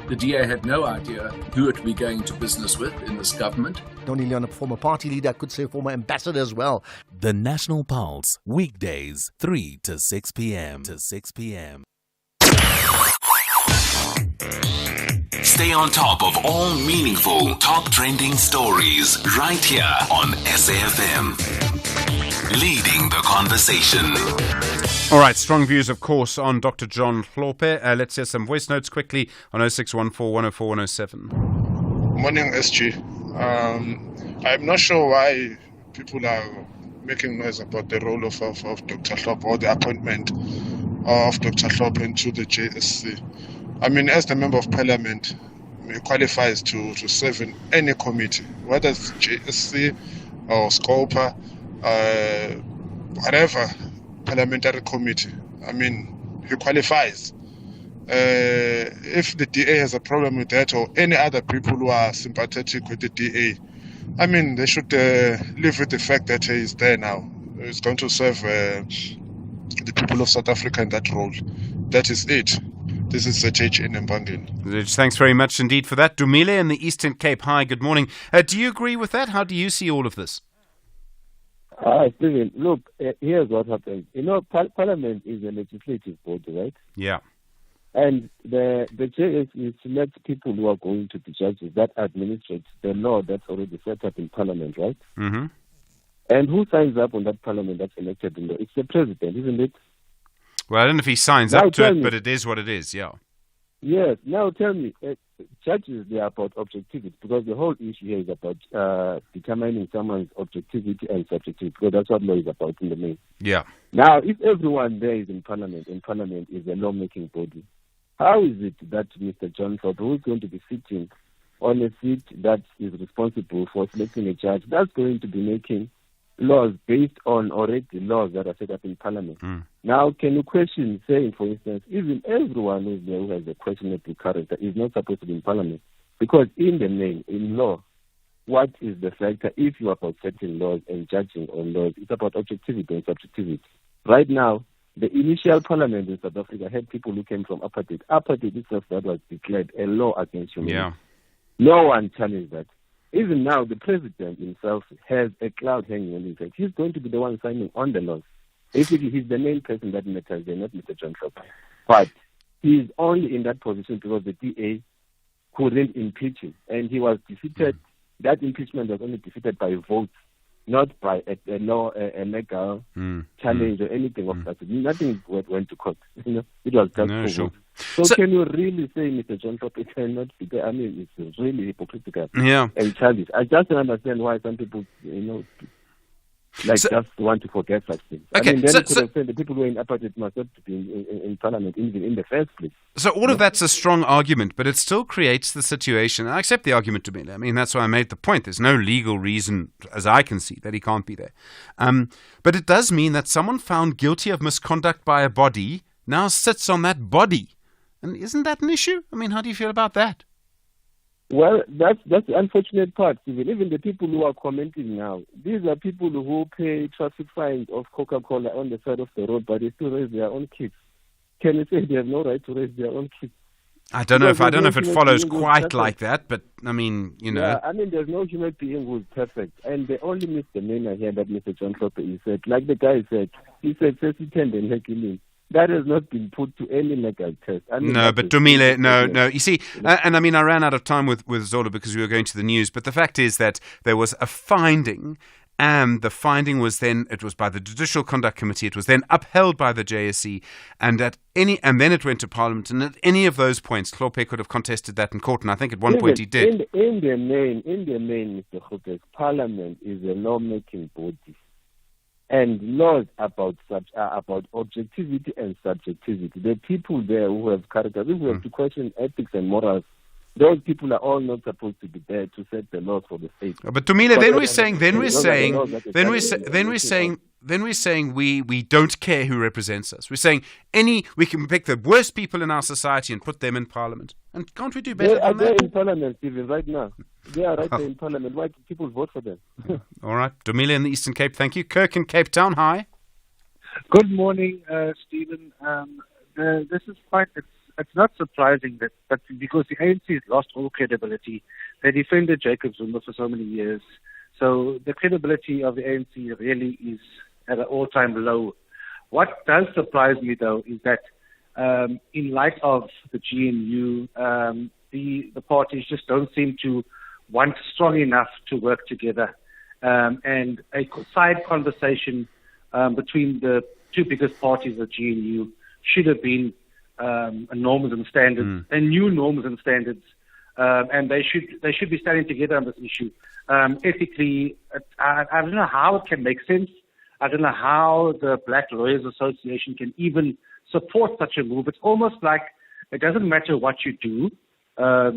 the DA had no idea who it would be going to business with in this government. Not only on a former party leader, I could say former ambassador as well. The National Pulse, weekdays 3 to 6 p.m. Stay on top of all meaningful, top trending stories right here on SAFM. Leading the conversation. All right, strong views, of course, on Dr. John Hlope. Let's hear some voice notes quickly on 0614104107. Morning, SG. I'm not sure why people are making noise about the role of Dr. Hlope or the appointment of Dr. Hlope into the JSC. I mean, as the Member of Parliament, he qualifies to serve in any committee, whether it's JSC or SCOPA, whatever parliamentary committee. I mean, he qualifies. If the DA has a problem with that, or any other people who are sympathetic with the DA, I mean, they should live with the fact that he is there now. He's going to serve the people of South Africa in that role. That is it. This is H in Mbangeni. Thanks very much indeed for that. Dumile in the Eastern Cape. Hi, good morning. Do you agree with that? How do you see all of this? Stephen, look, here's what happens. You know, Parliament is a legislative body, right? Yeah. And the JSE selects people who are going to be judges that administrate the law that's already set up in Parliament, right? Mm-hmm. And who signs up on that Parliament that's elected in law? It's the President, isn't it? Well, I don't know if he signs up to it, but it is what it is, yeah. Yes. Now tell me, judges, they are about objectivity, because the whole issue here is about determining someone's objectivity and subjectivity, because that's what law is about in the main. Yeah. Now, if everyone there is in Parliament, and Parliament is a lawmaking body, how is it that Mr. John Hlope, who is going to be sitting on a seat that is responsible for selecting a judge, that's going to be making laws based on already laws that are set up in Parliament? Now, can you question, saying, for instance, even everyone who's there who has a questionable character is not supposed to be in Parliament? Because in the main, in law, what is the factor if you are about setting laws and judging on laws? It's about objectivity and subjectivity. Right now, the initial Parliament in South Africa had people who came from apartheid. Apartheid itself, that was declared a law against humanity. Yeah. No one challenged that. Even now, the president himself has a cloud hanging on his head. He's going to be the one signing on the laws. Basically, he's the main person that matters there, not Mr. John Hlope. But he's only in that position because the DA couldn't impeach him. And he was defeated. That impeachment was only defeated by votes, not by a legal challenge or anything of that. Nothing went to court. It was just sure. So can you really say Mr. John Hlope cannot be there? I mean, it's really hypocritical and childish. I just don't understand why some people, just want to forget such things. Okay, I mean, then you could have said the people who are in apartheid must not be in Parliament even in the first place. So all of that's a strong argument, but it still creates the situation. I accept the argument, to me. I mean, that's why I made the point. There's no legal reason, as I can see, that he can't be there. But it does mean that someone found guilty of misconduct by a body now sits on that body. And isn't that an issue? I mean, how do you feel about that? Well, that's the unfortunate part, Stephen. Even the people who are commenting now, these are people who pay traffic fines of Coca-Cola on the side of the road, but they still raise their own kids. Can you say they have no right to raise their own kids? I don't know if it follows quite like that, but I mean, Yeah, I mean, there's no human being who's perfect, and the only misdemeanor here that Mr. John Hlope said, like the guy said, he said, that has not been put to any legal test. I mean, no, but Dumile, no. You see, and I mean, I ran out of time with Zola because we were going to the news, but the fact is that there was a finding, and the finding was then, it was by the Judicial Conduct Committee, it was then upheld by the JSE, and then it went to Parliament, and at any of those points, Hlope could have contested that in court, and I think at one point he did. In the main, Mr. Hlope, Parliament is a lawmaking body. And laws about objectivity and subjectivity. The people there who have character, if we have to question ethics and morals, those people are all not supposed to be there to set the laws for the state. But Tumile, then we're saying we don't care who represents us. We're saying we can pick the worst people in our society and put them in Parliament. And can't we do better than that? They're in Parliament, Stephen, right now. They are right there in Parliament. Why do people vote for them? All right. Dumile in the Eastern Cape, thank you. Kirk in Cape Town, hi. Good morning, Stephen. This is it's not surprising that because the ANC has lost all credibility. They defended Jacob Zuma for so many years. So the credibility of the ANC really is at an all-time low. What does surprise me, though, is that in light of the GNU, the parties just don't seem to want strong enough to work together. And a side conversation between the two biggest parties of GNU should have been norms and standards, and new norms and standards. And they should be standing together on this issue. Ethically, I don't know how it can make sense. I don't know how the Black Lawyers Association can even support such a move. It's almost like it doesn't matter what you do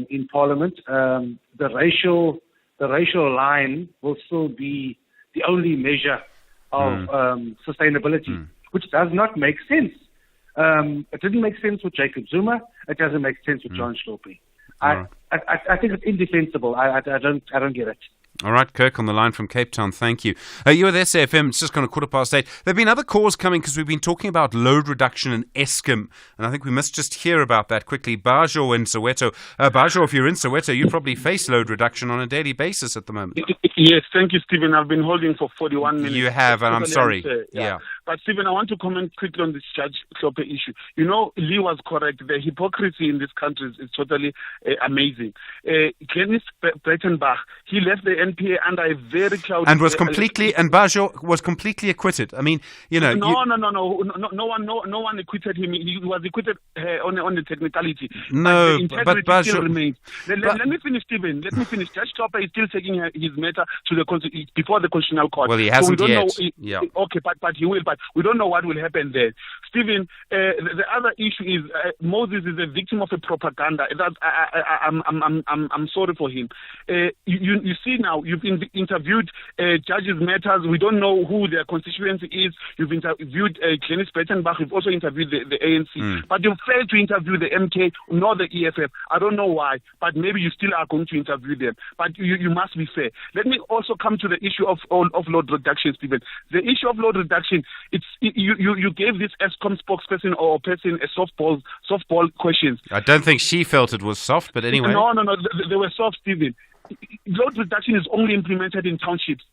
in Parliament. The racial line will still be the only measure of sustainability, which does not make sense. It didn't make sense with Jacob Zuma. It doesn't make sense with John Hlope. I think it's indefensible. I don't get it. All right, Kirk on the line from Cape Town, thank you. You're with SAFM, it's just gone 8:15. There have been other calls coming because we've been talking about load reduction in Eskom, and I think we must just hear about that quickly. Bajo in Soweto. Bajo, if you're in Soweto, you probably face load reduction on a daily basis at the moment. Yes, thank you, Stephen. I've been holding for 41 minutes. You have, and I'm sorry. Unfair, Yeah. But, Stephen, I want to comment quickly on this Judge Hlope issue. You know, Lee was correct. The hypocrisy in this country is totally amazing. Glenys Breitenbach, he left the NPA under a very cloudy... And was completely, and Bajo was completely acquitted. I mean, you know... No one acquitted him. He was acquitted on the technicality. No, but Bajo... still remains. Let me finish, Stephen. Let me finish. Judge Hlope is still taking his matter to before the Constitutional Court. Well, he hasn't so we don't yet. Know, okay, but he will. But we don't know what will happen there. Stephen, the other issue is Moses is a victim of a propaganda. I'm sorry for him. You see now, you've interviewed judges' matters. We don't know who their constituency is. You've interviewed Glenys Breitenbach. You've also interviewed the ANC. But you failed to interview the MK nor the EFF. I don't know why, but maybe you still are going to interview them. But you must be fair. Let me also come to the issue of load reduction, Stephen. The issue of load reduction, you gave this Eskom spokesperson or person a softball questions. I don't think she felt it was soft, but anyway. No, they were soft, Stephen. Load reduction is only implemented in townships.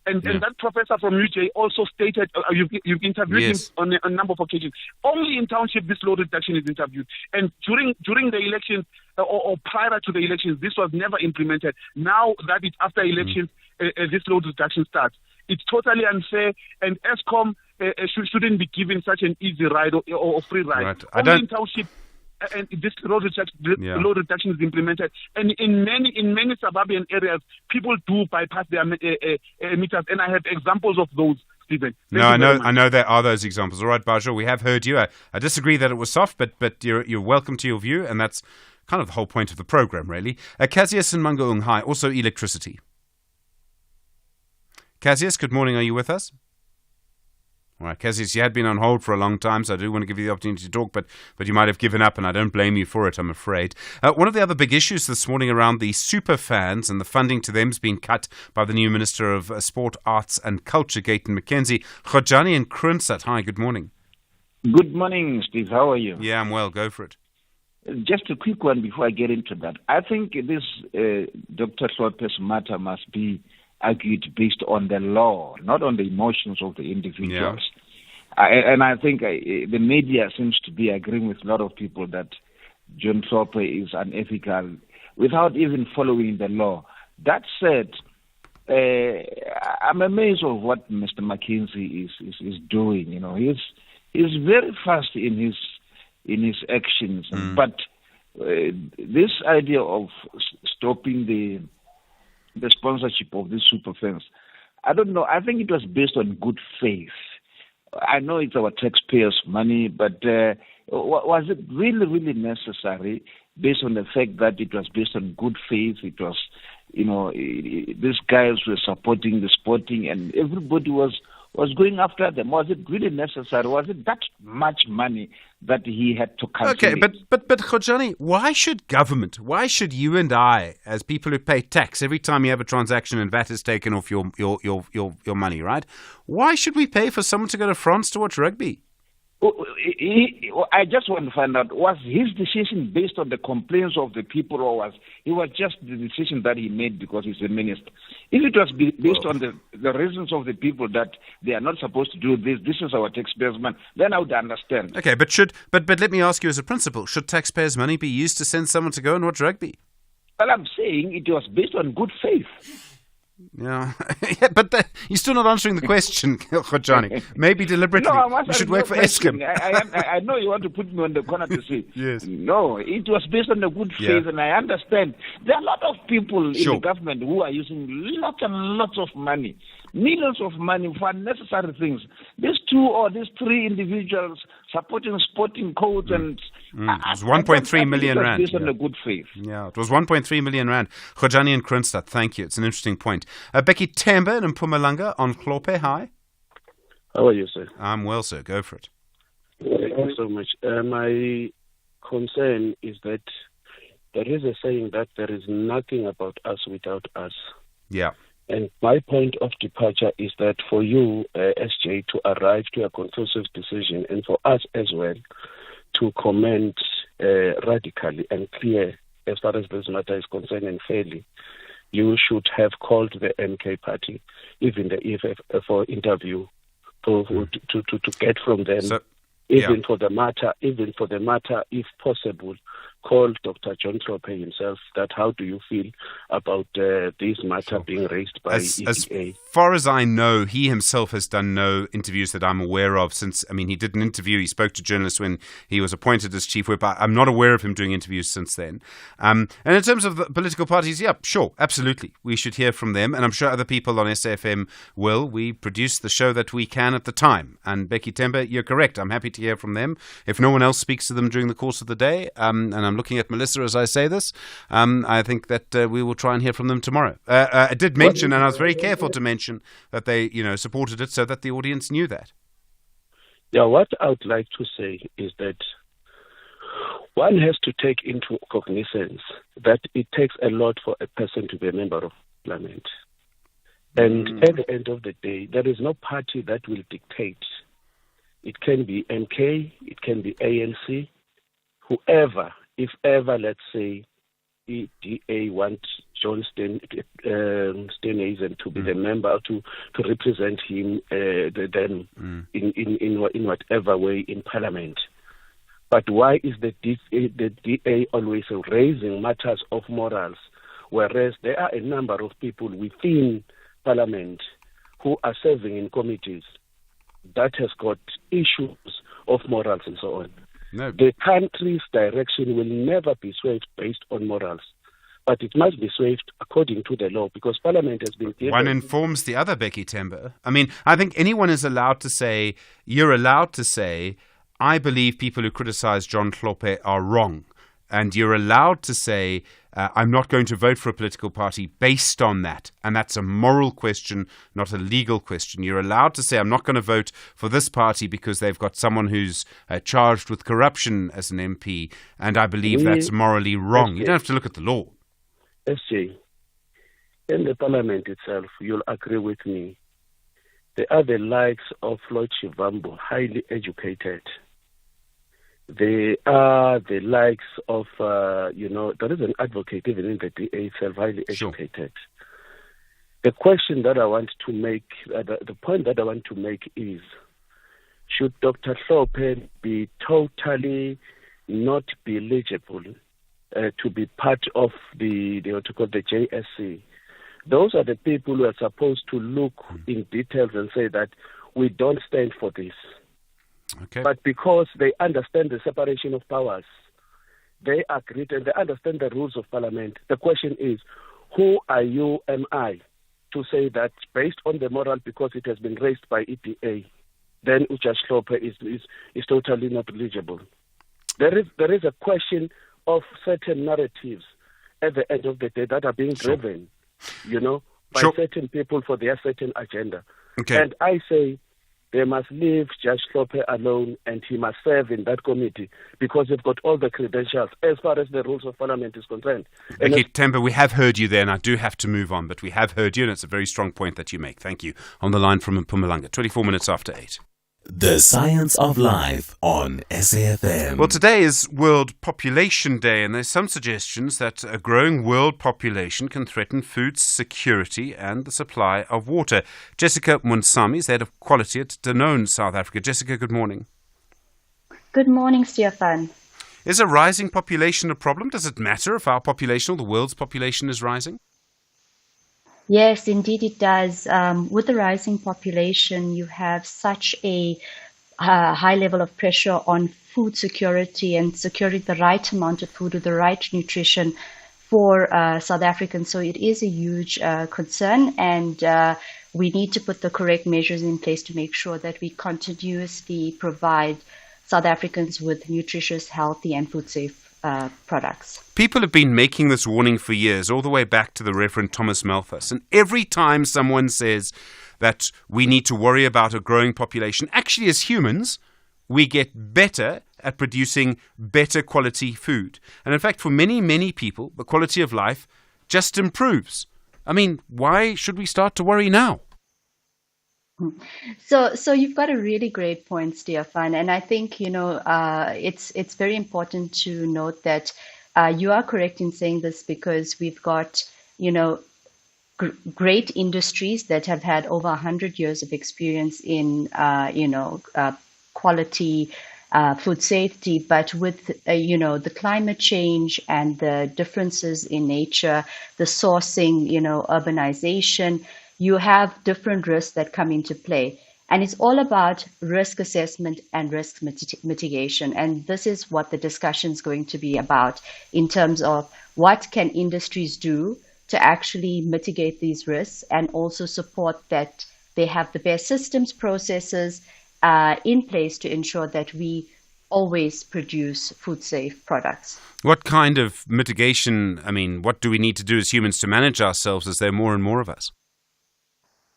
And that professor from UJ also stated, you've interviewed him on a number of occasions. Only in township this load reduction is interviewed. And during the elections or prior to the elections, this was never implemented. Now that it's after elections, this load reduction starts. It's totally unfair, and Eskom shouldn't be given such an easy ride or free ride. Right. Only in township. And this load reduction is implemented, and in many suburban areas, people do bypass their meters, and I have examples of those. Stephen, I know there are those examples. All right, Bajo, we have heard you. I disagree that it was soft, but you're welcome to your view, and that's kind of the whole point of the program, really. Cassius and Mangaung, hi. Also, electricity. Cassius, good morning. Are you with us? All right, Cassius, you had been on hold for a long time, so I do want to give you the opportunity to talk, but you might have given up, and I don't blame you for it, I'm afraid. One of the other big issues this morning around the super fans and the funding to them has been cut by the new Minister of Sport, Arts and Culture, Gayton McKenzie. Khojani and Kroonstad, hi, good morning. Good morning, Steve. How are you? Yeah, I'm well. Go for it. Just a quick one before I get into that. I think this Dr. Hlope's matter must be argued based on the law, not on the emotions of the individuals. And I think the media seems to be agreeing with a lot of people that John Hlope is unethical without even following the law. That said, I'm amazed of what Mr. McKenzie is doing. You know, he's very fast in his actions, but this idea of stopping the sponsorship of these super fans, I don't know. I think it was based on good faith. I know it's our taxpayers' money, but was it really, really necessary based on the fact that it was based on good faith? It was, these guys were supporting the Sporting and everybody was going after them. Was it really necessary? Was it that much money that he had to calculate? Okay, but Khojani, why should you and I, as people who pay tax, every time you have a transaction and VAT is taken off your money, right? Why should we pay for someone to go to France to watch rugby? I just want to find out, was his decision based on the complaints of the people, or was just the decision that he made because he's a minister? If it was based on the reasons of the people that they are not supposed to do this is our taxpayers' money, then I would understand. Okay, but let me ask you as a principle, should taxpayers' money be used to send someone to go and watch rugby? Well, I'm saying it was based on good faith. Yeah, but you're still not answering the question, Khojani. Maybe deliberately. No, you should work for Eskom. I know you want to put me on the corner to say. Yes. No, it was based on the good faith, and I understand. There are a lot of people in the government who are using lots and lots of money, millions of money for unnecessary things. These 2 or these 3 individuals supporting Sporting codes and... It was 1.3 million rand. Based on the good faith. Yeah, it was 1.3 million rand. Khojani and Kroonstad, thank you. It's an interesting point. Becky Temba in Mpumalanga on Hlope, hi. How are you, sir? I'm well, sir. Go for it. Thank you so much. My concern is that there is a saying that there is nothing about us without us. Yeah. And my point of departure is that for you, SJ, to arrive to a conclusive decision, and for us as well to comment radically and clear as far as this matter is concerned and fairly, you should have called the MK party, even the EFF, for interview, to get from them. For the matter, if possible, call Dr. John Hlope himself. That how do you feel about this matter being raised by EDA? As far as I know, he himself has done no interviews that I'm aware of since, he did an interview, he spoke to journalists when he was appointed as chief whip. I'm not aware of him doing interviews since then. And in terms of the political parties, yeah, sure, absolutely. We should hear from them, and I'm sure other people on SAFM will. We produce the show that we can at the time. And Becky Tembe, you're correct. I'm happy to hear from them. If no one else speaks to them during the course of the day, and I'm looking at Melissa as I say this, I think that we will try and hear from them tomorrow. I did mention, and I was very careful to mention, that they supported it so that the audience knew that. Yeah, what I would like to say is that one has to take into cognizance that it takes a lot for a person to be a member of parliament. And at the end of the day, there is no party that will dictate. It can be MK, it can be ANC, whoever, if ever, let's say, EDA wants John Steenhuisen to be the member, to represent him in whatever way in Parliament. But why is the DA always raising matters of morals, whereas there are a number of people within Parliament who are serving in committees that has got issues of morals and so on? No. The country's direction will never be swayed based on morals, but it must be swayed according to the law, because Parliament has been given... One informs the other, Becky Tembe. I think anyone is allowed to say, I believe people who criticize John Hlope are wrong. And you're allowed to say, I'm not going to vote for a political party based on that. And that's a moral question, not a legal question. You're allowed to say, I'm not going to vote for this party because they've got someone who's charged with corruption as an MP. And I believe that's morally wrong. You don't have to look at the law. SJ, in the Parliament itself, you'll agree with me, there are the likes of Floyd Shivambu, highly educated. They are the likes of, there is an advocate even in the DA itself, highly educated. The question that I want to make, the point that I want to make is, should Dr. Hlope be totally not be eligible to be part of the JSC? Those are the people who are supposed to look in details and say that we don't stand for this. Okay. But because they understand the separation of powers, they agreed and they understand the rules of Parliament. The question is, who are you, am I, to say that based on the moral, because it has been raised by EPA, then Judge Hlope is totally not eligible. There is a question of certain narratives at the end of the day that are being driven, by certain people for their certain agenda. Okay. And I say, they must leave Judge Hlope alone, and he must serve in that committee because they've got all the credentials as far as the rules of Parliament is concerned. Okay, Tembe, we have heard you there, and I do have to move on, but we have heard you, and it's a very strong point that you make. Thank you. On the line from Mpumalanga, 24 minutes after 8. The Science of Life on SAFM. Well, today is World Population Day, and there's some suggestions that a growing world population can threaten food security and the supply of water. Jessica Munsami is head of quality at Danone, South Africa. Jessica, good morning. Good morning, Stefan. Is a rising population a problem? Does it matter if our population or the world's population is rising? Yes, indeed it does. With the rising population, you have such a high level of pressure on food security and securing the right amount of food with the right nutrition for South Africans. So it is a huge concern, and we need to put the correct measures in place to make sure that we continuously provide South Africans with nutritious, healthy and food safe products. People have been making this warning for years, all the way back to the Reverend Thomas Malthus. And every time someone says that we need to worry about a growing population, actually as humans, we get better at producing better quality food. And in fact, for many, many people, the quality of life just improves. Why should we start to worry now? So you've got a really great point, Stefan, and I think it's very important to note that you are correct in saying this, because we've got great industries that have had over 100 years of experience in, quality food safety, but with, the climate change and the differences in nature, the sourcing, urbanization, you have different risks that come into play. And it's all about risk assessment and risk mitigation. And this is what the discussion is going to be about in terms of what can industries do to actually mitigate these risks and also support that they have the best systems, processes in place to ensure that we always produce food-safe products. What kind of mitigation, what do we need to do as humans to manage ourselves as there are more and more of us?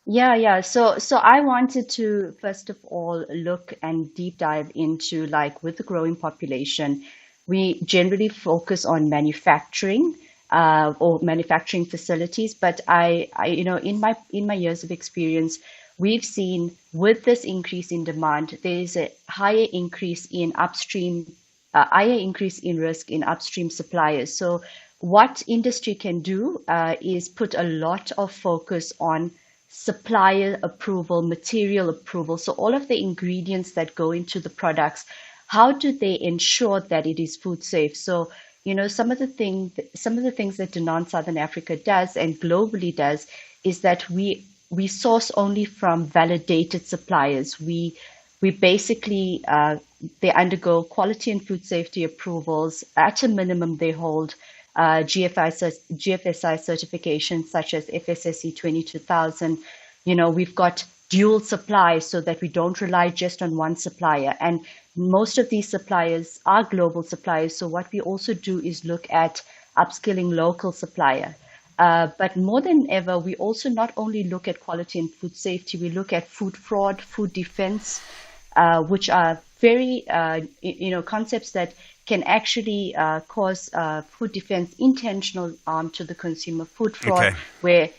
Yeah. So I wanted to, first of all, look and deep dive into, with the growing population, we generally focus on manufacturing or manufacturing facilities. But in my years of experience, we've seen with this increase in demand, there is a higher increase in risk in upstream suppliers. So what industry can do is put a lot of focus on supplier approval, material approval. So all of the ingredients that go into the products, how do they ensure that it is food safe? So, some of the things that Danone Southern Africa does and globally does is that we source only from validated suppliers. We basically, they undergo quality and food safety approvals. At a minimum, they hold GFSI certifications such as FSSC 22000. We've got dual supply so that we don't rely just on one supplier. And most of these suppliers are global suppliers. So what we also do is look at upskilling local supplier. But more than ever, we also not only look at quality and food safety, we look at food fraud, food defense, which are very, concepts that can actually cause food defense, intentional harm to the consumer, food fraud, where,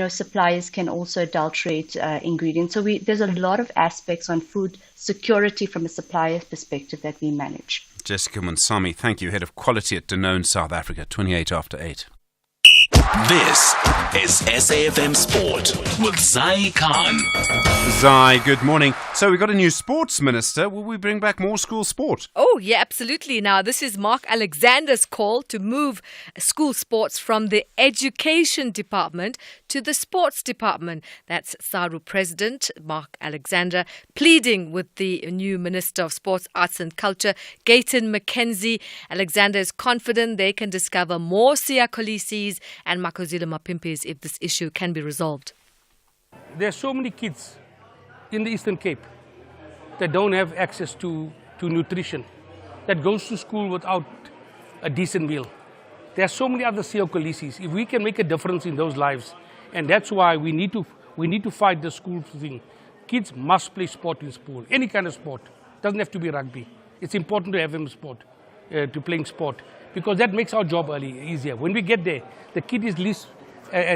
suppliers can also adulterate ingredients. So there's a lot of aspects on food security from a supplier perspective that we manage. Jessica Munsami, thank you, Head of Quality at Danone South Africa, 28 after 8. This is SAFM Sport with Zai Khan. Zai, good morning. So we've got a new sports minister. Will we bring back more school sport? Oh, yeah, absolutely. Now, this is Mark Alexander's call to move school sports from the education department to the sports department. That's SARU President Mark Alexander pleading with the new Minister of Sports, Arts and Culture, Gayton McKenzie. Alexander is confident they can discover more Siya Kolisis and Makozile Mapimpis if this issue can be resolved. There are so many kids in the Eastern Cape that don't have access to nutrition, that goes to school without a decent meal. There are so many other Siya Kolisis. If we can make a difference in those lives, and that's why we need to fight the school thing. Kids must play sport in school, any kind of sport. Doesn't have to be rugby. It's important to have them to playing sport, because that makes our job easier. When we get there, the kid is least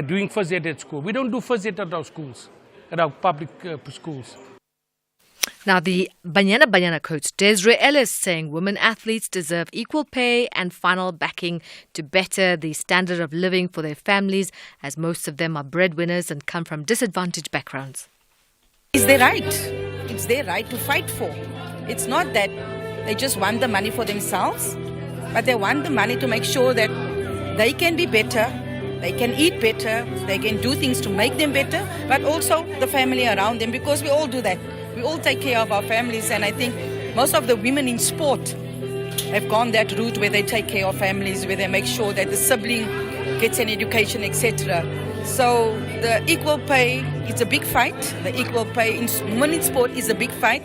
doing first aid at school. We don't do first aid at our schools, at our public schools. Now, the Banyana coach Desiree Ellis saying women athletes deserve equal pay and final backing to better the standard of living for their families, as most of them are breadwinners and come from disadvantaged backgrounds. It's their right. It's their right to fight for. It's not that they just want the money for themselves, but they want the money to make sure that they can be better, they can eat better, they can do things to make them better, but also the family around them, because we all do that. We all take care of our families, and I think most of the women in sport have gone that route where they take care of families, where they make sure that the sibling gets an education, etc. So the equal pay is a big fight. The equal pay in women in sport is a big fight.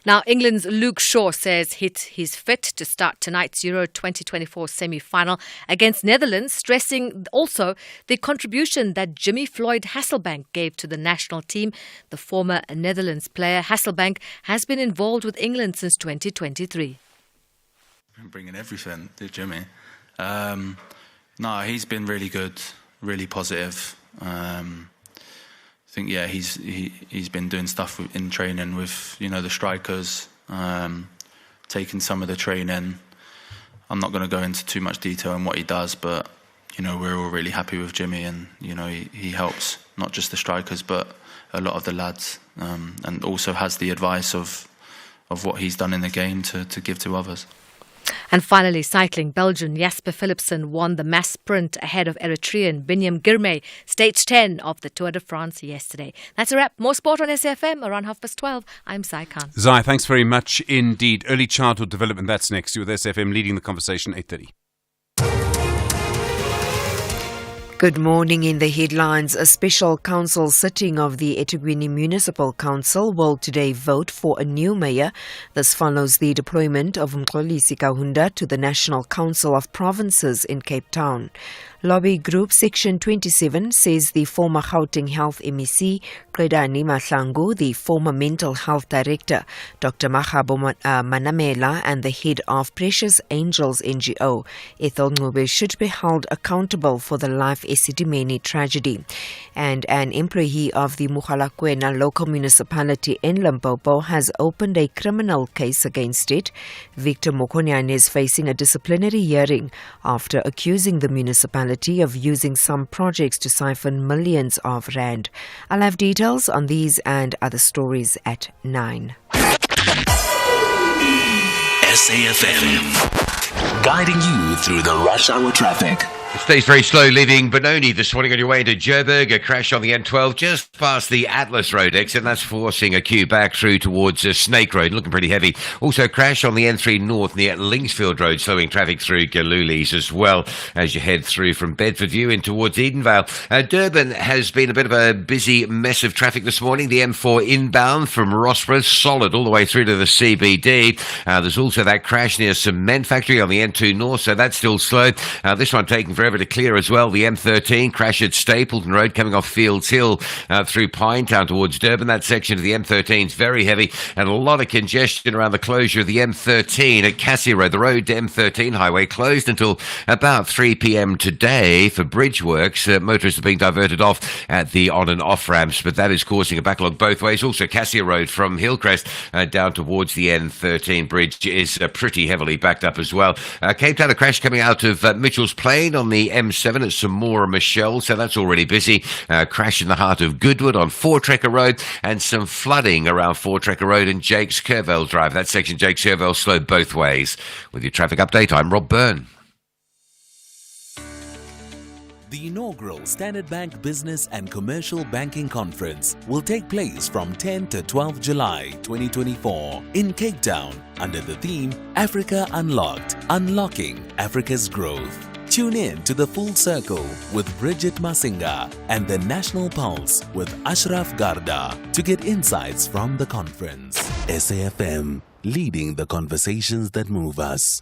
Now, England's Luke Shaw says he's fit to start tonight's Euro 2024 semi-final against Netherlands, stressing also the contribution that Jimmy Floyd Hasselbank gave to the national team. The former Netherlands player Hasselbank has been involved with England since 2023. Bringing everything, did Jimmy? No, he's been really good, really positive. I think, he's been doing stuff in training with, the strikers, taking some of the training. I'm not going to go into too much detail on what he does, but we're all really happy with Jimmy, and he helps not just the strikers but a lot of the lads, and also has the advice of what he's done in the game to give to others. And finally, cycling. Belgian Jasper Philipsen won the mass sprint ahead of Eritrean Binyam Girmay, stage 10 of the Tour de France yesterday. That's a wrap. More sport on SAFM around 12:30. I'm Zai Khan. Zai, thanks very much indeed. Early childhood development, that's next. You with SAFM leading the conversation, 8:30. Good morning. In the headlines, a special council sitting of the eThekwini Municipal Council will today vote for a new mayor. This follows the deployment of Mxolisi Kahunda to the National Council of Provinces in Cape Town. Lobby Group Section 27 says the former Gauteng Health MEC, Qedani Mahlangu, the former Mental Health Director, Dr. Mahabo Manamela, and the head of Precious Angels NGO, Ethel Ncube, should be held accountable for the Life Esidimeni tragedy. And an employee of the Mogalakwena local municipality in Limpopo has opened a criminal case against it. Victor Mokonyane is facing a disciplinary hearing after accusing the municipality of using some projects to siphon millions of rand. I'll have details on these and other stories at 9. SAFM, guiding you through the rush hour traffic. It stays very slow leaving Benoni this morning on your way to Joburg. A crash on the N12 just past the Atlas Road exit, and that's forcing a queue back through towards Snake Road, looking pretty heavy. Also crash on the N3 North near Linksfield Road, slowing traffic through Galulis as well as you head through from Bedfordview in towards Edenvale. Durban has been a bit of a busy mess of traffic this morning. The M4 inbound from Rossborough, solid all the way through to the CBD. There's also that crash near Cement Factory on the N2 North, so that's still slow. This one taking forever to clear as well. The M13 crash at Stapleton Road coming off Fields Hill through Pinetown towards Durban. That section of the M13 is very heavy, and a lot of congestion around the closure of the M13 at Cassia Road. The road to M13 highway closed until about 3 p.m. today for bridge works. Motorists are being diverted off at the on and off ramps, but that is causing a backlog both ways. Also Cassia Road from Hillcrest down towards the N13 bridge is pretty heavily backed up as well. Cape Town, a crash coming out of Mitchell's Plain on the M7 at Samora Michelle, so that's already busy. Crash in the heart of Goodwood on Four Trekker Road, and some flooding around Four Trekker Road and Jakes Curvell Drive. That section, Jakes Curvell, slowed both ways. With your traffic update, I'm Rob Byrne. The inaugural Standard Bank Business and Commercial Banking Conference will take place from 10 to 12 July 2024 in Cape Town under the theme Africa Unlocked, Unlocking Africa's Growth. Tune in to The Full Circle with Bridget Masinga and The National Pulse with Ashraf Garda to get insights from the conference. SAFM, leading the conversations that move us.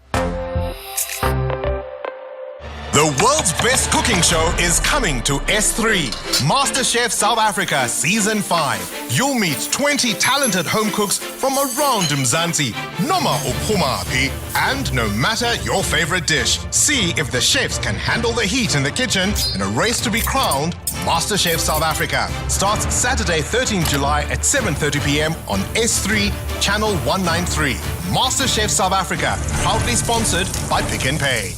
The world's best cooking show is coming to S3. MasterChef South Africa Season 5. You'll meet 20 talented home cooks from around Mzansi, Noma Uphumapi, and no matter your favorite dish. See if the chefs can handle the heat in the kitchen in a race to be crowned MasterChef South Africa. Starts Saturday 13th July at 7:30 p.m. on S3 Channel 193. MasterChef South Africa, proudly sponsored by Pick n Pay.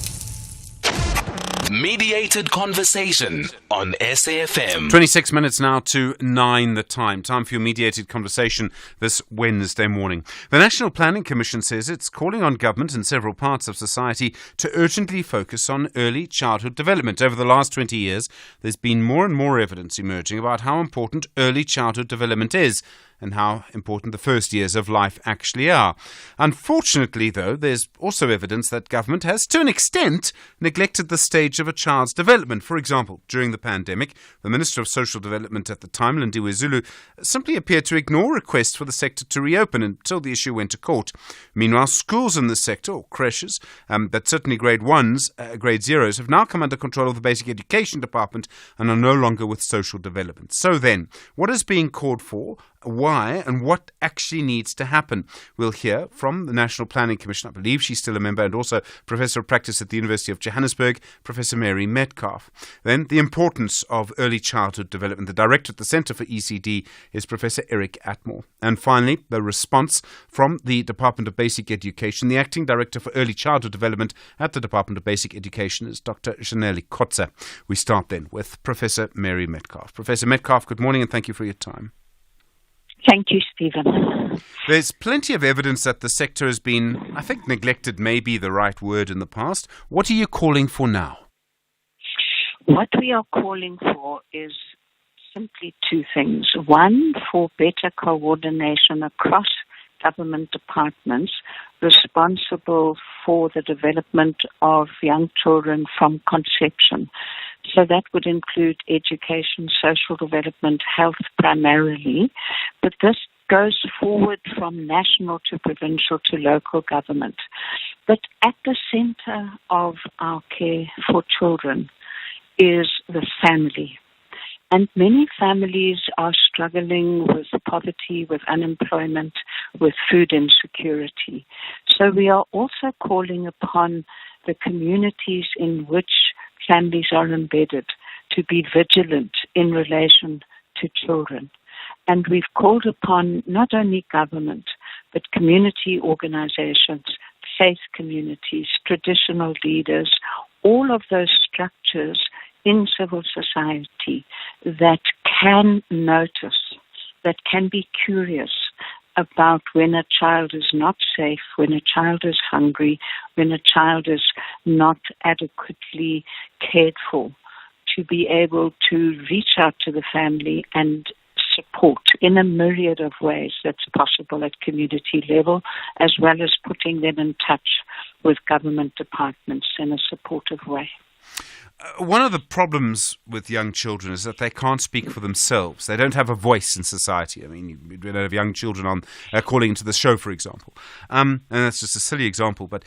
Mediated conversation on SAFM. 26 minutes now to 9 the time. Time for your mediated conversation this Wednesday morning. The National Planning Commission says it's calling on government and several parts of society to urgently focus on early childhood development. Over the last 20 years, there's been more and more evidence emerging about how important early childhood development is and how important the first years of life actually are. Unfortunately, though, there's also evidence that government has, to an extent, neglected the stage of a child's development. For example, during the pandemic, the Minister of Social Development at the time, Lindiwe Zulu, simply appeared to ignore requests for the sector to reopen until the issue went to court. Meanwhile, schools in the sector, or creches, but certainly grade 1s, grade 0s, have now come under control of the Basic Education Department and are no longer with social development. So then, what is being called for why and what actually needs to happen. We'll hear from the National Planning Commission. I believe she's still a member, and also Professor of Practice at the University of Johannesburg, Professor Mary Metcalf. Then the importance of early childhood development. The director at the Centre for ECD is Professor Eric Atmore. And finally, the response from the Department of Basic Education. The acting director for early childhood development at the Department of Basic Education is Dr. Janelle Kotze. We start then with Professor Mary Metcalf. Professor Metcalf, good morning and thank you for your time. Thank you, Stephen. There's plenty of evidence that the sector has been, I think neglected may be the right word in the past. What are you calling for now? What we are calling for is simply two things. One, for better coordination across government departments responsible for the development of young children from conception. So that would include education, social development, health primarily, but this goes forward from national to provincial to local government. But at the center of our care for children is the family. And many families are struggling with poverty, with unemployment, with food insecurity. So we are also calling upon the communities in which families are embedded to be vigilant in relation to children. And we've called upon not only government, but community organizations, faith communities, traditional leaders, all of those structures in civil society that can notice, that can be curious about when a child is not safe, when a child is hungry, when a child is not adequately cared for, to be able to reach out to the family and support in a myriad of ways that's possible at community level, as well as putting them in touch with government departments in a supportive way. One of the problems with young children is that they can't speak for themselves. They don't have a voice in society. I mean, we don't have young children on calling into the show, for example. And that's just a silly example. But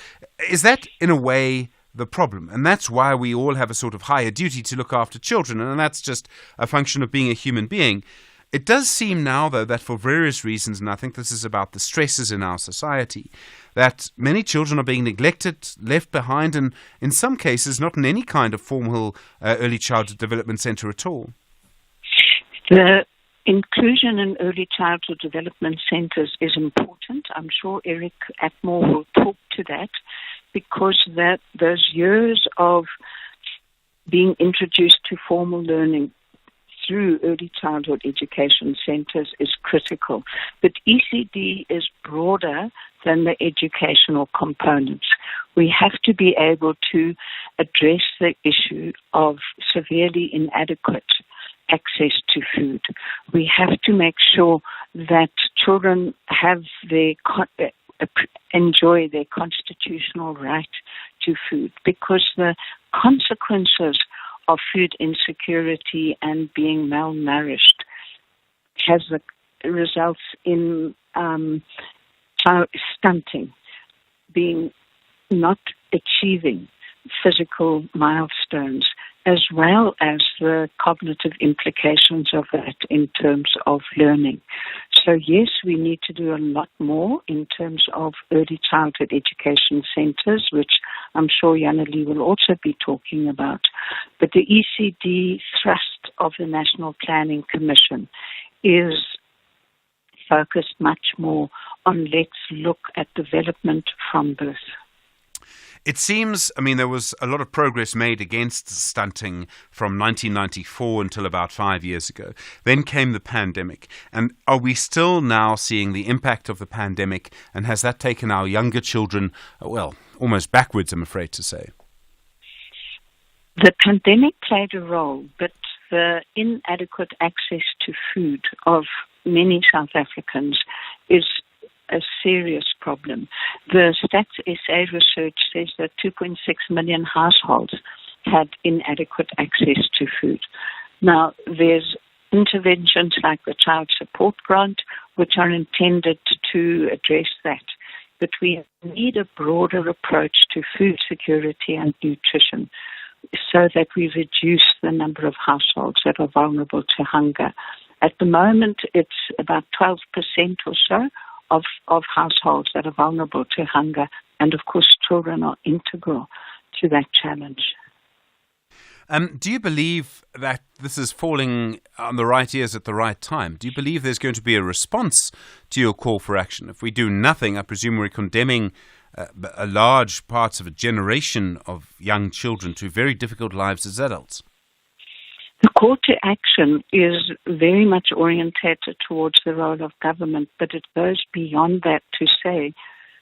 is that, in a way, the problem? And that's why we all have a sort of higher duty to look after children. And that's just a function of being a human being. It does seem now, though, that for various reasons, and I think this is about the stresses in our society, that many children are being neglected, left behind, and in some cases not in any kind of formal early childhood development centre at all. The inclusion in early childhood development centres is important. I'm sure Eric Atmore will talk to that, because those years of being introduced to formal learning through early childhood education centres is critical. But ECD is broader than the educational components. We have to be able to address the issue of severely inadequate access to food. We have to make sure that children have enjoy their constitutional right to food, because the consequences of food insecurity and being malnourished results in stunting, being not achieving physical milestones, as well as the cognitive implications of that in terms of learning. So yes, we need to do a lot more in terms of early childhood education centres, which I'm sure Janelle will also be talking about. But the ECD thrust of the National Planning Commission is focused much more on let's look at development from birth. It seems, there was a lot of progress made against stunting from 1994 until about 5 years ago. Then came the pandemic. And are we still now seeing the impact of the pandemic? And has that taken our younger children, almost backwards, I'm afraid to say? The pandemic played a role, but the inadequate access to food of many South Africans is a serious problem. The Stats SA research says that 2.6 million households had inadequate access to food. Now, there's interventions like the Child Support Grant, which are intended to address that. But we need a broader approach to food security and nutrition so that we reduce the number of households that are vulnerable to hunger At the moment, it's about 12% or so of households that are vulnerable to hunger. And of course, children are integral to that challenge. Do you believe that this is falling on the right ears at the right time? Do you believe there's going to be a response to your call for action? If we do nothing, I presume we're condemning a large parts of a generation of young children to very difficult lives as adults. The call to action is very much orientated towards the role of government, but it goes beyond that to say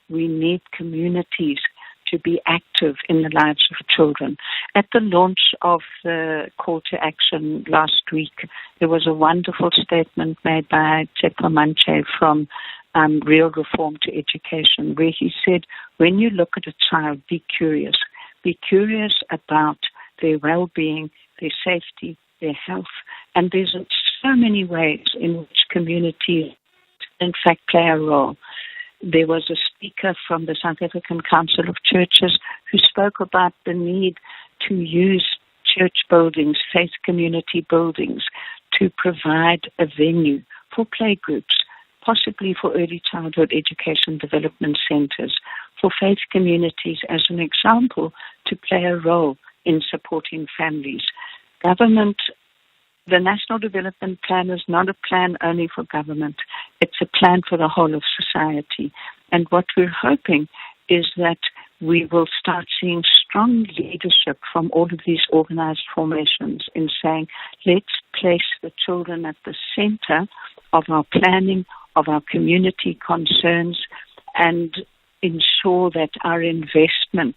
we need communities to be active in the lives of children. At the launch of the call to action last week, there was a wonderful statement made by Tsepo Manche from Real Reform to Education, where he said, when you look at a child, be curious. Be curious about their well-being, their safety, their health. And there's so many ways in which communities, in fact, play a role. There was a speaker from the South African Council of Churches who spoke about the need to use church buildings, faith community buildings, to provide a venue for playgroups, possibly for early childhood education development centers, for faith communities, as an example, to play a role in supporting families. Government, the National Development Plan is not a plan only for government. It's a plan for the whole of society. And what we're hoping is that we will start seeing strong leadership from all of these organized formations in saying, let's place the children at the center of our planning, of our community concerns, and ensure that our investment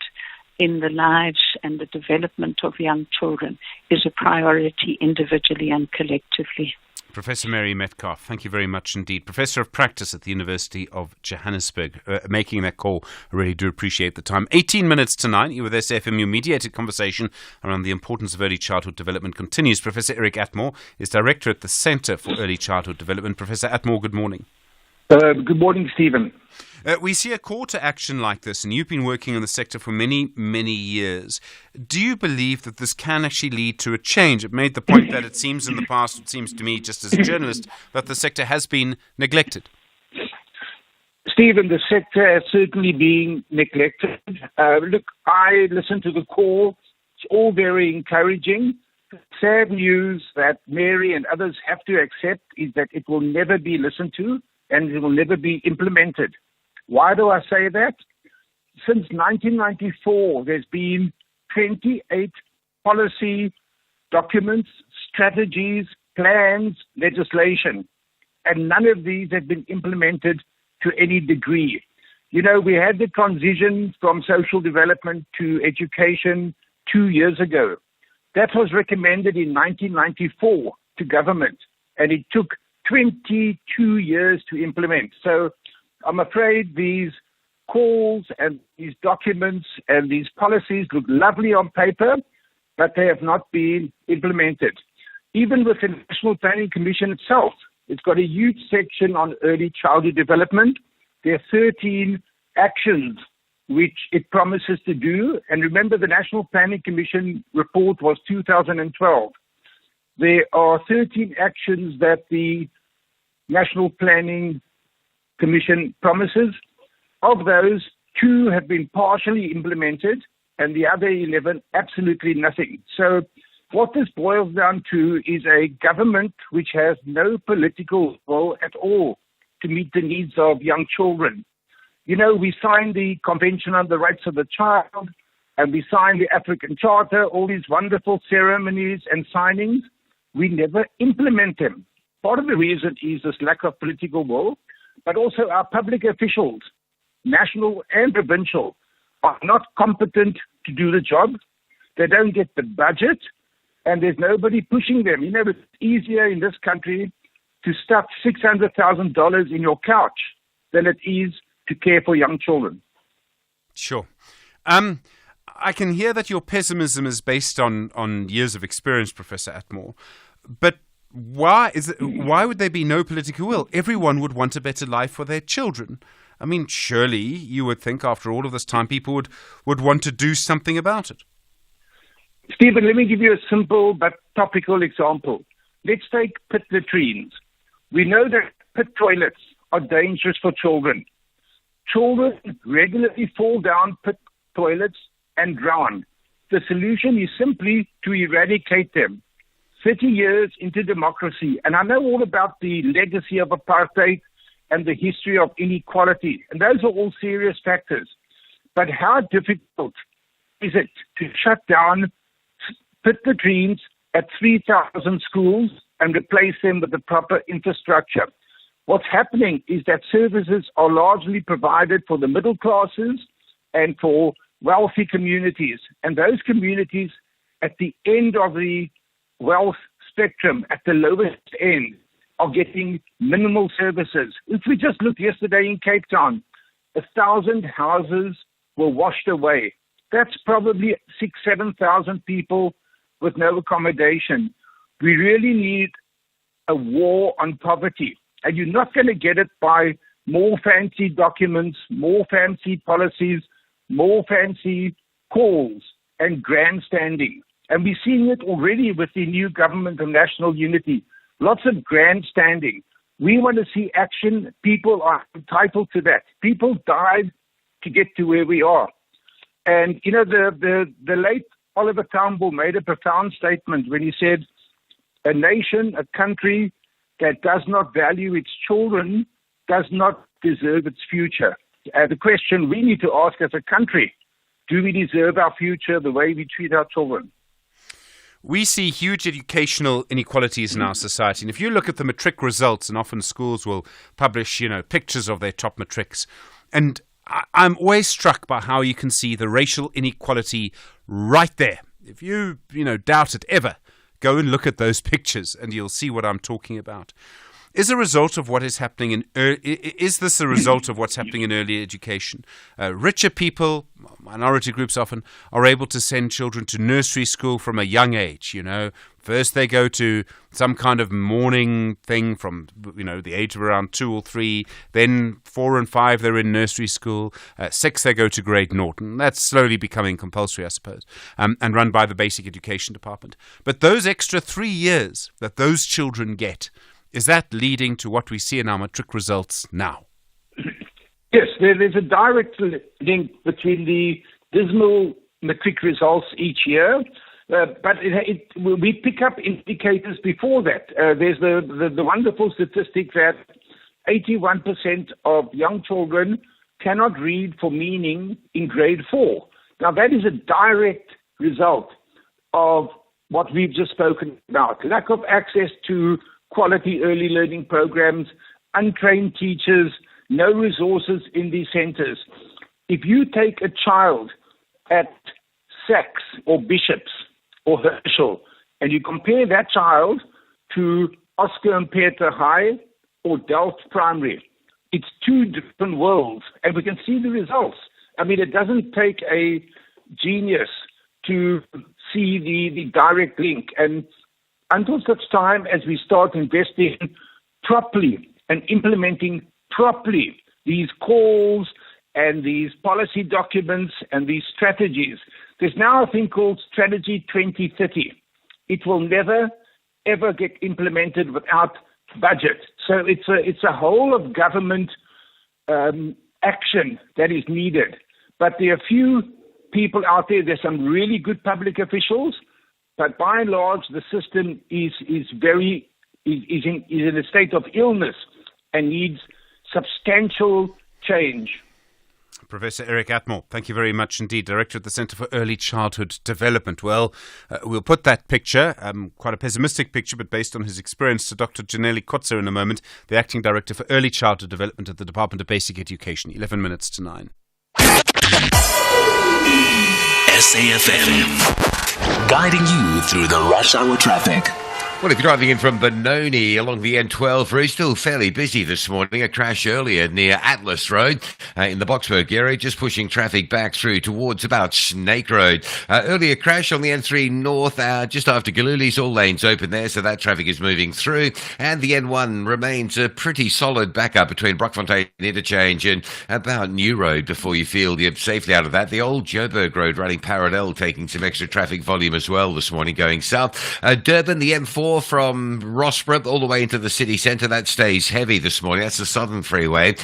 in the lives and the development of young children is a priority individually and collectively. Professor Mary Metcalf, thank you very much indeed. Professor of Practice at the University of Johannesburg, making that call. I really do appreciate the time. 18 minutes to 9, you with SFM, your mediated conversation around the importance of early childhood development continues. Professor Eric Atmore is Director at the Centre for Early Childhood Development. Professor Atmore, good morning. Good morning, Stephen. We see a call to action like this, and you've been working in the sector for many, many years. Do you believe that this can actually lead to a change? It made the point that it seems in the past, it seems to me, just as a journalist, that the sector has been neglected. Stephen, the sector has certainly been neglected. Look, I listened to the call. It's all very encouraging. Sad news that Mary and others have to accept is that it will never be listened to and it will never be implemented. Why do I say that? Since 1994, there's been 28 policy documents, strategies, plans, legislation, and none of these have been implemented to any degree. You know, we had the transition from social development to education 2 years ago. That was recommended in 1994 to government, and it took 22 years to implement. So I'm afraid these calls and these documents and these policies look lovely on paper, but they have not been implemented. Even with the National Planning Commission itself, it's got a huge section on early childhood development. There are 13 actions which it promises to do. And remember, the National Planning Commission report was 2012. There are 13 actions that the National Planning Commission promises. Of those, 2 have been partially implemented and the other 11 absolutely nothing. So what this boils down to is a government which has no political will at all to meet the needs of young children. You know, we signed the Convention on the Rights of the Child and we signed the African Charter, all these wonderful ceremonies and signings. We never implement them. Part of the reason is this lack of political will, but also our public officials, national and provincial, are not competent to do the job. They don't get the budget, and there's nobody pushing them. You know, it's easier in this country to stuff $600,000 in your couch than it is to care for young children. Sure. I can hear that your pessimism is based on years of experience, Professor Atmore, but why would there be no political will? Everyone would want a better life for their children. I mean, surely you would think after all of this time people would want to do something about it. Stephen, let me give you a simple but topical example. let's take pit latrines. We know that pit toilets are dangerous for children. Children regularly fall down pit toilets and drown. The solution is simply to eradicate them. 30 years into democracy, and I know all about the legacy of apartheid and the history of inequality, and those are all serious factors. But how difficult is it to shut down pit latrines at 3,000 schools and replace them with the proper infrastructure? What's happening is that services are largely provided for the middle classes and for wealthy communities. And those communities at the end of the wealth spectrum, at the lowest end, are getting minimal services. If we just looked yesterday in Cape Town, 1,000 houses were washed away. That's probably 7,000 people with no accommodation. We really need a war on poverty. And you're not going to get it by more fancy documents, more fancy policies, more fancy calls and grandstanding. And we're seeing it already with the new government of national unity. Lots of grandstanding. We want to see action. People are entitled to that. People died to get to where we are. And, you know, the late Oliver Tambo made a profound statement when he said, a nation, a country that does not value its children does not deserve its future. The question we need to ask as a country, do we deserve our future the way we treat our children? We see huge educational inequalities in our society. And if you look at the matric results, and often schools will publish, pictures of their top matrics. And I'm always struck by how you can see the racial inequality right there. If you, doubt it ever, go and look at those pictures and you'll see what I'm talking about. Is this a result of what's happening in early education? Richer people, minority groups often, are able to send children to nursery school from a young age. First they go to some kind of morning thing from the age of around 2 or 3. Then 4 and 5 they're in nursery school. 6 they go to grade Norton. That's slowly becoming compulsory, I suppose, and run by the Basic Education Department. But those extra 3 years that those children get, is that leading to what we see in our matric results now? Yes, there's a direct link between the dismal matric results each year, but we pick up indicators before that. There's the wonderful statistic that 81% of young children cannot read for meaning in grade 4. Now, that is a direct result of what we've just spoken about. Lack of access to quality early learning programs, untrained teachers, no resources in these centers. If you take a child at Sachs or Bishops or Herschel and you compare that child to Oscar and Peter High or Delft Primary, it's two different worlds, and we can see the results. I mean, it doesn't take a genius to see the direct link. And until such time as we start investing properly and implementing properly these calls and these policy documents and these strategies, there's now a thing called Strategy 2030. It will never, ever get implemented without budget. So it's a whole of government action that is needed. But there are few people out there. There's some really good public officials, but by and large, the system is in a state of illness and needs substantial change. Professor Eric Atmore, thank you very much indeed, Director at the Centre for Early Childhood Development. Well, we'll put that picture, quite a pessimistic picture, but based on his experience, to Dr. Janelle Kotzer in a moment, the Acting Director for Early Childhood Development at the Department of Basic Education. 11 minutes to 9. SAFM, guiding you through the rush hour traffic. Well, if you're driving in from Benoni along the N12 route, still fairly busy this morning. A crash earlier near Atlas Road in the Boksburg area, just pushing traffic back through towards about Snake Road. Earlier crash on the N3 North, just after Galuli's, all lanes open there, so that traffic is moving through. And the N1 remains a pretty solid backup between Brockfontein Interchange and about New Road before you feel you're safely out of that. The old Joburg Road running parallel, taking some extra traffic volume as well this morning going south. Durban, the M4. M4 from Rossborough all the way into the city centre. That stays heavy this morning. That's the Southern Freeway.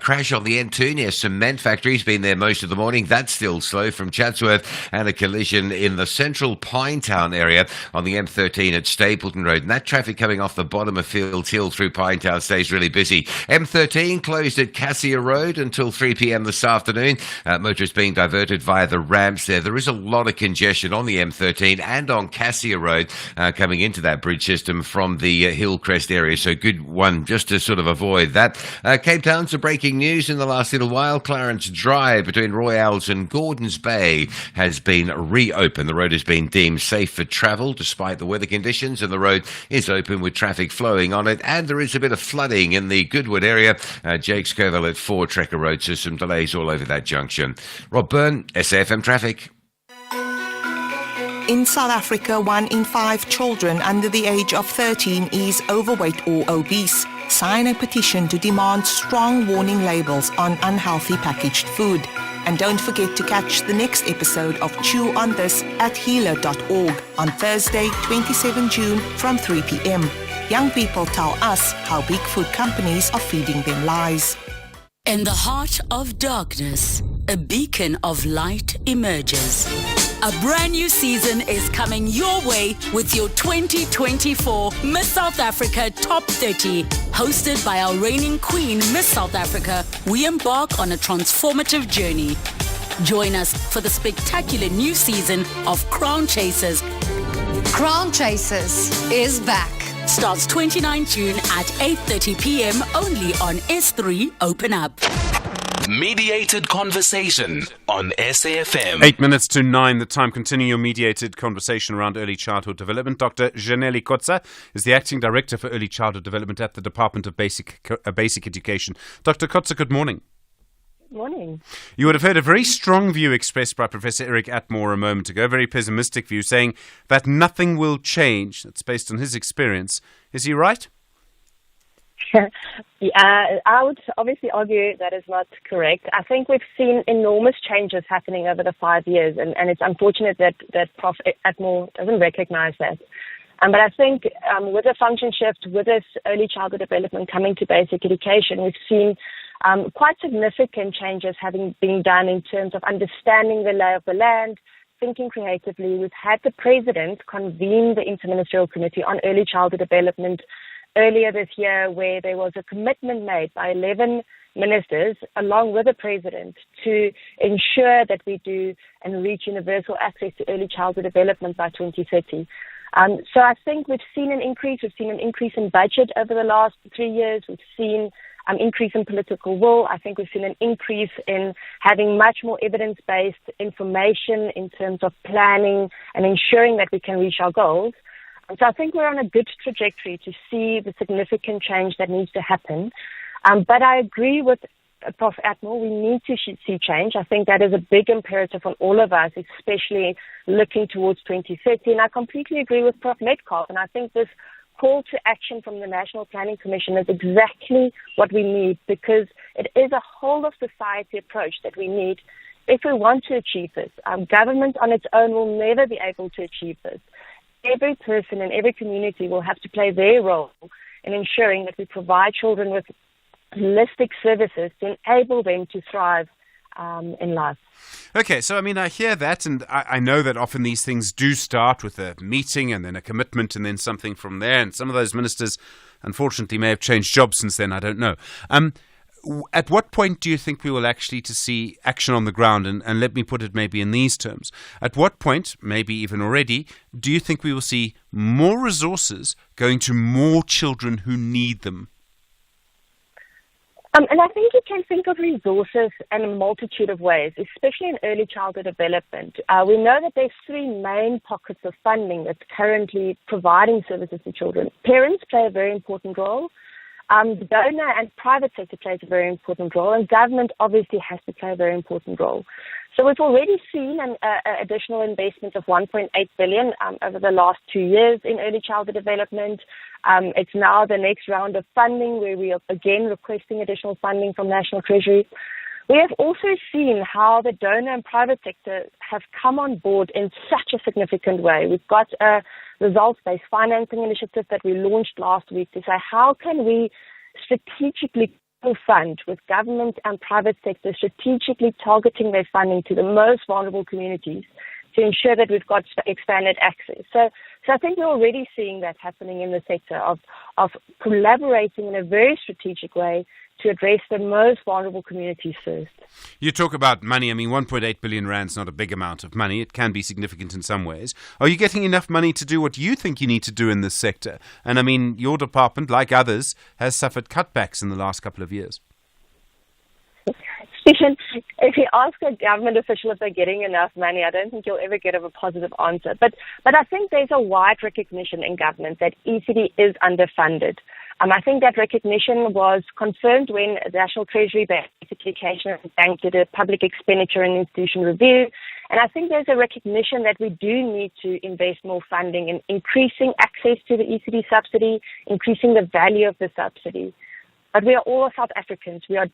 Crash on the N2 near Cement Factory's been there most of the morning. That's still slow from Chatsworth, and a collision in the central Pinetown area on the M13 at Stapleton Road. And that traffic coming off the bottom of Fields Hill through Pinetown stays really busy. M13 closed at Cassia Road until 3 p.m. this afternoon. Motorists being diverted via the ramps there. There is a lot of congestion on the M13 and on Cassia Road coming into that bridge system from the Hillcrest area. So good one just to sort of avoid that. Cape Town, some breaking news in the last little while. Clarence Drive between Royals and Gordons Bay has been reopened. The road has been deemed safe for travel despite the weather conditions, and the road is open with traffic flowing on it. And there is a bit of flooding in the Goodwood area. Jake Scoville at 4 Trekker Road, so some delays all over that junction. Rob Byrne, SAFM Traffic. In South Africa, 1 in 5 children under the age of 13 is overweight or obese. Sign a petition to demand strong warning labels on unhealthy packaged food. And don't forget to catch the next episode of Chew on This at healer.org on Thursday, 27 June from 3 p.m. Young people tell us how big food companies are feeding them lies. In the heart of darkness, a beacon of light emerges. A brand new season is coming your way with your 2024 Miss South Africa Top 30. Hosted by our reigning queen, Miss South Africa, we embark on a transformative journey. Join us for the spectacular new season of Crown Chasers. Crown Chasers is back. Starts 29 June at 8:30 p.m. only on S3 Open Up. Mediated conversation on SAFM. 8 minutes to 9, the time. Continuing your mediated conversation around early childhood development. Dr. Janelle Kotza is the Acting Director for Early Childhood Development at the Department of Basic Education. Dr. Kotza, good morning. Good morning. You would have heard a very strong view expressed by Professor Eric Atmore a moment ago, a very pessimistic view, saying that nothing will change. That's based on his experience. Is he right? I would obviously argue that is not correct. I think we've seen enormous changes happening over the 5 years, and it's unfortunate that Prof. Atmore doesn't recognize that. But I think with the function shift, with this early childhood development coming to basic education, we've seen quite significant changes having been done in terms of understanding the lay of the land, thinking creatively. We've had the President convene the Interministerial Committee on Early Childhood Development earlier this year, where there was a commitment made by 11 ministers, along with the President, to ensure that we do and reach universal access to early childhood development by 2030. So I think we've seen an increase. We've seen an increase in budget over the last 3 years. We've seen an increase in political will. I think we've seen an increase in having much more evidence-based information in terms of planning and ensuring that we can reach our goals. And so I think we're on a good trajectory to see the significant change that needs to happen. But I agree with Prof. Atmore, we need to see change. I think that is a big imperative on all of us, especially looking towards 2030. And I completely agree with Prof. Metcalf. And I think this call to action from the National Planning Commission is exactly what we need, because it is a whole of society approach that we need if we want to achieve this. Government on its own will never be able to achieve this. Every person in every community will have to play their role in ensuring that we provide children with holistic services to enable them to thrive in life. Okay, so I hear that, and I know that often these things do start with a meeting and then a commitment and then something from there, and some of those ministers, unfortunately, may have changed jobs since then, I don't know. At what point do you think we will actually to see action on the ground? And let me put it maybe in these terms. At what point, maybe even already, do you think we will see more resources going to more children who need them? And I think you can think of resources in a multitude of ways, especially in early childhood development. We know that there's 3 main pockets of funding that's currently providing services to children. Parents play a very important role. The donor and private sector plays a very important role, and government obviously has to play a very important role. So we've already seen an additional investment of 1.8 billion over the last 2 years in early childhood development. It's now the next round of funding where we are again requesting additional funding from National Treasury. We have also seen how the donor and private sector have come on board in such a significant way. We've got a results-based financing initiative that we launched last week to say, how can we strategically fund with government and private sector strategically targeting their funding to the most vulnerable communities to ensure that we've got expanded access. So I think we're already seeing that happening in the sector of collaborating in a very strategic way to address the most vulnerable communities first. You talk about money. I mean, 1.8 billion rand is not a big amount of money. It can be significant in some ways. Are you getting enough money to do what you think you need to do in this sector? And I mean, your department, like others, has suffered cutbacks in the last couple of years. Stephen, if you ask a government official if they're getting enough money, I don't think you'll ever get a positive answer. But I think there's a wide recognition in government that ECD is underfunded. I think that recognition was confirmed when the National Treasury Basic Education Bank did a public expenditure and institution review. And I think there's a recognition that we do need to invest more funding in increasing access to the ECD subsidy, increasing the value of the subsidy. But we are all South Africans. We are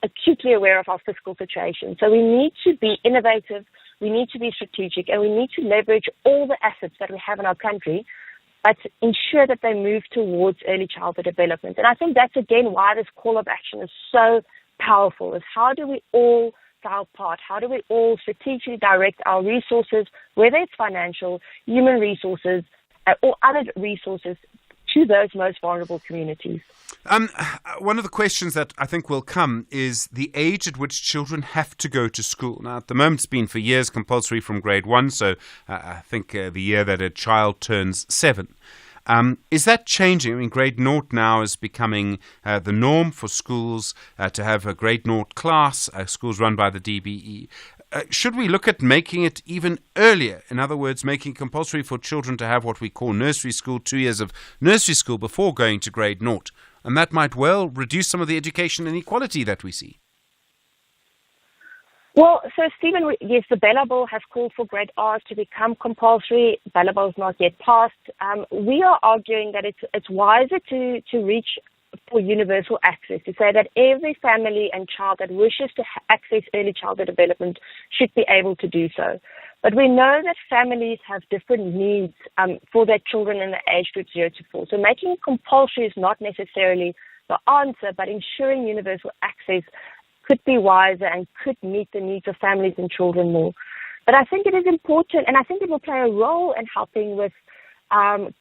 acutely aware of our fiscal situation. So we need to be innovative, we need to be strategic, and we need to leverage all the assets that we have in our country, but ensure that they move towards early childhood development. And I think that's, again, why this call of action is so powerful, is how do we all play our part? How do we all strategically direct our resources, whether it's financial, human resources, or other resources, to those most vulnerable communities? One of the questions that I think will come is the age at which children have to go to school. Now, at the moment, it's been for years compulsory from grade 1, so I think the year that a child turns 7. Is that changing? I mean, grade 0 now is becoming the norm for schools to have a grade 0 class, schools run by the DBE. Should we look at making it even earlier? In other words, making it compulsory for children to have what we call nursery school, 2 years of nursery school before going to grade 0. And that might well reduce some of the education inequality that we see. Well, so Stephen, yes, the Bella Bill has called for grade R's to become compulsory. Bella Bill is not yet passed. We are arguing that it's wiser to reach for universal access, to say that every family and child that wishes to access early childhood development should be able to do so. But we know that families have different needs for their children in the age group 0 to 4. So making it compulsory is not necessarily the answer, but ensuring universal access could be wiser and could meet the needs of families and children more. But I think it is important, and I think it will play a role in helping with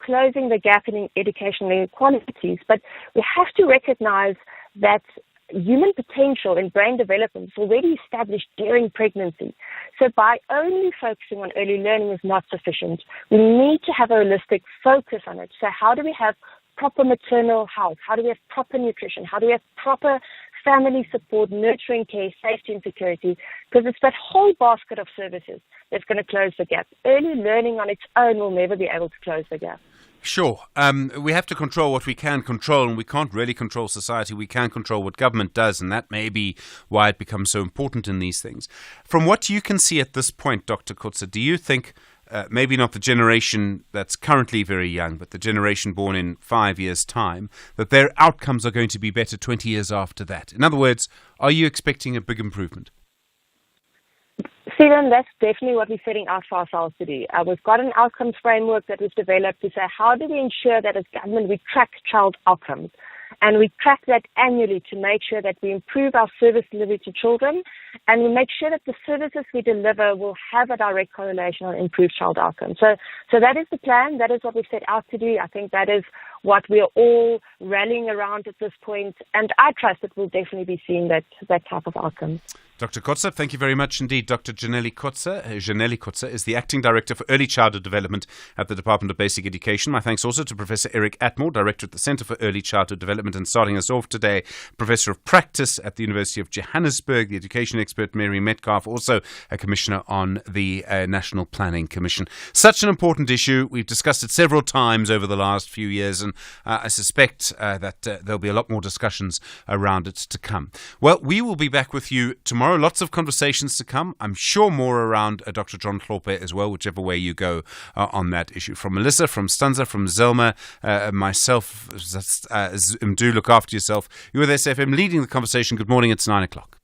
closing the gap in educational inequalities. But we have to recognize that human potential in brain development is already established during pregnancy. So by only focusing on early learning is not sufficient. We need to have a holistic focus on it. So how do we have proper maternal health? How do we have proper nutrition? How do we have proper family support, nurturing care, safety and security? Because it's that whole basket of services that's going to close the gap. Early learning on its own will never be able to close the gap. Sure. We have to control what we can control, and we can't really control society. We can control what government does, and that may be why it becomes so important in these things. From what you can see at this point, Dr. Coetzee, do you think maybe not the generation that's currently very young, but the generation born in 5 years' time, that their outcomes are going to be better 20 years after that? In other words, are you expecting a big improvement? Stephen, that's definitely what we're setting out for ourselves to do. We've got an outcomes framework that we've developed to say, how do we ensure that as government we track child outcomes? And we track that annually to make sure that we improve our service delivery to children, and we make sure that the services we deliver will have a direct correlation on improved child outcomes. So that is the plan. That is what we've set out to do. I think that is what we are all rallying around at this point, and I trust that we'll definitely be seeing that type of outcome. Dr. Coetzee, thank you very much indeed. Dr. Janelle Coetzee is the Acting Director for Early Childhood Development at the Department of Basic Education. My thanks also to Professor Eric Atmore, Director at the Centre for Early Childhood Development, and starting us off today, Professor of Practice at the University of Johannesburg, the education expert Mary Metcalf, also a Commissioner on the National Planning Commission. Such an important issue. We've discussed it several times over the last few years, and I suspect that there'll be a lot more discussions around it to come. Well, we will be back with you tomorrow. Lots of conversations to come. I'm sure more around Dr. John Hlope as well, whichever way you go on that issue. From Melissa, from Stanza, from Zelma, myself, do look after yourself. You're with SFM leading the conversation. Good morning. It's 9 o'clock.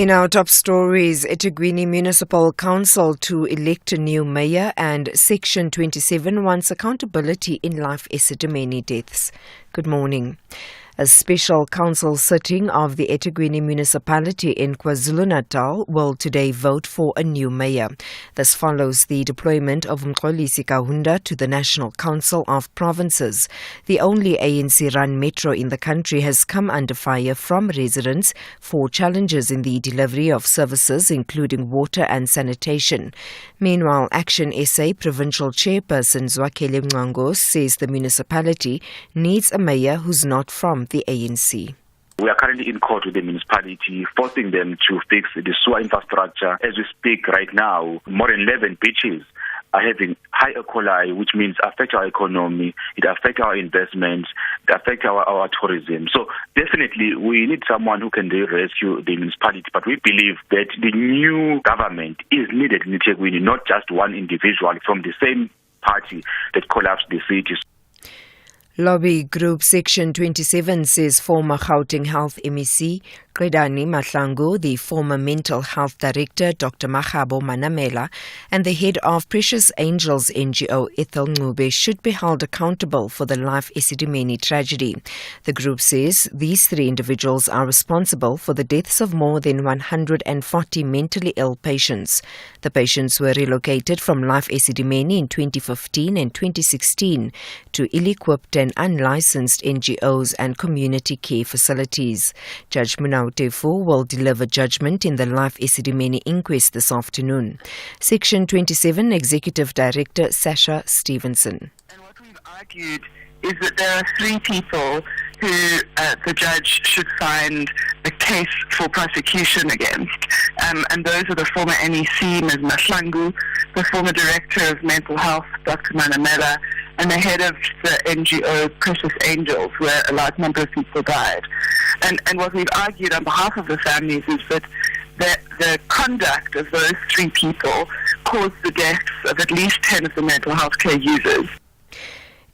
In our top stories, eThekwini Municipal Council to elect a new mayor, and Section 27 wants accountability in life esidimeni deaths. Good morning. A special council sitting of the eThekwini municipality in KwaZulu-Natal will today vote for a new mayor. This follows the deployment of Mxolisi Kahunda to the National Council of Provinces. The only ANC-run metro in the country has come under fire from residents for challenges in the delivery of services including water and sanitation. Meanwhile, Action SA Provincial Chairperson Zwakele Mngangos says the municipality needs a mayor who's not from the ANC. We are currently in court with the municipality, forcing them to fix the sewer infrastructure. As we speak right now, more than 11 beaches are having high E. coli, which means affect our economy, it affects our investments, it affects our tourism. So definitely we need someone who can rescue the municipality, but we believe that the new government is needed in eThekwini, not just one individual from the same party that collapsed the city. Lobby Group Section 27 says former Gauteng Health MEC Qedani Mahlangu, the former Mental Health Director Dr. Magabo Manamela, and the head of Precious Angels NGO Ethel Ncube should be held accountable for the Life eSidimeni tragedy. The group says these three individuals are responsible for the deaths of more than 140 mentally ill patients. The patients were relocated from Life eSidimeni in 2015 and 2016 to ill-equipped and unlicensed NGOs and community care facilities. Judge Munau Tefu will deliver judgment in the Life eSidimeni inquest this afternoon. Section 27 Executive Director Sasha Stevenson. Argued is that there are three people who the judge should find a case for prosecution against. And those are the former NEC, Ms. Mahlangu, the former Director of Mental Health, Dr. Manamela, and the head of the NGO Precious Angels, where a large number of people died. And what we've argued on behalf of the families is that the conduct of those three people caused the deaths of at least 10 of the mental health care users.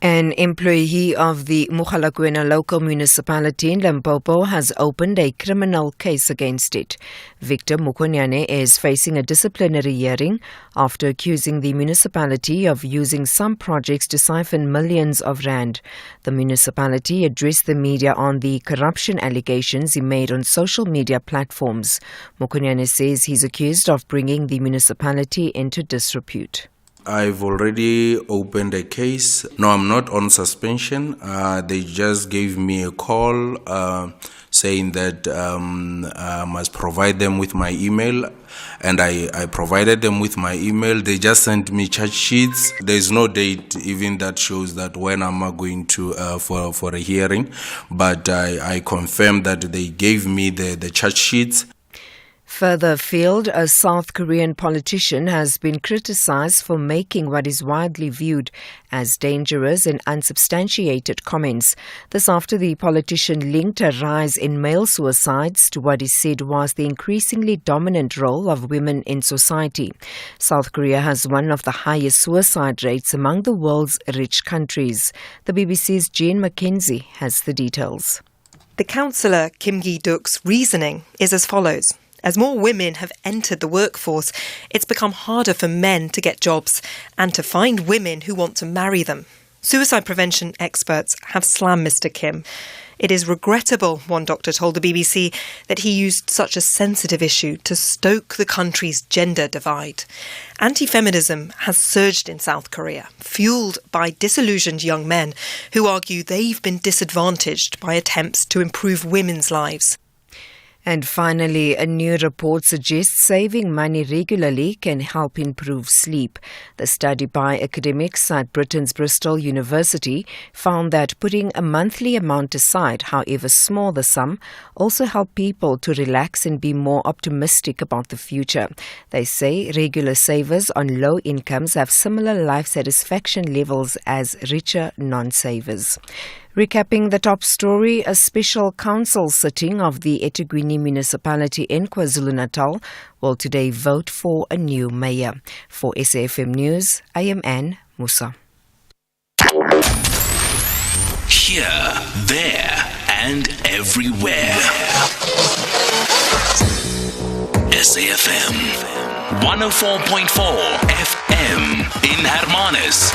An employee of the Mogalakwena local municipality in Limpopo has opened a criminal case against it. Victor Mukonyane is facing a disciplinary hearing after accusing the municipality of using some projects to siphon millions of rand. The municipality addressed the media on the corruption allegations he made on social media platforms. Mukonyane says he's accused of bringing the municipality into disrepute. I've already opened a case. No, I'm not on suspension. They just gave me a call saying that I must provide them with my email, and I provided them with my email. They just sent me charge sheets. There's no date even that shows that when I'm going to for a hearing, but I confirmed that they gave me the charge sheets. Further afield, a South Korean politician has been criticized for making what is widely viewed as dangerous and unsubstantiated comments. This after the politician linked a rise in male suicides to what he said was the increasingly dominant role of women in society. South Korea has one of the highest suicide rates among the world's rich countries. The BBC's Jane Mackenzie has the details. The councillor Kim Gi-duk's reasoning is as follows. As more women have entered the workforce, it's become harder for men to get jobs and to find women who want to marry them. Suicide prevention experts have slammed Mr. Kim. It is regrettable, one doctor told the BBC, that he used such a sensitive issue to stoke the country's gender divide. Anti-feminism has surged in South Korea, fuelled by disillusioned young men who argue they've been disadvantaged by attempts to improve women's lives. And finally, a new report suggests saving money regularly can help improve sleep. The study by academics at Britain's Bristol University found that putting a monthly amount aside, however small the sum, also help people to relax and be more optimistic about the future. They say regular savers on low incomes have similar life satisfaction levels as richer non-savers. Recapping the top story, a special council sitting of the eThekwini municipality in KwaZulu-Natal will today vote for a new mayor. For SAFM News, I am Anne Musa. Here, there, and everywhere. SAFM 104.4 FM in Hermanus.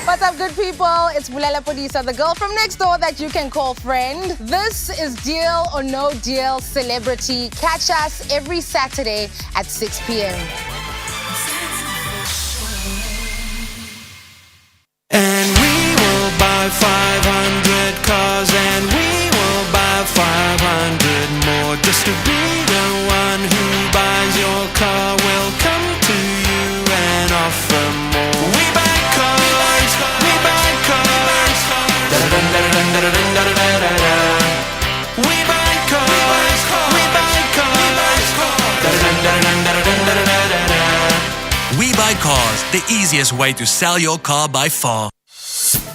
What's up, good people? It's Bulela Podisa, the girl from next door that you can call friend. This is Deal or No Deal Celebrity. Catch us every Saturday at 6 p.m. And we will buy 500 cars and we will buy 500 more. Just to be the one who buys your car, will come to you and offer more. We buy cars, we buy cars. We buy cars, we buy cars. We Buy Cars, the easiest way to sell your car by far.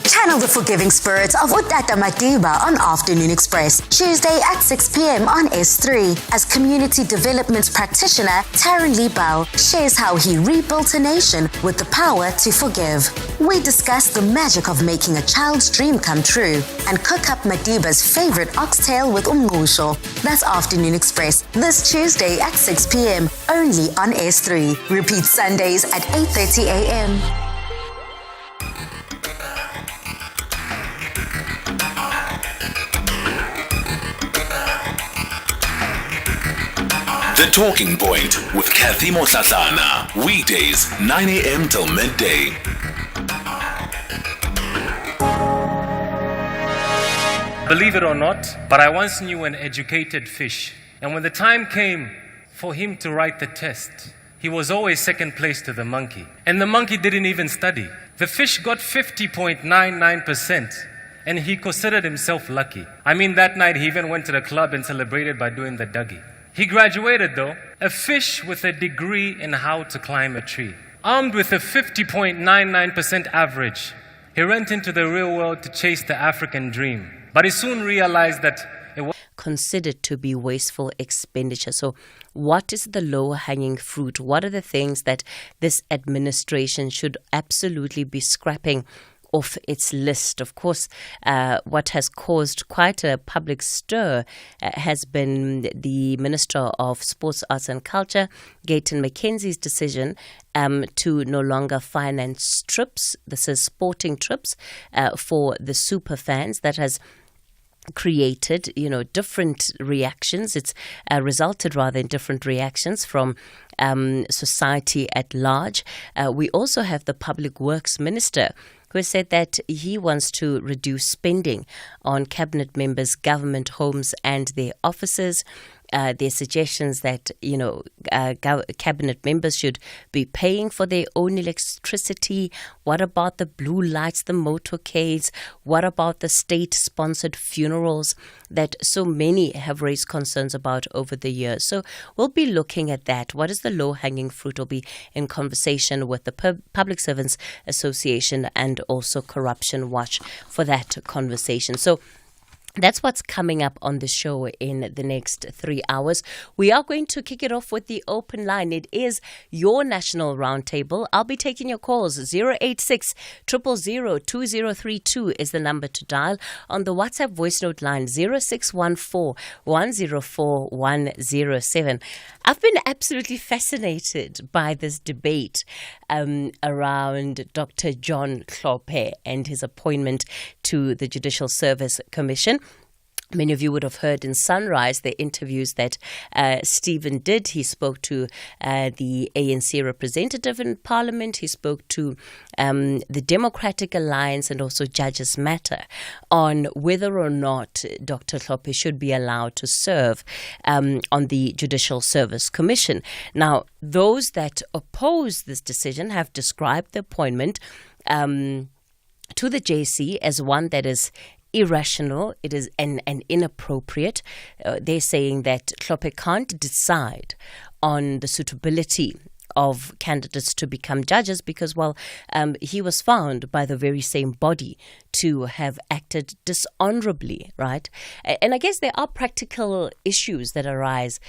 Channel the forgiving spirit of Utata Matiba on Afternoon Express, Tuesday at 6 p.m. on S3, as community development practitioner Taryn Lee Bell shares how he rebuilt a nation with the power to forgive. We discuss the magic of making a child's dream come true and cook up Matiba's favorite oxtail with umngusho. That's Afternoon Express this Tuesday at 6 p.m. only on S3. Repeat Sundays at 8:30 a.m. The Talking Point with Kathy Motlatlana. Weekdays, 9 a.m. till midday. Believe it or not, but I once knew an educated fish. And when the time came for him to write the test, he was always second place to the monkey. And the monkey didn't even study. The fish got 50.99%. And he considered himself lucky. I mean, that night he even went to the club and celebrated by doing the Dougie. He graduated though, a fish with a degree in how to climb a tree. Armed with a 50.99% average, he went into the real world to chase the African dream. But he soon realized that it was considered to be wasteful expenditure. So what is the low-hanging fruit? What are the things that this administration should absolutely be scrapping off its list? Of course, what has caused quite a public stir has been the Minister of Sports, Arts and Culture, Gayton McKenzie's decision to no longer finance trips. This is sporting trips for the super fans. That has created, different reactions. It's resulted rather in different reactions from society at large. We also have the Public Works Minister, who has said that he wants to reduce spending on cabinet members' government homes and their offices. There are suggestions that, cabinet members should be paying for their own electricity. What about the blue lights, the motorcades? What about the state-sponsored funerals that so many have raised concerns about over the years? So we'll be looking at that. What is the low-hanging fruit? We'll be in conversation with the Public Servants Association and also Corruption Watch for that conversation. So that's what's coming up on the show in the next 3 hours. We are going to kick it off with the open line. It is your National Roundtable. I'll be taking your calls. 086 000 2032 is the number to dial. On the WhatsApp voice note line, 0614 104 107. I've been absolutely fascinated by this debate around Dr. John Hlope and his appointment to the Judicial Service Commission. Many of you would have heard in Sunrise the interviews that Stephen did. He spoke to the ANC representative in Parliament. He spoke to the Democratic Alliance and also Judges Matter on whether or not Dr. Hlope should be allowed to serve on the Judicial Service Commission. Now, those that oppose this decision have described the appointment to the JC as one that is irrational, it is and inappropriate. They're saying that Hlope can't decide on the suitability of candidates to become judges because, he was found by the very same body to have acted dishonorably, right? And I guess there are practical issues that arise